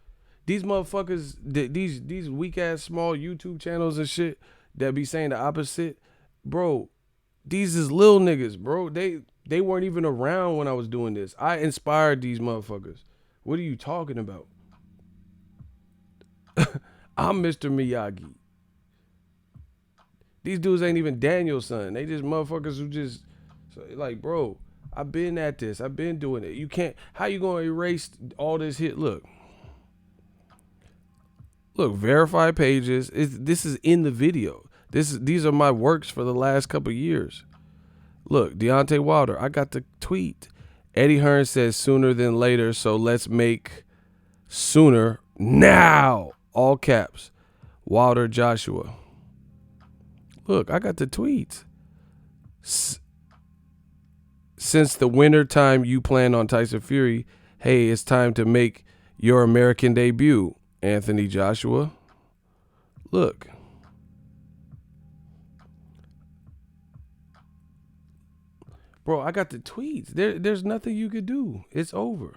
These motherfuckers, these weak-ass small YouTube channels and shit that be saying the opposite, bro, these is little niggas, bro. They weren't even around when I was doing this. I inspired these motherfuckers. What are you talking about? I'm Mr. Miyagi. These dudes ain't even Daniel's son. They just motherfuckers who just, like, bro, I've been at this. I've been doing it. You can't, how you gonna erase all this hit? Look. Look, verified pages. This is in the video. These are my works for the last couple of years. Look, Deontay Wilder. I got the tweet. Eddie Hearn says sooner than later, so let's make sooner now. All caps. Wilder Joshua. Look, I got the tweets. Since the winter time you plan on Tyson Fury, hey, it's time to make your American debut, Anthony Joshua. Look. Bro, I got the tweets. There's nothing you could do. It's over.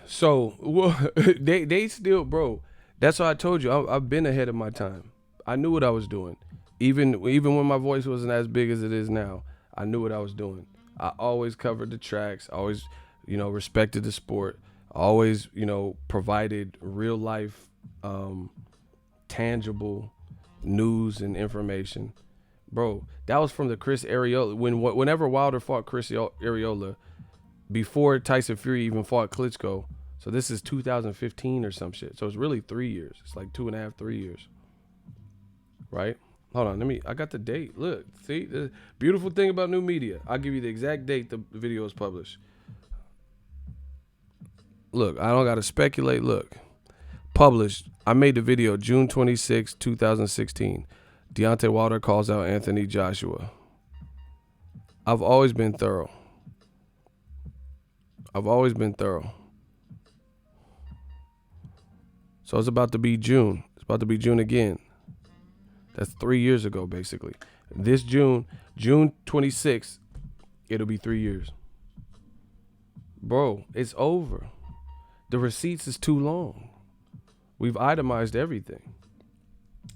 So, well, they still, bro. That's why I told you I've been ahead of my time. I knew what I was doing. Even when my voice wasn't as big as it is now, I knew what I was doing. I always covered the tracks. Always, respected the sport. Always, provided real life, tangible news and information. Bro, that was from the Chris Arreola. Whenever Wilder fought Chris Arreola, before Tyson Fury even fought Klitschko. So this is 2015 or some shit. So it's really 3 years. It's like 2.5, 3 years. Right? Hold on, I got the date. Look, see, the beautiful thing about new media. I'll give you the exact date the video is published. Look, I don't got to speculate. Look, published. I made the video June 26, 2016. Deontay Wilder calls out Anthony Joshua. I've always been thorough. So it's about to be June. It's about to be June again. That's 3 years ago, basically. This June 26th, it'll be 3 years. Bro, it's over. The receipts is too long. We've itemized everything.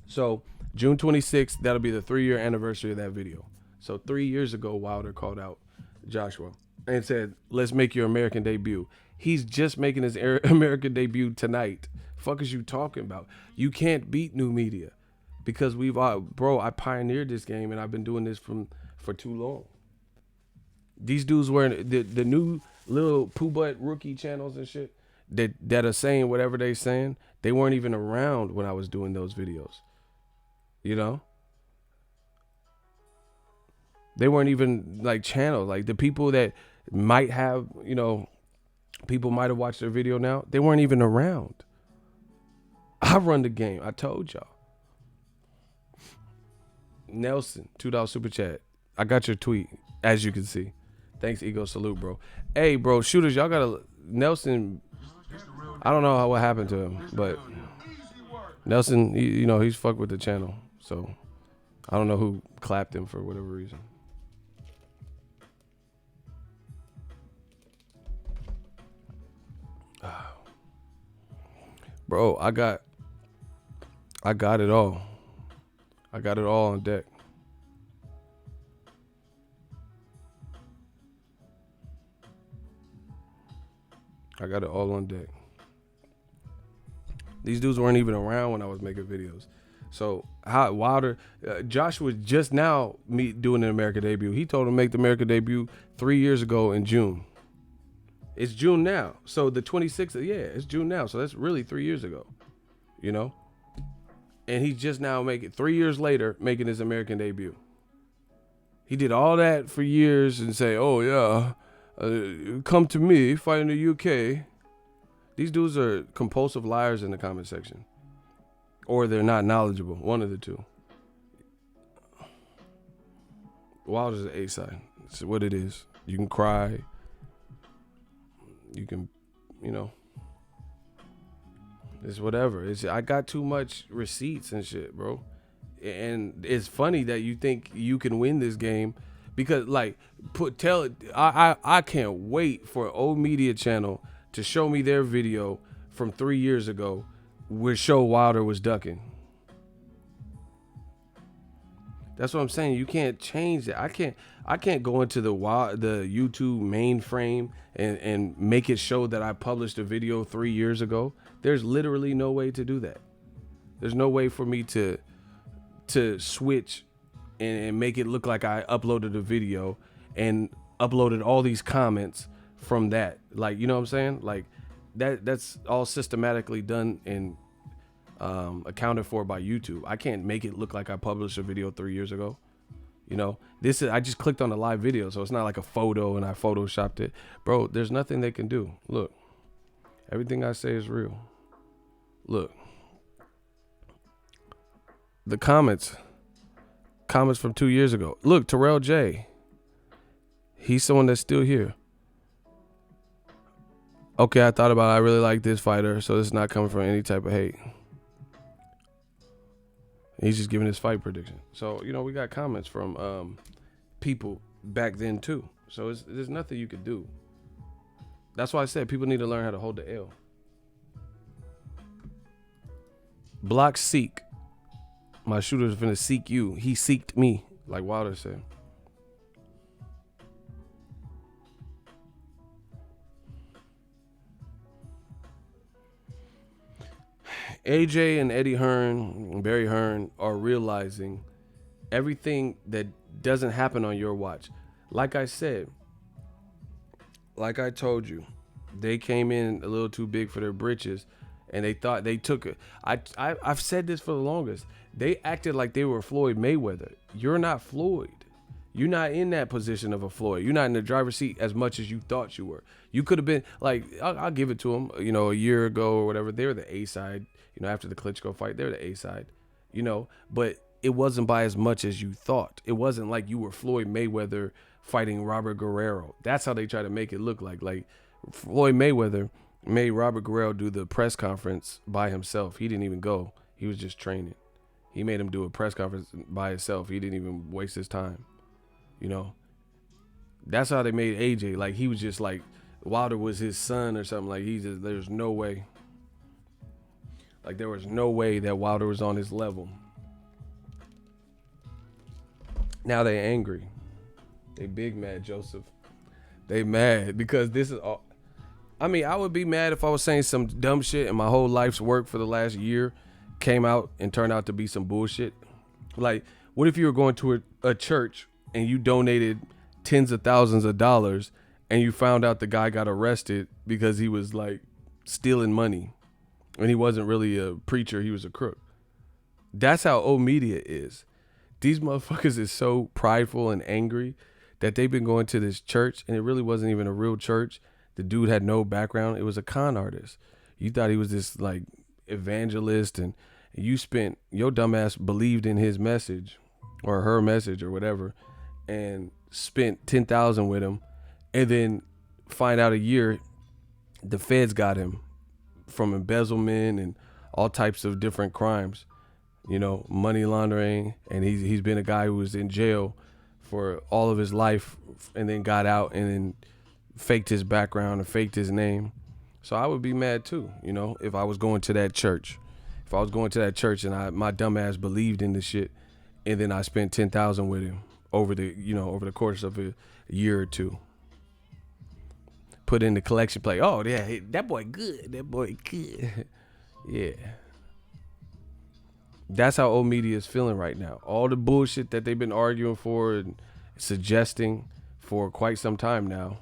So June 26th, that'll be the 3-year anniversary of that video. So 3 years ago, Wilder called out Joshua and said, let's make your American debut. He's just making his American debut tonight. Fuck is you talking about? You can't beat new media because I pioneered this game and I've been doing this for too long. These dudes were the new little poo butt rookie channels and shit that are saying whatever they saying. They weren't even around when I was doing those videos. They weren't even like channels. Like the people that might have, people might have watched their video now. They weren't even around. I run the game. I told y'all. Nelson, $2 super chat. I got your tweet, as you can see. Thanks, Ego. Salute, bro. Hey, bro, shooters, y'all gotta. Nelson, I don't know what happened to him, but Nelson, he's fucked with the channel. So I don't know who clapped him for whatever reason. Bro, I got it all. I got it all on deck. I got it all on deck. These dudes weren't even around when I was making videos. So how Wilder, Joshua just now doing an American debut. He told him to make the American debut 3 years ago in June. It's June now. So the 26th, it's June now. So that's really 3 years ago, And he's just now 3 years later, making his American debut. He did all that for years and say, oh yeah, come to me, fight in the UK. These dudes are compulsive liars in the comment section. Or they're not knowledgeable. One of the two. Wilder's an A-side. It's what it is. You can cry. You can, it's whatever. I got too much receipts and shit, bro. And it's funny that you think you can win this game because, I can't wait for an old media channel to show me their video from 3 years ago where show Wilder was ducking. That's what I'm saying. You can't change that. I can't go into the YouTube mainframe and make it show that I published a video 3 years ago. There's literally no way to do that. There's no way for me to switch and make it look like I uploaded a video and uploaded all these comments from that. Like, you know what I'm saying? Like that's all systematically done and accounted for by YouTube. I can't make it look like I published a video 3 years ago. You know, this is, I just clicked on the live video, so it's not like a photo and I photoshopped it. Bro, there's nothing they can do. Look, everything I say is real. Look, the comments from 2 years ago. Look, Terrell J. He's someone that's still here. Okay, I thought about it. I really like this fighter, so it's not coming from any type of hate. He's just giving his fight prediction. So, you know, we got comments from people back then too. So there's nothing you could do. That's why I said people need to learn how to hold the L. Block seek. My shooter's finna seek you. He seeked me, like Wilder said. AJ and Eddie Hearn and Barry Hearn are realizing everything that doesn't happen on your watch. Like I said, like I told you, they came in a little too big for their britches, and they thought they took it. I've said this for the longest. They acted like they were Floyd Mayweather. You're not Floyd. You're not in that position of a Floyd. You're not in the driver's seat as much as you thought you were. You could have been, like, I'll give it to them, you know, a year ago or whatever. They were the A side, you know, after the Klitschko fight. They were the A side, you know, but it wasn't by as much as you thought. It wasn't like you were Floyd Mayweather fighting Robert Guerrero. That's how they try to make it look like. Like, Floyd Mayweather made Robert Guerrero do the press conference by himself. He didn't even go. He was just training. He made him do a press conference by himself. He didn't even waste his time. You know, that's how they made AJ. Like, he was just like, Wilder was his son or something. Like, there's no way. Like, there was no way that Wilder was on his level. Now they angry. They big mad, Joseph. They mad because this is all. I mean, I would be mad if I was saying some dumb shit and my whole life's work for the last year came out and turned out to be some bullshit. Like, what if you were going to a church and you donated tens of thousands of dollars and you found out the guy got arrested because he was like stealing money and he wasn't really a preacher, he was a crook. That's how old media is. These motherfuckers is so prideful and angry that they've been going to this church and it really wasn't even a real church. The dude had no background. It was a con artist. You thought he was this like evangelist and you spent, your dumbass believed in his message or her message or whatever and spent $10,000 with him, and then find out a year the feds got him from embezzlement and all types of different crimes, you know, money laundering, and he's been a guy who was in jail for all of his life and then got out and then faked his background and faked his name. So I would be mad too, you know, if I was going to that church. If I was going to that church and my dumb ass believed in this shit and then I spent $10,000 with him over the course of a year or two. Put in the collection plate. Oh, yeah, that boy good. That boy good. Yeah. That's how old media is feeling right now. All the bullshit that they've been arguing for and suggesting for quite some time now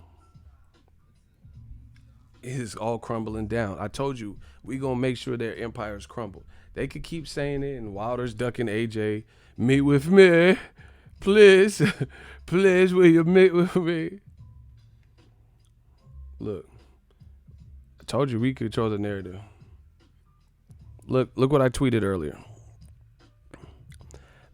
is all crumbling down. I told you, we gonna make sure their empires crumble. They could keep saying it, and Wilder's ducking AJ. Meet with me. Please, please, will you meet with me? Look, I told you we control the narrative. Look what I tweeted earlier.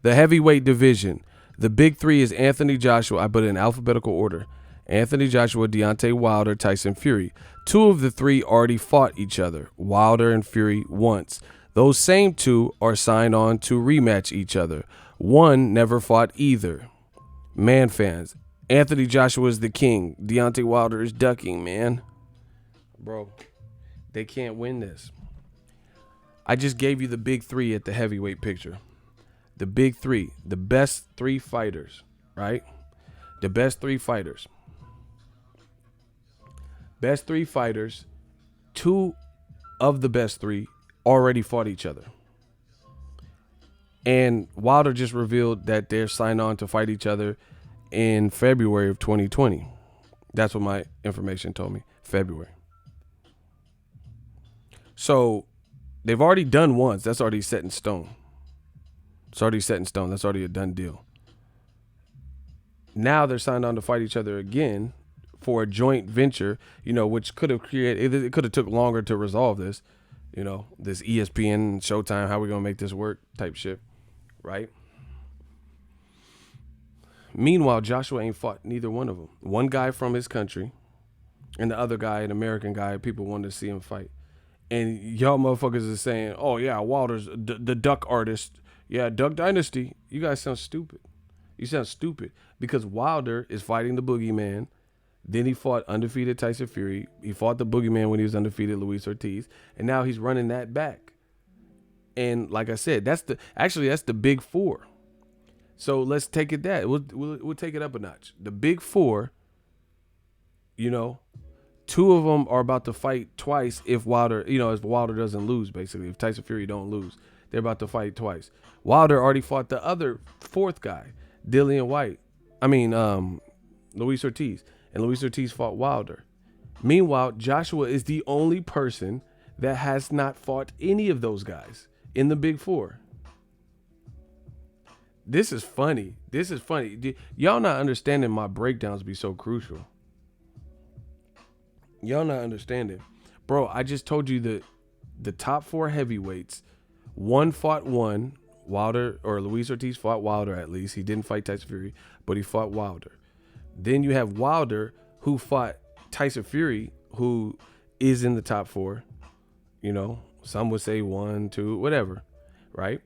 The heavyweight division. The big three is Anthony Joshua. I put it in alphabetical order. Anthony Joshua, Deontay Wilder, Tyson Fury. Two of the three already fought each other, Wilder and Fury, once. Those same two are signed on to rematch each other. One never fought either. Man fans, Anthony Joshua is the king. Deontay Wilder is ducking, man. Bro, they can't win this. I just gave you the big three at the heavyweight picture. The big three, the best three fighters, right? The best three fighters. Best three fighters, two of the best three already fought each other. And Wilder just revealed that they're signed on to fight each other in February of 2020. That's what my information told me. February. So they've already done once. That's already set in stone. It's already set in stone. That's already a done deal. Now they're signed on to fight each other again for a joint venture, which could have created, it could have took longer to resolve this, this ESPN, Showtime, how we going to make this work type shit, right? Meanwhile, Joshua ain't fought neither one of them. One guy from his country and the other guy, an American guy, people wanted to see him fight. And y'all motherfuckers is saying, oh yeah, Wilder's the duck artist. Yeah, Duck Dynasty. You guys sound stupid. You sound stupid because Wilder is fighting the boogeyman. Then he fought undefeated Tyson Fury. He fought the boogeyman when he was undefeated Luis Ortiz. And now he's running that back. And like I said, that's the big four. So let's take it that. We'll take it up a notch. The big four, two of them are about to fight twice if Wilder doesn't lose, basically. If Tyson Fury don't lose, they're about to fight twice. Wilder already fought the other fourth guy, Luis Ortiz. And Luis Ortiz fought Wilder. Meanwhile, Joshua is the only person that has not fought any of those guys in the big four. This is funny. Y'all not understanding my breakdowns be so crucial. Y'all not understanding. Bro, I just told you the top four heavyweights, one fought one. Wilder, or Luis Ortiz fought Wilder at least. He didn't fight Tyson Fury, but he fought Wilder. Then you have Wilder, who fought Tyson Fury, who is in the top four. Some would say 1, 2, whatever, right?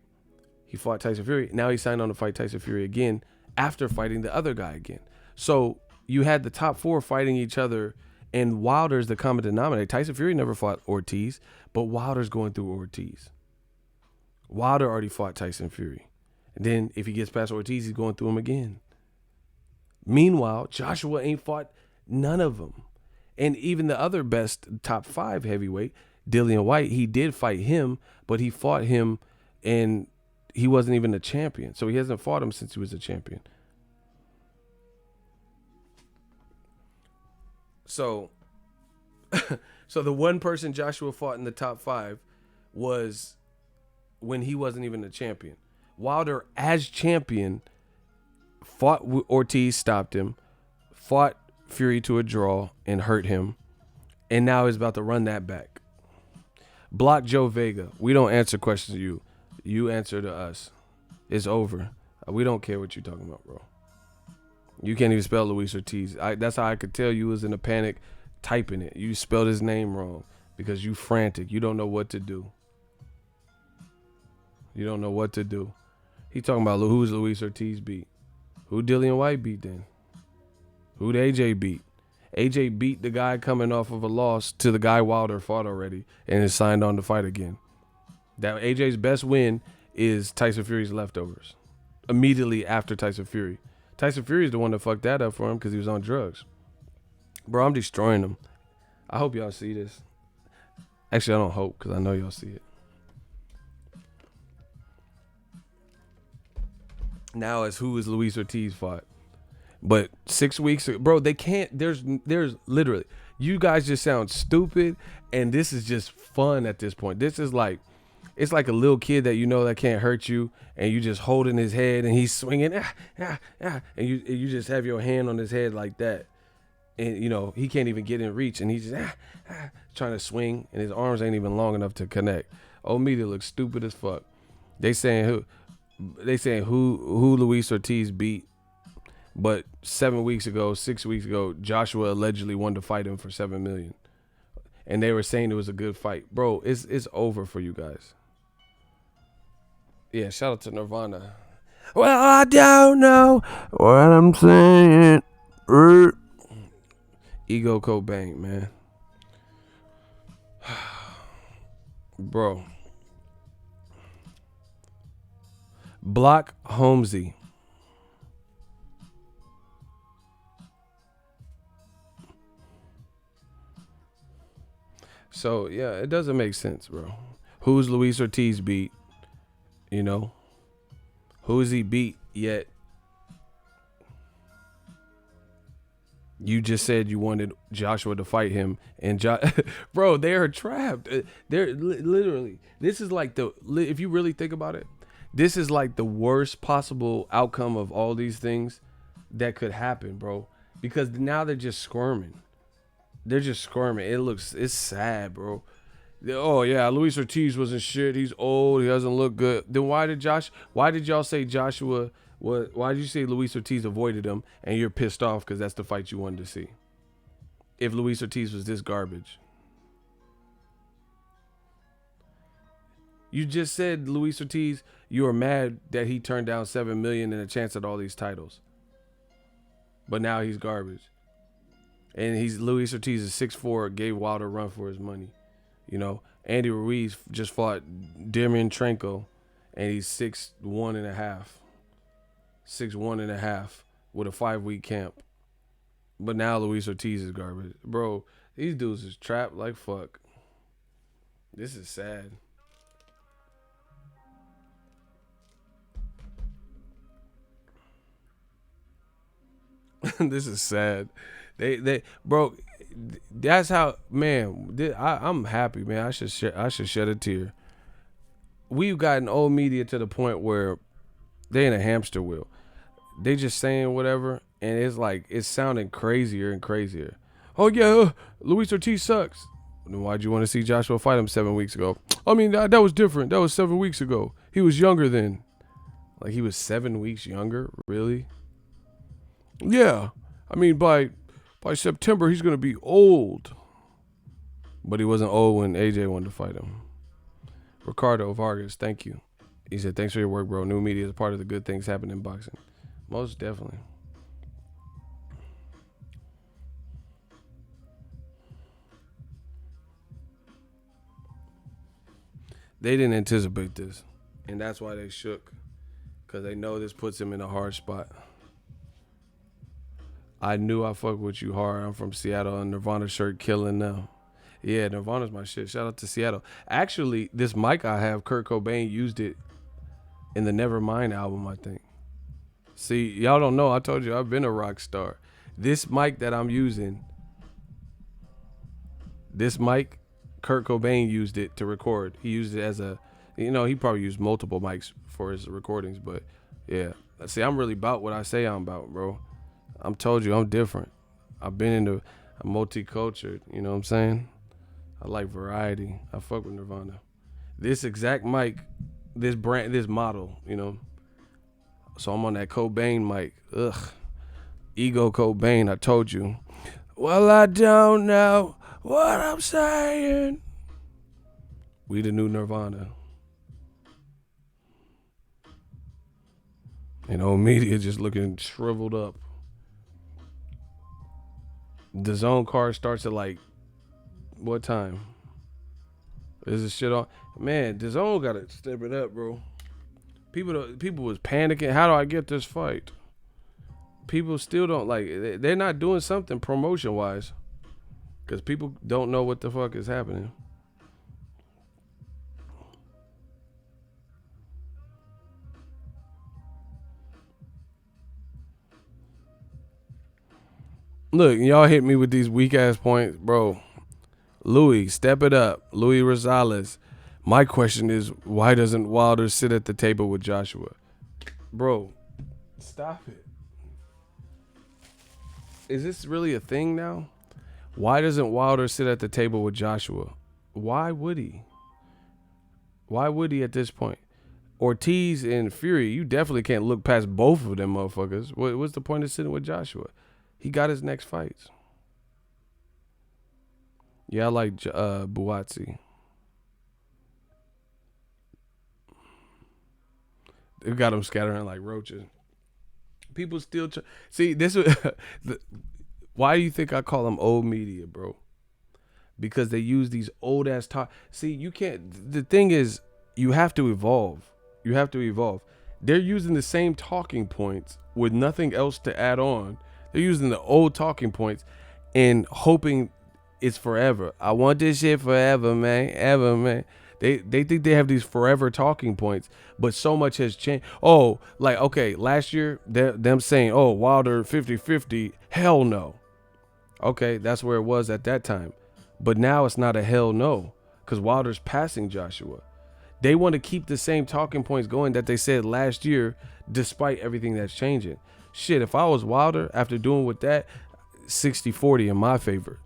He fought Tyson Fury. Now he signed on to fight Tyson Fury again after fighting the other guy again. So you had the top four fighting each other, and Wilder's the common denominator. Tyson Fury never fought Ortiz, but Wilder's going through Ortiz. Wilder already fought Tyson Fury. And then if he gets past Ortiz, he's going through him again. Meanwhile, Joshua ain't fought none of them. And even the other best top 5 heavyweight, Dillian White, he did fight him, but he fought him and he wasn't even a champion. So he hasn't fought him since he was a champion. So the one person Joshua fought in the top 5 was when he wasn't even a champion. Wilder, as champion, fought Ortiz, stopped him, fought Fury to a draw and hurt him, and now he's about to run that back. Block Joe Vega. We don't answer questions to you. You answer to us. It's over. We don't care what you're talking about, bro. You can't even spell Luis Ortiz. That's how I could tell you was in a panic typing it. You spelled his name wrong because you frantic. You don't know what to do. You don't know what to do. He talking about who's Luis Ortiz beat. Who Dillian White beat then? Who'd AJ beat? AJ beat the guy coming off of a loss to the guy Wilder fought already and is signed on to fight again. That AJ's best win is Tyson Fury's leftovers. Immediately after Tyson Fury. Tyson Fury is the one that fucked that up for him because he was on drugs. Bro, I'm destroying him. I hope y'all see this. Actually, I don't hope because I know y'all see it. Now it's who is Luis Ortiz fought. But 6 weeks ago, bro, they can't, there's literally, you guys just sound stupid and this is just fun at this point. This is like, it's like a little kid that that can't hurt you and you just holding his head and he's swinging, and you just have your hand on his head like that. And, he can't even get in reach and he's just trying to swing and his arms ain't even long enough to connect. Old media looks stupid as fuck. They saying who Luis Ortiz beat, but 6 weeks ago, Joshua allegedly wanted to fight him for $7 million, and they were saying it was a good fight, bro. It's over for you guys. Yeah, shout out to Nirvana. Well, I don't know what I'm saying. Ego Cobain, man, bro. Block Holmesy. So, yeah, it doesn't make sense, bro. Who's Luis Ortiz beat? Who is he beat yet? You just said you wanted Joshua to fight him, and bro, they are trapped. They're literally. This is like if you really think about it, this is like the worst possible outcome of all these things that could happen, bro. Because now they're just squirming. They're just squirming. It's sad, bro. Oh yeah, Luis Ortiz wasn't shit. He's old. He doesn't look good. Then why did y'all say Joshua? Why did you say Luis Ortiz avoided him, and you're pissed off because that's the fight you wanted to see? If Luis Ortiz was this garbage, you just said Luis Ortiz. You were mad that he turned down $7 million and a chance at all these titles, but now he's garbage. And Luis Ortiz is 6'4", gave Wilder a run for his money. You know, Andy Ruiz just fought Demian Tranko, and he's 6'1 and a half. 6'1 and a half with a 5-week camp. But now Luis Ortiz is garbage. Bro, these dudes is trapped like fuck. This is sad. This is sad. Bro, that's how, man, I'm happy, man. I should shed a tear. We've gotten old media to the point where they in a hamster wheel. They just saying whatever, and it's like it's sounding crazier and crazier. Oh yeah, Luis Ortiz sucks. Then why'd you want to see Joshua fight him 7 weeks ago? I mean, that was different. That was 7 weeks ago. He was younger then. Like he was 7 weeks younger? Really? Yeah. I mean, by September he's gonna be old. But he wasn't old when AJ wanted to fight him. Ricardo Vargas, thank you. He said, thanks for your work, bro. New media is a part of the good things happening in boxing. Most definitely. They didn't anticipate this. And that's why they shook. Because they know this puts him in a hard spot. I knew I fuck with you hard. I'm from Seattle, and Nirvana shirt killing now. Yeah, Nirvana's my shit. Shout out to Seattle. Actually, this mic I have, Kurt Cobain used it in the Nevermind album, I think. See, y'all don't know. I told you I've been a rock star. This mic that I'm using, Kurt Cobain used it to record. He used it as he probably used multiple mics for his recordings, but yeah. See, I'm really about what I say I'm about, bro. I'm told you I'm different. I'm multicultural, you know what I'm saying? I like variety. I fuck with Nirvana. This exact mic, this model, you know. So I'm on that Cobain mic. Ugh. Ego Cobain, I told you. Well, I don't know what I'm saying. We the new Nirvana. And old media just looking shriveled up. The zone card starts at like what time? Is this shit on? Man, the zone gotta step it up, bro. People was panicking. How do I get this fight? People still don't they're not doing something promotion wise. Cause people don't know what the fuck is happening. Look, y'all hit me with these weak ass points, bro. Louis, step it up. Louis Rosales. My question is, why doesn't Wilder sit at the table with Joshua? Bro, stop it. Is this really a thing now? Why doesn't Wilder sit at the table with Joshua? Why would he? Why would he at this point? Ortiz and Fury, you definitely can't look past both of them motherfuckers. What's the point of sitting with Joshua? He got his next fights. Yeah, I like Buatsi. They got him scattering like roaches. People still see this. Why do you think I call them old media, bro? Because they use these old ass talk. See, you can't. The thing is, you have to evolve. You have to evolve. They're using the same talking points with nothing else to add on. They're using the old talking points and hoping it's forever. I want this shit forever, man. Ever, man. They think they have these forever talking points, but so much has changed. Oh, like, okay, last year, them saying, oh, Wilder 50-50, hell no. Okay, that's where it was at that time. But now it's not a hell no because Wilder's passing Joshua. They want to keep the same talking points going that they said last year, despite everything that's changing. Shit, if I was Wilder after doing with that, 60-40 in my favor.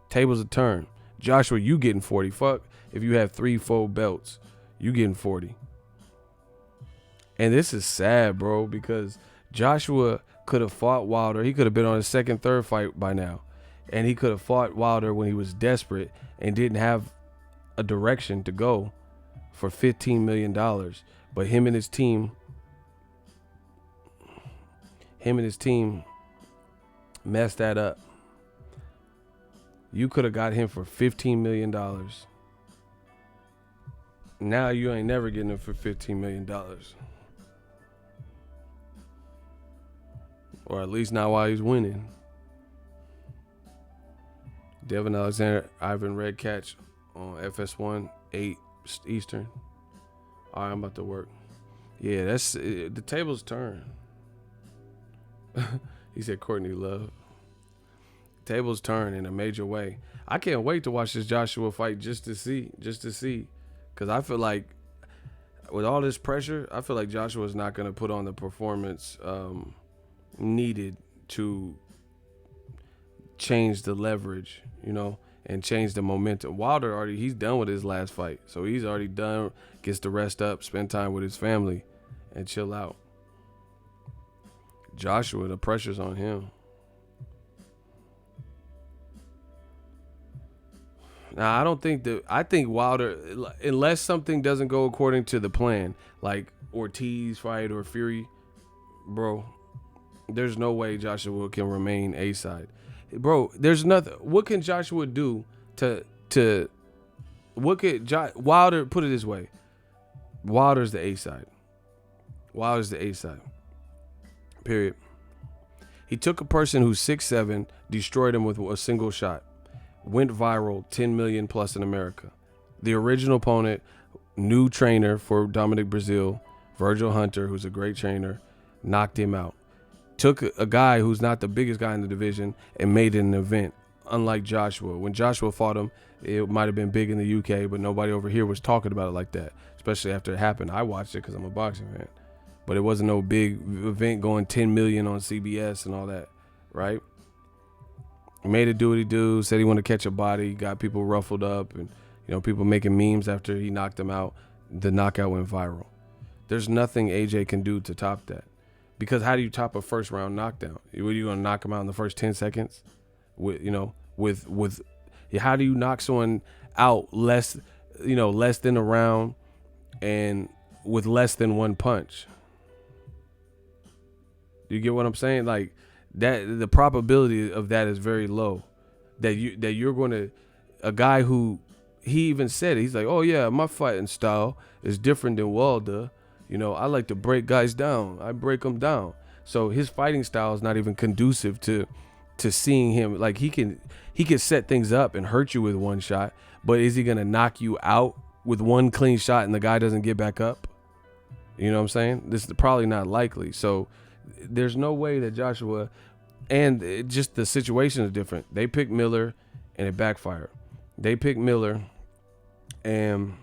Tables a turn. Joshua, you getting 40. Fuck if you have 3 full belts, you getting 40. And this is sad, bro, because Joshua could have fought Wilder. He could have been on his second, third fight by now. And he could have fought Wilder when he was desperate and didn't have a direction to go for $15 million. But him and his team messed that up. You could have got him for $15 million. Now you ain't never getting him for $15 million. Or at least not while he's winning. Devin Alexander, Ivan Red Catch on FS1, 8 Eastern. All right, I'm about to work. Yeah, that's the table's turn. He said Courtney Love. Tables turn in a major way. I can't wait to watch this Joshua fight just to see. Because I feel like with all this pressure, I feel like Joshua's not going to put on the performance needed to change the leverage, and change the momentum. Wilder he's done with his last fight. So he's already done, gets to rest up, spend time with his family, and chill out. Joshua, the pressure's on him. Now, I think Wilder, unless something doesn't go according to the plan, like Ortiz fight or Fury, bro, there's no way Joshua can remain A-side. Bro, there's nothing. What can Joshua do Wilder, put it this way. Wilder's the A-side. Period. He took a person who's 6'7", destroyed him with a single shot. Went viral, 10 million plus in America. The original opponent, new trainer for Dominic Brazil, Virgil Hunter, who's a great trainer, knocked him out. Took a guy who's not the biggest guy in the division and made it an event, unlike Joshua. When Joshua fought him, it might have been big in the UK, but nobody over here was talking about it like that, especially after it happened. I watched it because I'm a boxing fan. But it wasn't no big event going 10 million on CBS and all that, right? Made it do what he do, said he wanted to catch a body, got people ruffled up, and people making memes after he knocked him out. The knockout went viral. There's nothing AJ can do to top that. Because how do you top a first round knockdown? Are you gonna knock him out in the first 10 seconds? How do you knock someone out less than a round and with less than one punch? Do you get what I'm saying? Like that, the probability of that is very low. That you're going to, a guy who, he even said it, he's like, oh yeah, my fighting style is different than Wilder. I like to break guys down. I break them down. So his fighting style is not even conducive to seeing him. Like he can set things up and hurt you with one shot, but is he gonna knock you out with one clean shot and the guy doesn't get back up? You know what I'm saying? This is probably not likely. So there's no way that Joshua, and just the situation is different. They picked Miller and it backfired. They picked Miller and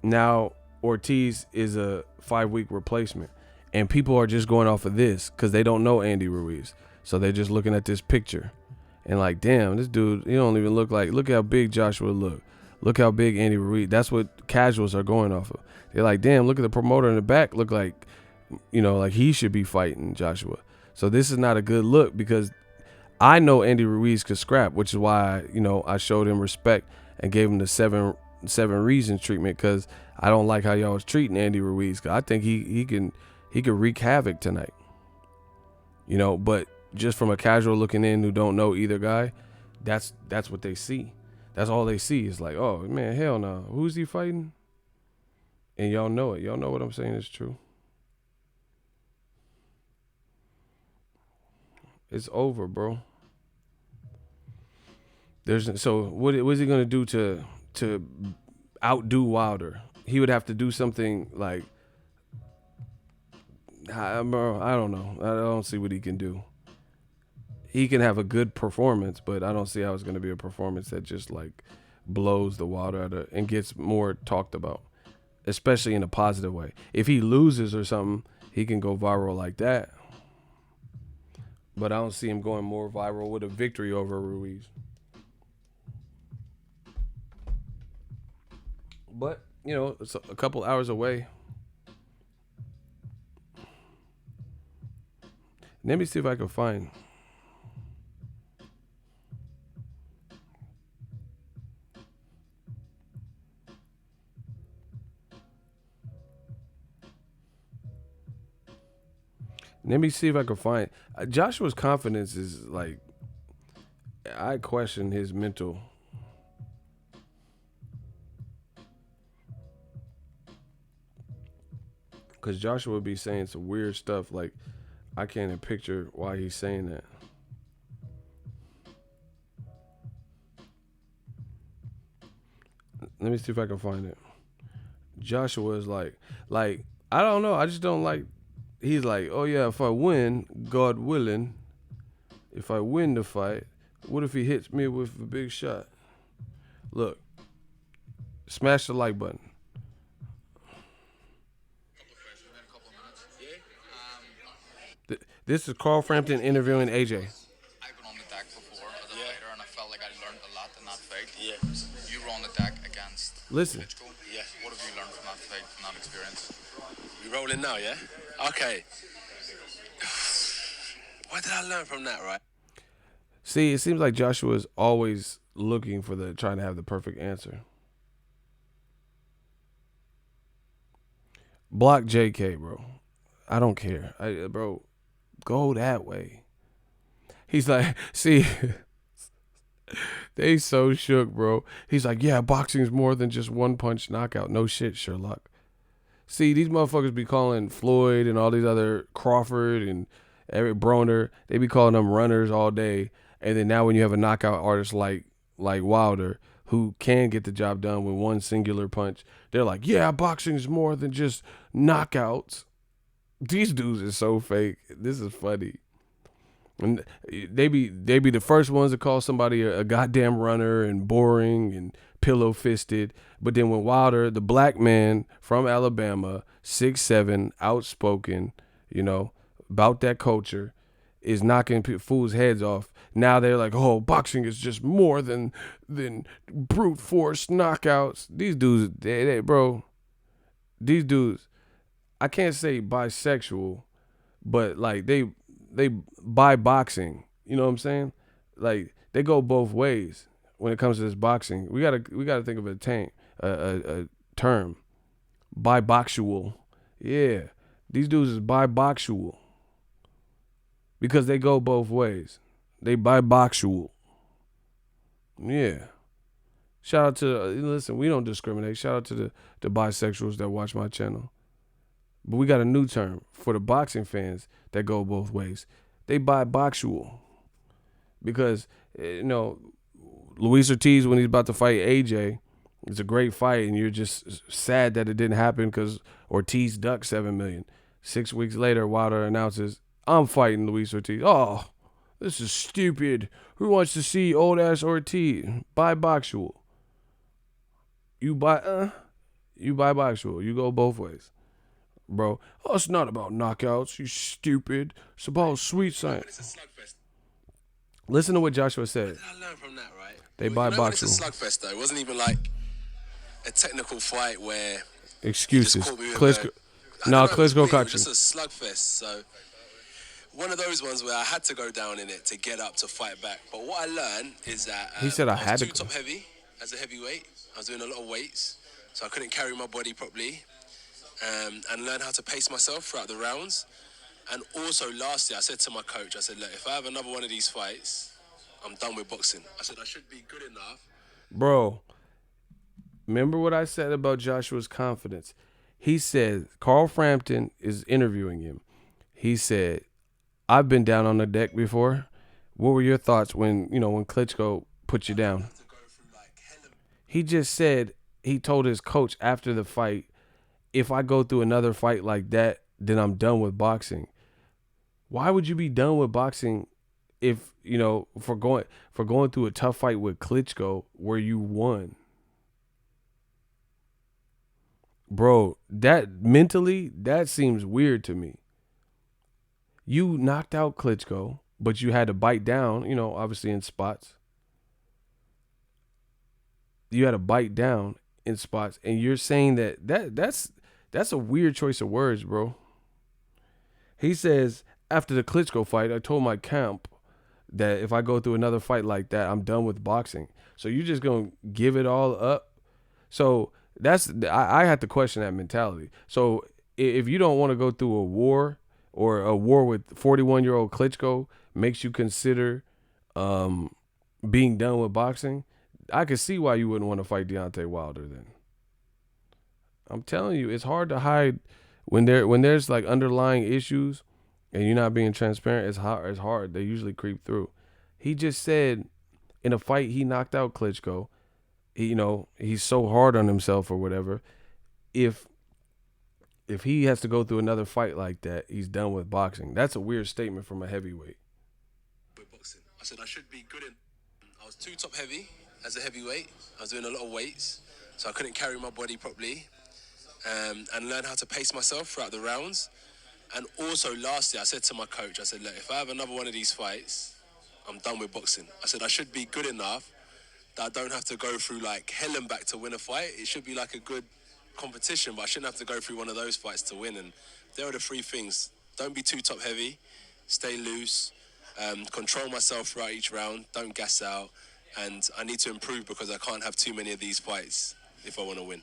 now Ortiz is a 5-week replacement. And people are just going off of this because they don't know Andy Ruiz. So they're just looking at this picture and like, damn, this dude, he don't even look how big Joshua look. Look how big Andy Ruiz. That's what casuals are going off of. They're like, damn, look at the promoter in the back. Look like, like he should be fighting Joshua. So this is not a good look because I know Andy Ruiz could scrap, which is why, I showed him respect and gave him the seven reasons treatment because I don't like how y'all was treating Andy Ruiz. Cause I think he can wreak havoc tonight. But just from a casual looking in who don't know either guy, that's what they see. That's all they see is like, oh man, hell no. Who's he fighting? And y'all know it. Y'all know what I'm saying is true. It's over, bro. So what is he gonna do to outdo Wilder? He would have to do something like, bro, I don't know. I don't see what he can do. he can have a good performance, but I don't see how it's going to be a performance that just like blows the water out of and gets more talked about, especially in a positive way. If he loses or something, he can go viral like that. But I don't see him going more viral with a victory over Ruiz. But, you know, it's a couple hours away. Let me see if I can find. Let me see if I can find. Joshua's confidence is like, I question his mental. Because Joshua would be saying some weird stuff. Like, I can't even picture why he's saying that. Let me see if I can find it. Joshua is like, I don't know. I just don't like. He's like, oh yeah, if I win, God willing, if I win the fight, what if he hits me with a big shot? Look, smash the like button. This is Carl Frampton interviewing AJ. I've been on the deck before as a fighter, and I felt like I learned a lot in that fight. Yeah. You were on the deck against Listen. Klitschko. Yeah. What have you learned from that fight, from that experience? We rolling now, yeah? Okay. What did I learn from that, right? See, it seems like Joshua is always looking for trying to have the perfect answer. Block JK, bro. I don't care. Bro, go that way. He's like, see, they so shook, bro. He's like, yeah, boxing's more than just one punch knockout. No shit, Sherlock. See, these motherfuckers be calling Floyd and all these other Crawford and Eric Broner, they be calling them runners all day. And then now when you have a knockout artist like Wilder, who can get the job done with one singular punch, they're like, yeah, boxing is more than just knockouts. These dudes are so fake. This is funny. And they be the first ones to call somebody a goddamn runner and boring and pillow fisted. But then when Wilder, the black man from Alabama, 6'7", outspoken, you know, about that culture, is knocking fools' heads off. Now they're like, oh, boxing is just more than brute force knockouts. These dudes, bro, these dudes, I can't say bisexual, but like they buy boxing. You know what I'm saying? Like they go both ways when it comes to this boxing. We gotta think of a term. Biboxual. Yeah. These dudes is biboxual. Because they go both ways. They biboxual. Yeah. Shout out to listen, we don't discriminate. Shout out to the bisexuals that watch my channel. But we got a new term for the boxing fans that go both ways. They biboxual. Because, you know, Luis Ortiz, when he's about to fight AJ, it's a great fight, and you're just sad that it didn't happen because Ortiz ducked $7 million. 6 weeks later, Wilder announces, I'm fighting Luis Ortiz. Oh, this is stupid. Who wants to see old-ass Ortiz? Biboxual. You biboxual. You go both ways. Bro, oh, it's not about knockouts, you stupid. It's about sweet science. It's a slugfest. Listen to what Joshua said. What did I learn from that, right? They You know when boxing. it's a slugfest, though. It wasn't even like a technical fight where Excuses. you just caught me with Klitschko. I No, don't know, it was Klitschko weird. It caught was you. just a slugfest. So one of those ones where I had to go down in it to get up to fight back. But what I learned is that He said I had was to too go. top heavy as a heavyweight. I was doing a lot of weights, so I couldn't carry my body properly. And learn how to pace myself throughout the rounds. And also, lastly, I said to my coach, I said, look, if I have another one of these fights, I'm done with boxing. I said, I should be good enough. Bro, remember what I said about Joshua's confidence? He said, Carl Frampton is interviewing him. He said, I've been down on the deck before. What were your thoughts when Klitschko put you down? He just said, he told his coach after the fight, if I go through another fight like that, then I'm done with boxing. Why would you be done with boxing if you know for going through a tough fight with Klitschko where you won, bro, that mentally that seems weird to me. You knocked out Klitschko, but you had to bite down, you know, obviously in spots. You had to bite down in spots, and you're saying that's a weird choice of words, bro. He says after the Klitschko fight, I told my camp that if I go through another fight like that, I'm done with boxing. So you're just gonna give it all up. So I had to question that mentality. So if you don't want to go through a war or a war with 41-year-old Klitschko makes you consider being done with boxing, I could see why you wouldn't want to fight Deontay Wilder then. I'm telling you, it's hard to hide when there's like underlying issues and you're not being transparent. It's hard. It's hard. They usually creep through. He just said in a fight he knocked out Klitschko. You know, he's so hard on himself or whatever. If he has to go through another fight like that, he's done with boxing. That's a weird statement from a heavyweight. With boxing, I said I should be good in. I was too top heavy as a heavyweight. I was doing a lot of weights, so I couldn't carry my body properly, and learn how to pace myself throughout the rounds. And also, lastly, I said to my coach, I said, look, if I have another one of these fights, I'm done with boxing. I said I should be good enough that I don't have to go through like hell and back to win a fight. It should be like a good competition, but I shouldn't have to go through one of those fights to win. And there are the three things. Don't be too top heavy, stay loose, control myself throughout each round, don't gas out, and I need to improve because I can't have too many of these fights if I want to win.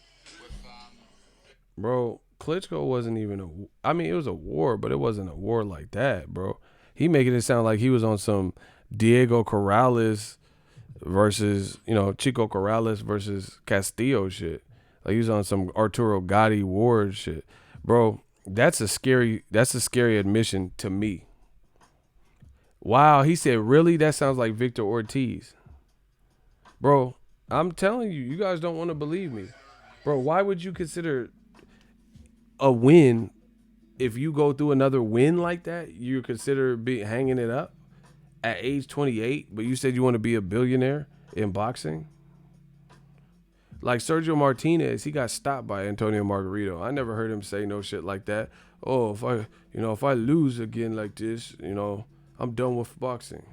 Bro, Klitschko wasn't even I mean, it was a war, but it wasn't a war like that, bro. He making it sound like he was on some Diego Corrales versus, you know, Chico Corrales versus Castillo shit. Like he was on some Arturo Gatti Ward shit. Bro, that's a scary admission to me. Wow, he said, really? That sounds like Victor Ortiz. Bro, I'm telling you, you guys don't want to believe me. Bro, why would you consider a win if you go through another win like that? You consider hanging it up at age 28, but you said you want to be a billionaire in boxing? Like Sergio Martinez, he got stopped by Antonio Margarito. I never heard him say no shit like that. Oh, if I lose again like this, you know, I'm done with boxing.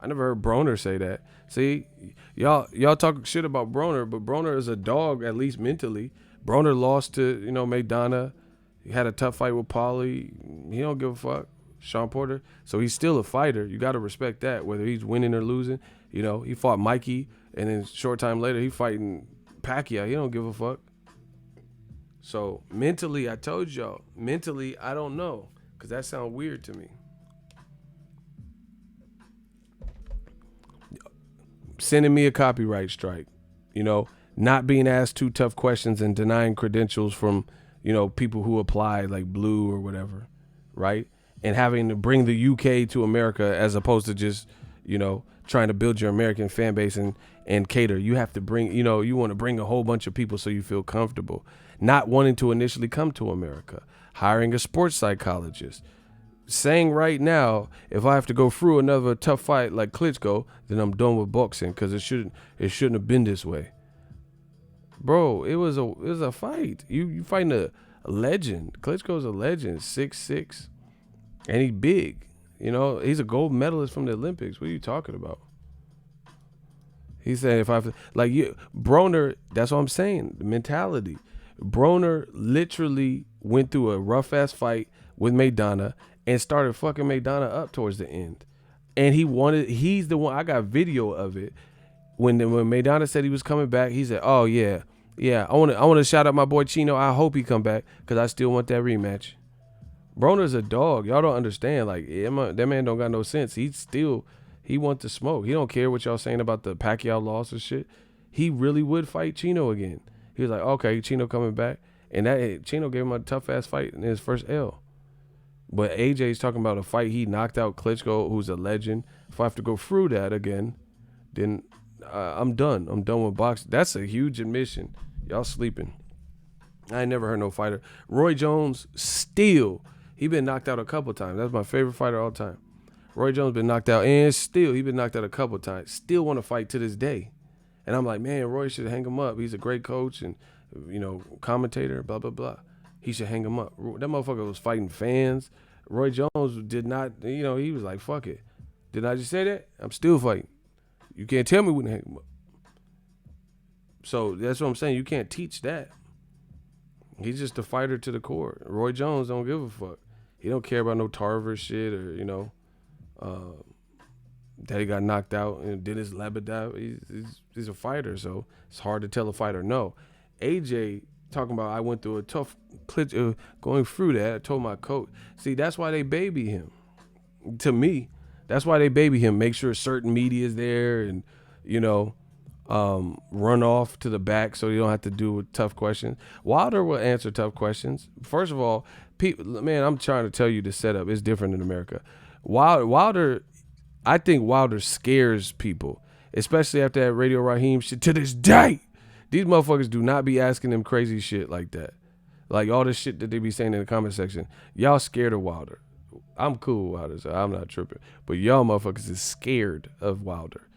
I never heard Broner say that. See, y'all talk shit about Broner, but Broner is a dog, at least mentally. Broner lost to, you know, Maidana. He had a tough fight with Paulie. He don't give a fuck. Sean Porter. So he's still a fighter. You got to respect that, whether he's winning or losing. You know, he fought Mikey, and then short time later, he fighting Pacquiao. He don't give a fuck. So mentally, I told y'all, I don't know, because that sounds weird to me. Sending me a copyright strike, you know, not being asked too tough questions and denying credentials from, you know, people who apply like Blue or whatever, right? And having to bring the UK to America as opposed to just, you know, trying to build your American fan base and cater. You have to bring, you know, you want to bring a whole bunch of people so you feel comfortable. Not wanting to initially come to America. Hiring a sports psychologist. Saying right now, if I have to go through another tough fight like Klitschko, then I'm done with boxing because it shouldn't have been this way. Bro, it was a fight. You fighting a legend. Klitschko's a legend, 6'6", and he's big. You know, he's a gold medalist from the Olympics. What are you talking about? He said if I like you, Broner. That's what I'm saying. The mentality. Broner literally went through a rough ass fight with Maidana and started fucking Maidana up towards the end. And he's the one, I got video of it. When Maidana said he was coming back, he said, oh yeah, I want to shout out my boy Chino. I hope he come back because I still want that rematch. Broner's a dog. Y'all don't understand. Like, that man don't got no sense. He wants to smoke. He don't care what y'all saying about the Pacquiao loss or shit. He really would fight Chino again. He was like, okay, Chino coming back. And that Chino gave him a tough ass fight in his first L. But AJ's talking about a fight he knocked out Klitschko, who's a legend. If I have to go through that again, then I'm done. I'm done with boxing. That's a huge admission. Y'all sleeping. I ain't never heard no fighter. Roy Jones, still, he been knocked out a couple times. That's my favorite fighter all time. Roy Jones been knocked out, and still he been knocked out a couple times. Still want to fight to this day, and I'm like, man, Roy should hang him up. He's a great coach and commentator, blah blah blah. He should hang him up. That motherfucker was fighting fans. Roy Jones did not, he was like, fuck it. Didn't I just say that? I'm still fighting. You can't tell me when to hang him up. So that's what I'm saying. You can't teach that. He's just a fighter to the core. Roy Jones don't give a fuck. He don't care about no Tarver shit or, that he got knocked out and Dennis Lebedev. He's a fighter, so it's hard to tell a fighter no. AJ talking about I went through a tough going through that. I told my coach. See, that's why they baby him. To me, that's why they baby him. Make sure certain media is there and, run off to the back so you don't have to do tough questions. Wilder will answer tough questions. First of all, man, I'm trying to tell you the setup is different in America. Wilder, I think Wilder scares people, especially after that Radio Raheem shit. To this day, these motherfuckers do not be asking them crazy shit like that. Like all this shit that they be saying in the comment section. Y'all scared of Wilder. I'm cool with Wilder, so I'm not tripping. But y'all motherfuckers is scared of Wilder.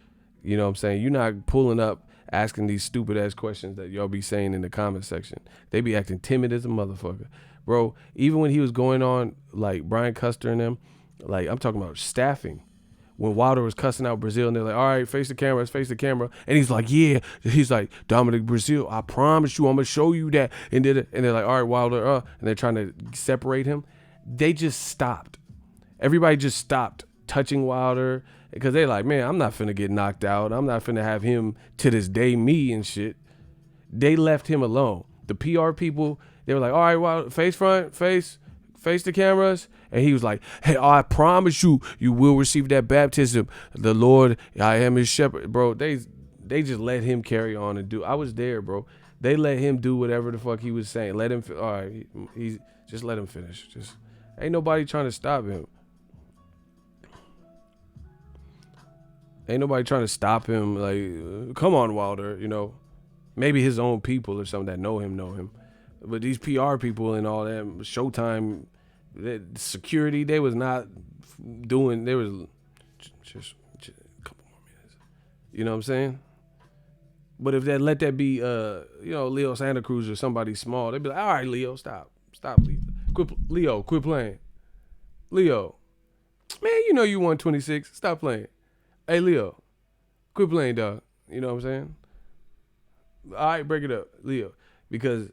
You know what I'm saying? You're not pulling up asking these stupid ass questions that y'all be saying in the comment section. They be acting timid as a motherfucker. Bro, even when he was going on, like Brian Custer and them, like I'm talking about staffing. When Wilder was cussing out Brazil and they're like, all right, face the camera, let's face the camera. And he's like, yeah. He's like, Dominic Brazil, I promise you, I'm going to show you that. And they're like, all right, Wilder, and they're trying to separate him. They just stopped. Everybody just stopped touching Wilder because they're like, man, I'm not finna get knocked out. I'm not finna have him to this day me and shit. They left him alone. The PR people, they were like, all right, Wilder, face front, face the cameras. And he was like, hey, I promise you, you will receive that baptism. The Lord, I am his shepherd. Bro, they just let him carry on and do. I was there, bro. They let him do whatever the fuck he was saying. Let him, all right, just let him finish. Just ain't nobody trying to stop him. Ain't nobody trying to stop him. Like, come on, Wilder, Maybe his own people or something that know him. But these PR people and all that, Showtime, security, they was not doing, there was just a couple more minutes. You know what I'm saying? But if let that be, Leo Santa Cruz or somebody small, they'd be like, all right, Leo, stop, Leo. Quit playing. Leo, man, you 126, stop playing. Hey, Leo, quit playing, dog. You know what I'm saying? All right, break it up, Leo, because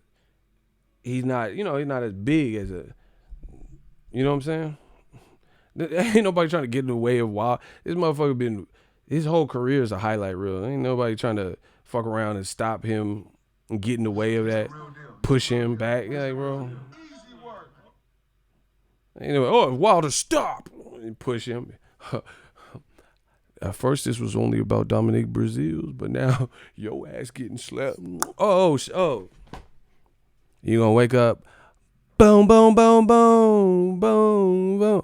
he's not, he's not as big as a, you know what I'm saying? Ain't nobody trying to get in the way of Wild. This motherfucker his whole career is a highlight reel. Ain't nobody trying to fuck around and stop him and get in the way of that, push him back. Yeah, like, bro. Anyway, Wilder, stop! And push him. At first, this was only about Dominic Brazil, but now your ass getting slapped. Oh. You gonna wake up? Boom, boom, boom, boom, boom, boom.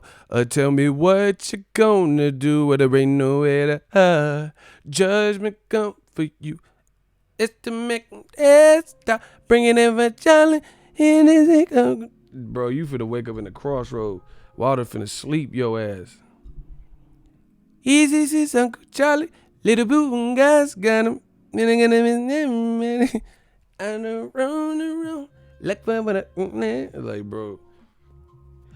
Tell me what you gonna do when there ain't nowhere to hide. Judgment come for you. It's to make it stop. Bringing in for Charlie. Bro, you finna wake up in the crossroad. Wilder finna sleep your ass. Easy, sis, Uncle Charlie. Little boo guys got him. And around. Like, bro.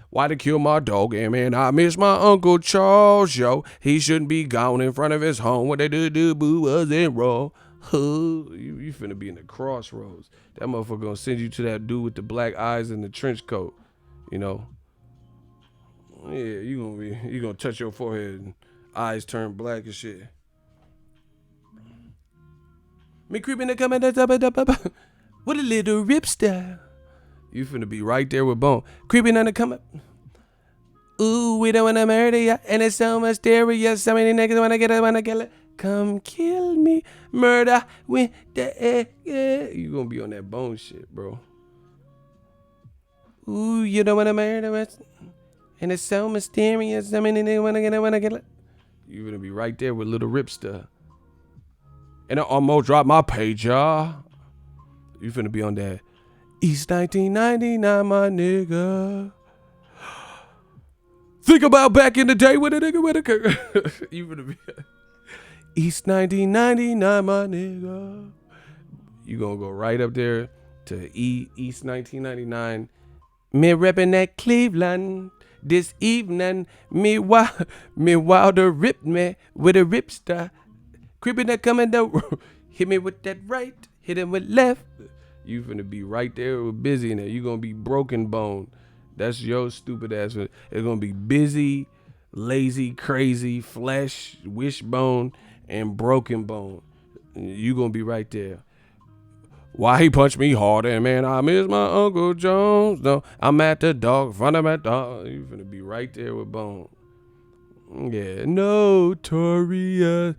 Why they kill my dog? Yeah, man, I miss my Uncle Charles, yo. He shouldn't be gone in front of his home. What they do, boo, wasn't wrong. You finna be in the crossroads. That motherfucker gonna send you to that dude with the black eyes and the trench coat. Yeah, you gonna touch your forehead and eyes turn black and shit. Me creeping to come with a little ripster. You finna be right there with Bone. Creeping on the come up. Ooh, we don't wanna murder ya. And it's so mysterious. So many niggas wanna kill it. Come kill me. Murder with the air. Yeah. You gonna be on that Bone shit, bro. Ooh, you don't wanna murder us. And it's so mysterious. So many niggas wanna kill it. You gonna be right there with little Ripster. And I almost dropped my page, y'all. You finna be on that East 1999, my nigga. Think about back in the day when a nigga with a you finna be East 1999, my nigga. You gonna go right up there to East 1999. Me reppin' that Cleveland this evening. Me Wilder ripped me with a ripster. Creeping that coming down. Hit me with that right. Hit him with left. You finna be right there with Busy in there. You gonna be broken bone. That's your stupid ass. It's gonna be Busy, lazy, crazy, flesh, wishbone, and broken bone. You gonna be right there. Why he punched me harder, man? I miss my Uncle Jones. No, I'm at the dog, front of my dog. You finna be right there with Bone. Yeah, notorious.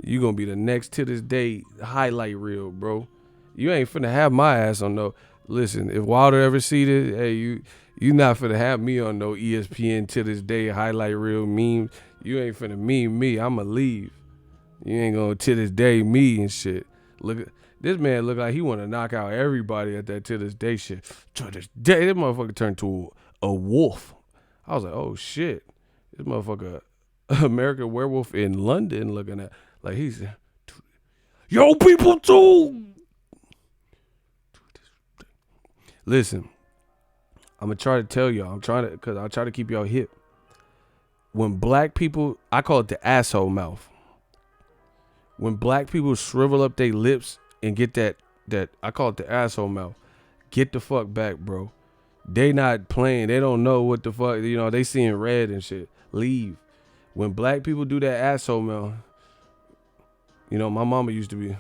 You gonna be the next to this day highlight reel, bro. You ain't finna have my ass on no. Listen, if Wilder ever see this, hey, you not finna have me on no ESPN to this day highlight reel memes. You ain't finna meme me. I'ma leave. You ain't gonna to this day me and shit. Look, this man look like he want to knock out everybody at that to this day shit. To this day, this motherfucker turned to a wolf. I was like, oh shit, this motherfucker, American Werewolf in London, looking at like he's, yo people too. Listen, I'm gonna try to tell y'all. Cause I try to keep y'all hip. When black people, I call it the asshole mouth. When black people shrivel up their lips and get that I call it the asshole mouth. Get the fuck back, bro. They not playing. They don't know what the fuck. You know, they seeing red and shit. Leave. When black people do that asshole mouth, you know, my mama used to be,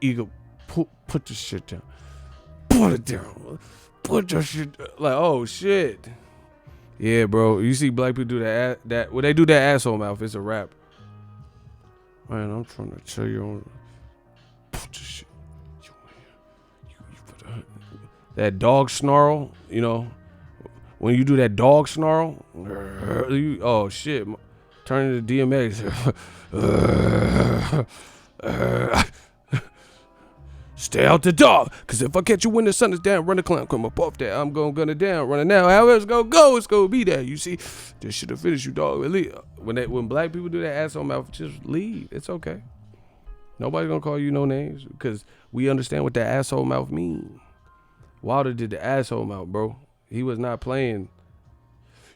ego, put your shit down. Put it down. Put your shit down. Like, oh shit. Yeah, bro. You see black people do that when they do that asshole mouth, it's a rap. Man, I'm trying to tell you on put your shit. That dog snarl, you know, when you do that dog snarl, oh shit, turn into DMX. Stay out the dog, cause if I catch you when the sun is down, run the clown, come up off that. I'm gonna gun it down, running now. However it's gonna go, it's gonna be there. You see, this should have finished you, dog. When black people do that asshole mouth, just leave. It's okay. Nobody's gonna call you no names because we understand what that asshole mouth means. Wilder did the asshole mouth, bro. He was not playing.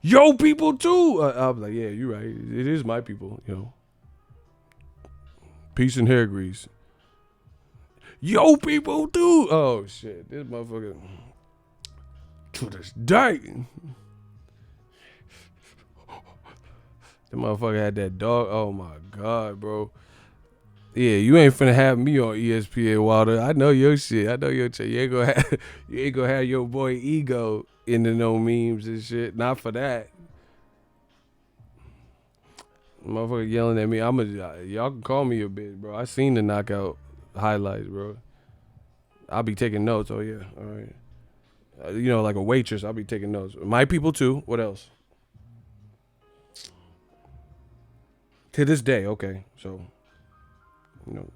Yo, people too. I was like, yeah, you're right. It is my people, you know. Peace and hair grease. Yo, people too. Oh shit, this motherfucker. To this day, the motherfucker had that dog. Oh my god, bro. Yeah, you ain't finna have me on ESPN, Wilder. I know your shit. I know your shit. You ain't gonna have your boy Ego in the no memes and shit. Not for that. Motherfucker yelling at me. Y'all can call me a bitch, bro. I seen the knockout highlights, bro. I'll be taking notes. Oh yeah, all right. You know, like a waitress, I'll be taking notes. My people too. What else? To this day, okay. So, you know,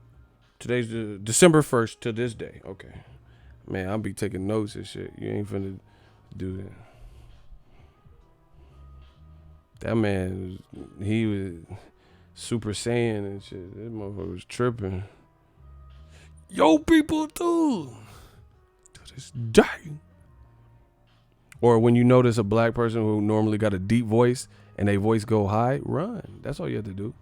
today's the December 1st to this day. Okay, man, I'll be taking notes and shit. You ain't finna do that. That man, he was Super Saiyan and shit. That motherfucker was tripping. Yo, people too. To this day. Or when you notice a black person who normally got a deep voice and their voice go high, run. That's all you have to do.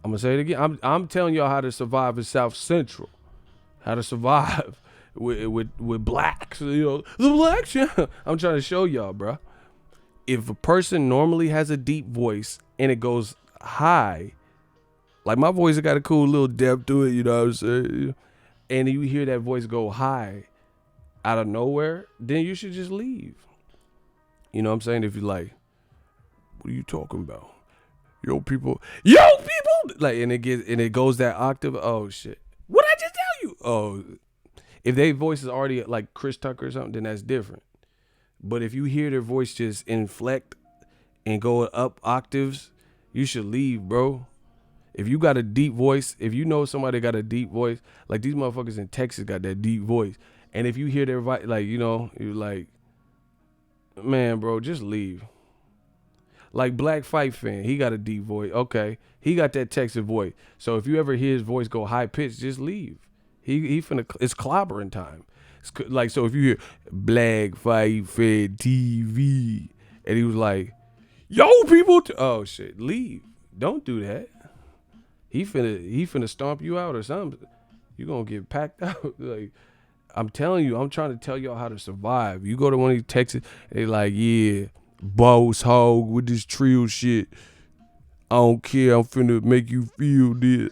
I'm gonna say it again. I'm telling y'all how to survive in South Central. How to survive with blacks. You know, the blacks. Yeah. I'm trying to show y'all, bro. If a person normally has a deep voice and it goes high, like my voice got a cool little depth to it, you know what I'm saying? And you hear that voice go high out of nowhere, then you should just leave. You know what I'm saying? If you're like, what are you talking about? Yo, people. Like, and it goes that octave. Oh shit. What I just tell you? Oh, if their voice is already like Chris Tucker or something, then that's different. But if you hear their voice just inflect and go up octaves, you should leave, bro. If you got a deep voice, if you know somebody got a deep voice, like these motherfuckers in Texas got that deep voice, And if you hear their voice, like, you know, you're like, man, bro, just leave. Like Black Fight Fan, he got a deep voice. Okay, he got that Texas voice. So if you ever hear his voice go high pitched, just leave. He finna. It's clobbering time. Like, so if you hear Black Fight Fan TV, and he was like, "Yo, people," oh shit, leave. Don't do that. He finna stomp you out or something. You gonna get packed out. Like, I'm telling you, I'm trying to tell y'all how to survive. You go to one of these Texas, they like, yeah, boss hog with this trio shit. I don't care. I'm finna make you feel this.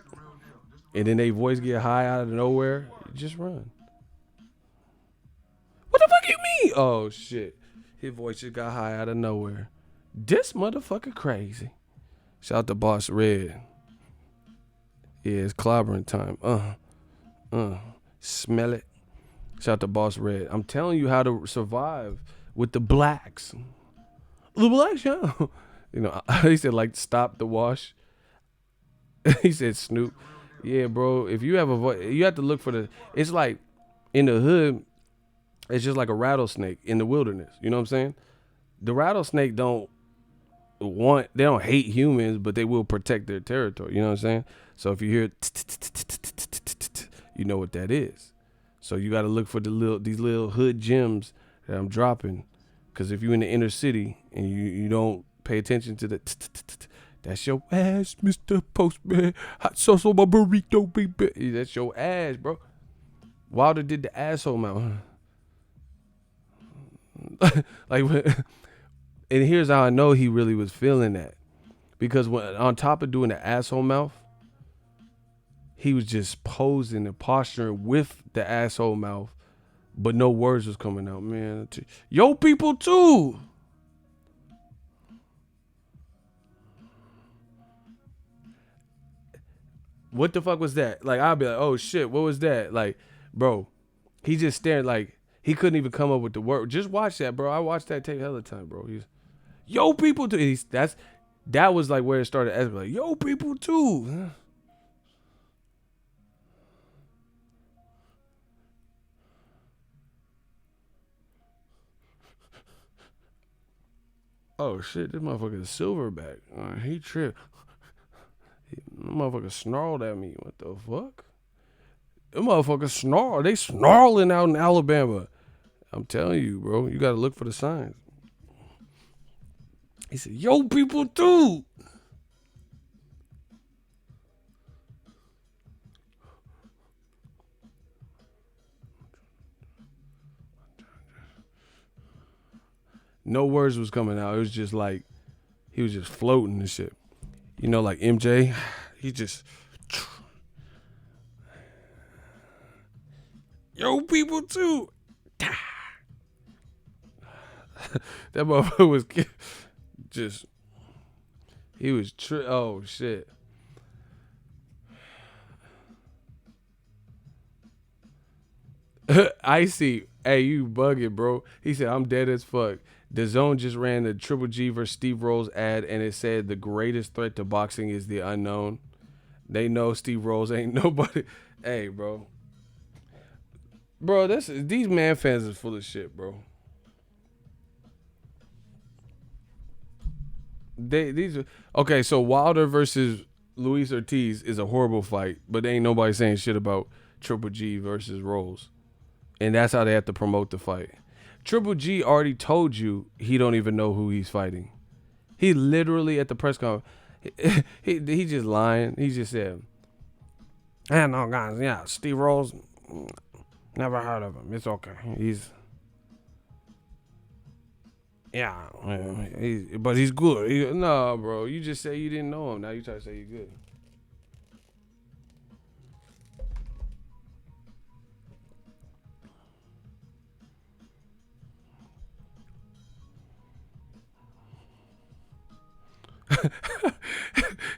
And then they voice get high out of nowhere. Just run. What the fuck you mean? Oh shit, his voice just got high out of nowhere. This motherfucker crazy. Shout out to Boss Red. Yeah, it's clobbering time. Smell it. Shout out to Boss Red. I'm telling you how to survive with the blacks. The blacks, yeah. You know, he said, like, stop the wash. He said, Snoop. Yeah, bro. If you have a voice, you have to look for the. It's like in the hood, it's just like a rattlesnake in the wilderness. You know what I'm saying? The rattlesnake they don't hate humans, but they will protect their territory. You know what I'm saying? So if you hear, you know what that is. So you got to look for these little hood gems that I'm dropping, because if you're in the inner city and you don't pay attention to the, that's your ass, Mr. Postman. Hot sauce on my burrito, baby. That's your ass, bro. Wilder did the asshole mouth. Like, and here's how I know he really was feeling that, because when on top of doing the asshole mouth, he was just posing and posturing with the asshole mouth, but no words was coming out, man. Yo, people too. What the fuck was that? Like, I'll be like, oh shit, what was that? Like, bro, he just stared, like he couldn't even come up with the word. Just watch that, bro. I watched that tape hella time, bro. He's, yo, people too. That was like where it started as like, yo, people too. Oh shit, this motherfucker is silverback. He tripped. Motherfucker snarled at me. What the fuck? Them motherfuckers snarl. They snarling out in Alabama. I'm telling you, bro. You gotta look for the signs. He said, yo, people too. No words was coming out. It was just like he was just floating and shit. You know, like MJ, he just, yo, people too. That motherfucker was just, he was, oh shit. Icy, hey, you bugging, bro. He said, I'm dead as fuck. The Zone just ran the Triple G versus Steve Rolls ad, and it said the greatest threat to boxing is the unknown. They know Steve Rolls ain't nobody. Hey, bro. Bro, these man fans is full of shit, bro. Okay, so Wilder versus Luis Ortiz is a horrible fight, but ain't nobody saying shit about Triple G versus Rolls. And that's how they have to promote the fight. Triple G already told you he don't even know who he's fighting. He literally at the press conference, he just lying. He just said, "I know, guys. Yeah, Steve Rolls, never heard of him. It's okay. But he's good. No, bro, you just say you didn't know him. Now you try to say you're good."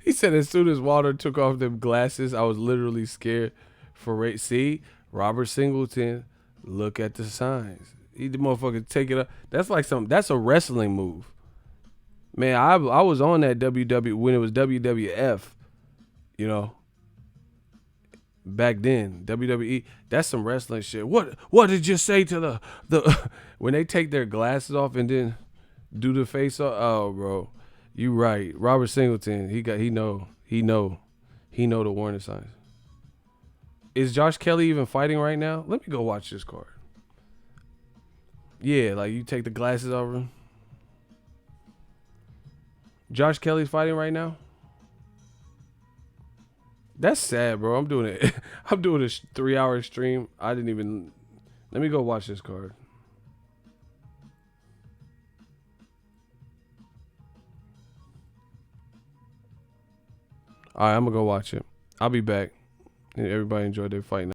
He said as soon as Wilder took off them glasses, I was literally scared for race. See, Robert Singleton, look at the signs. He the motherfucker take it up. That's a wrestling move. Man, I was on that WW when it was WWF, you know. back then, WWE, that's some wrestling shit. What did you say to the when they take their glasses off and then do the face off? Oh, bro, you right. Robert Singleton, he know the warning signs. Is Josh Kelly even fighting right now? Let me go watch this card. Yeah, like you take the glasses off him. Josh Kelly's fighting right now. That's sad, bro. I'm doing it. I'm doing a 3-hour stream. I didn't even. Let me go watch this card. All right, I'm gonna go watch it. I'll be back. Everybody enjoyed their fight.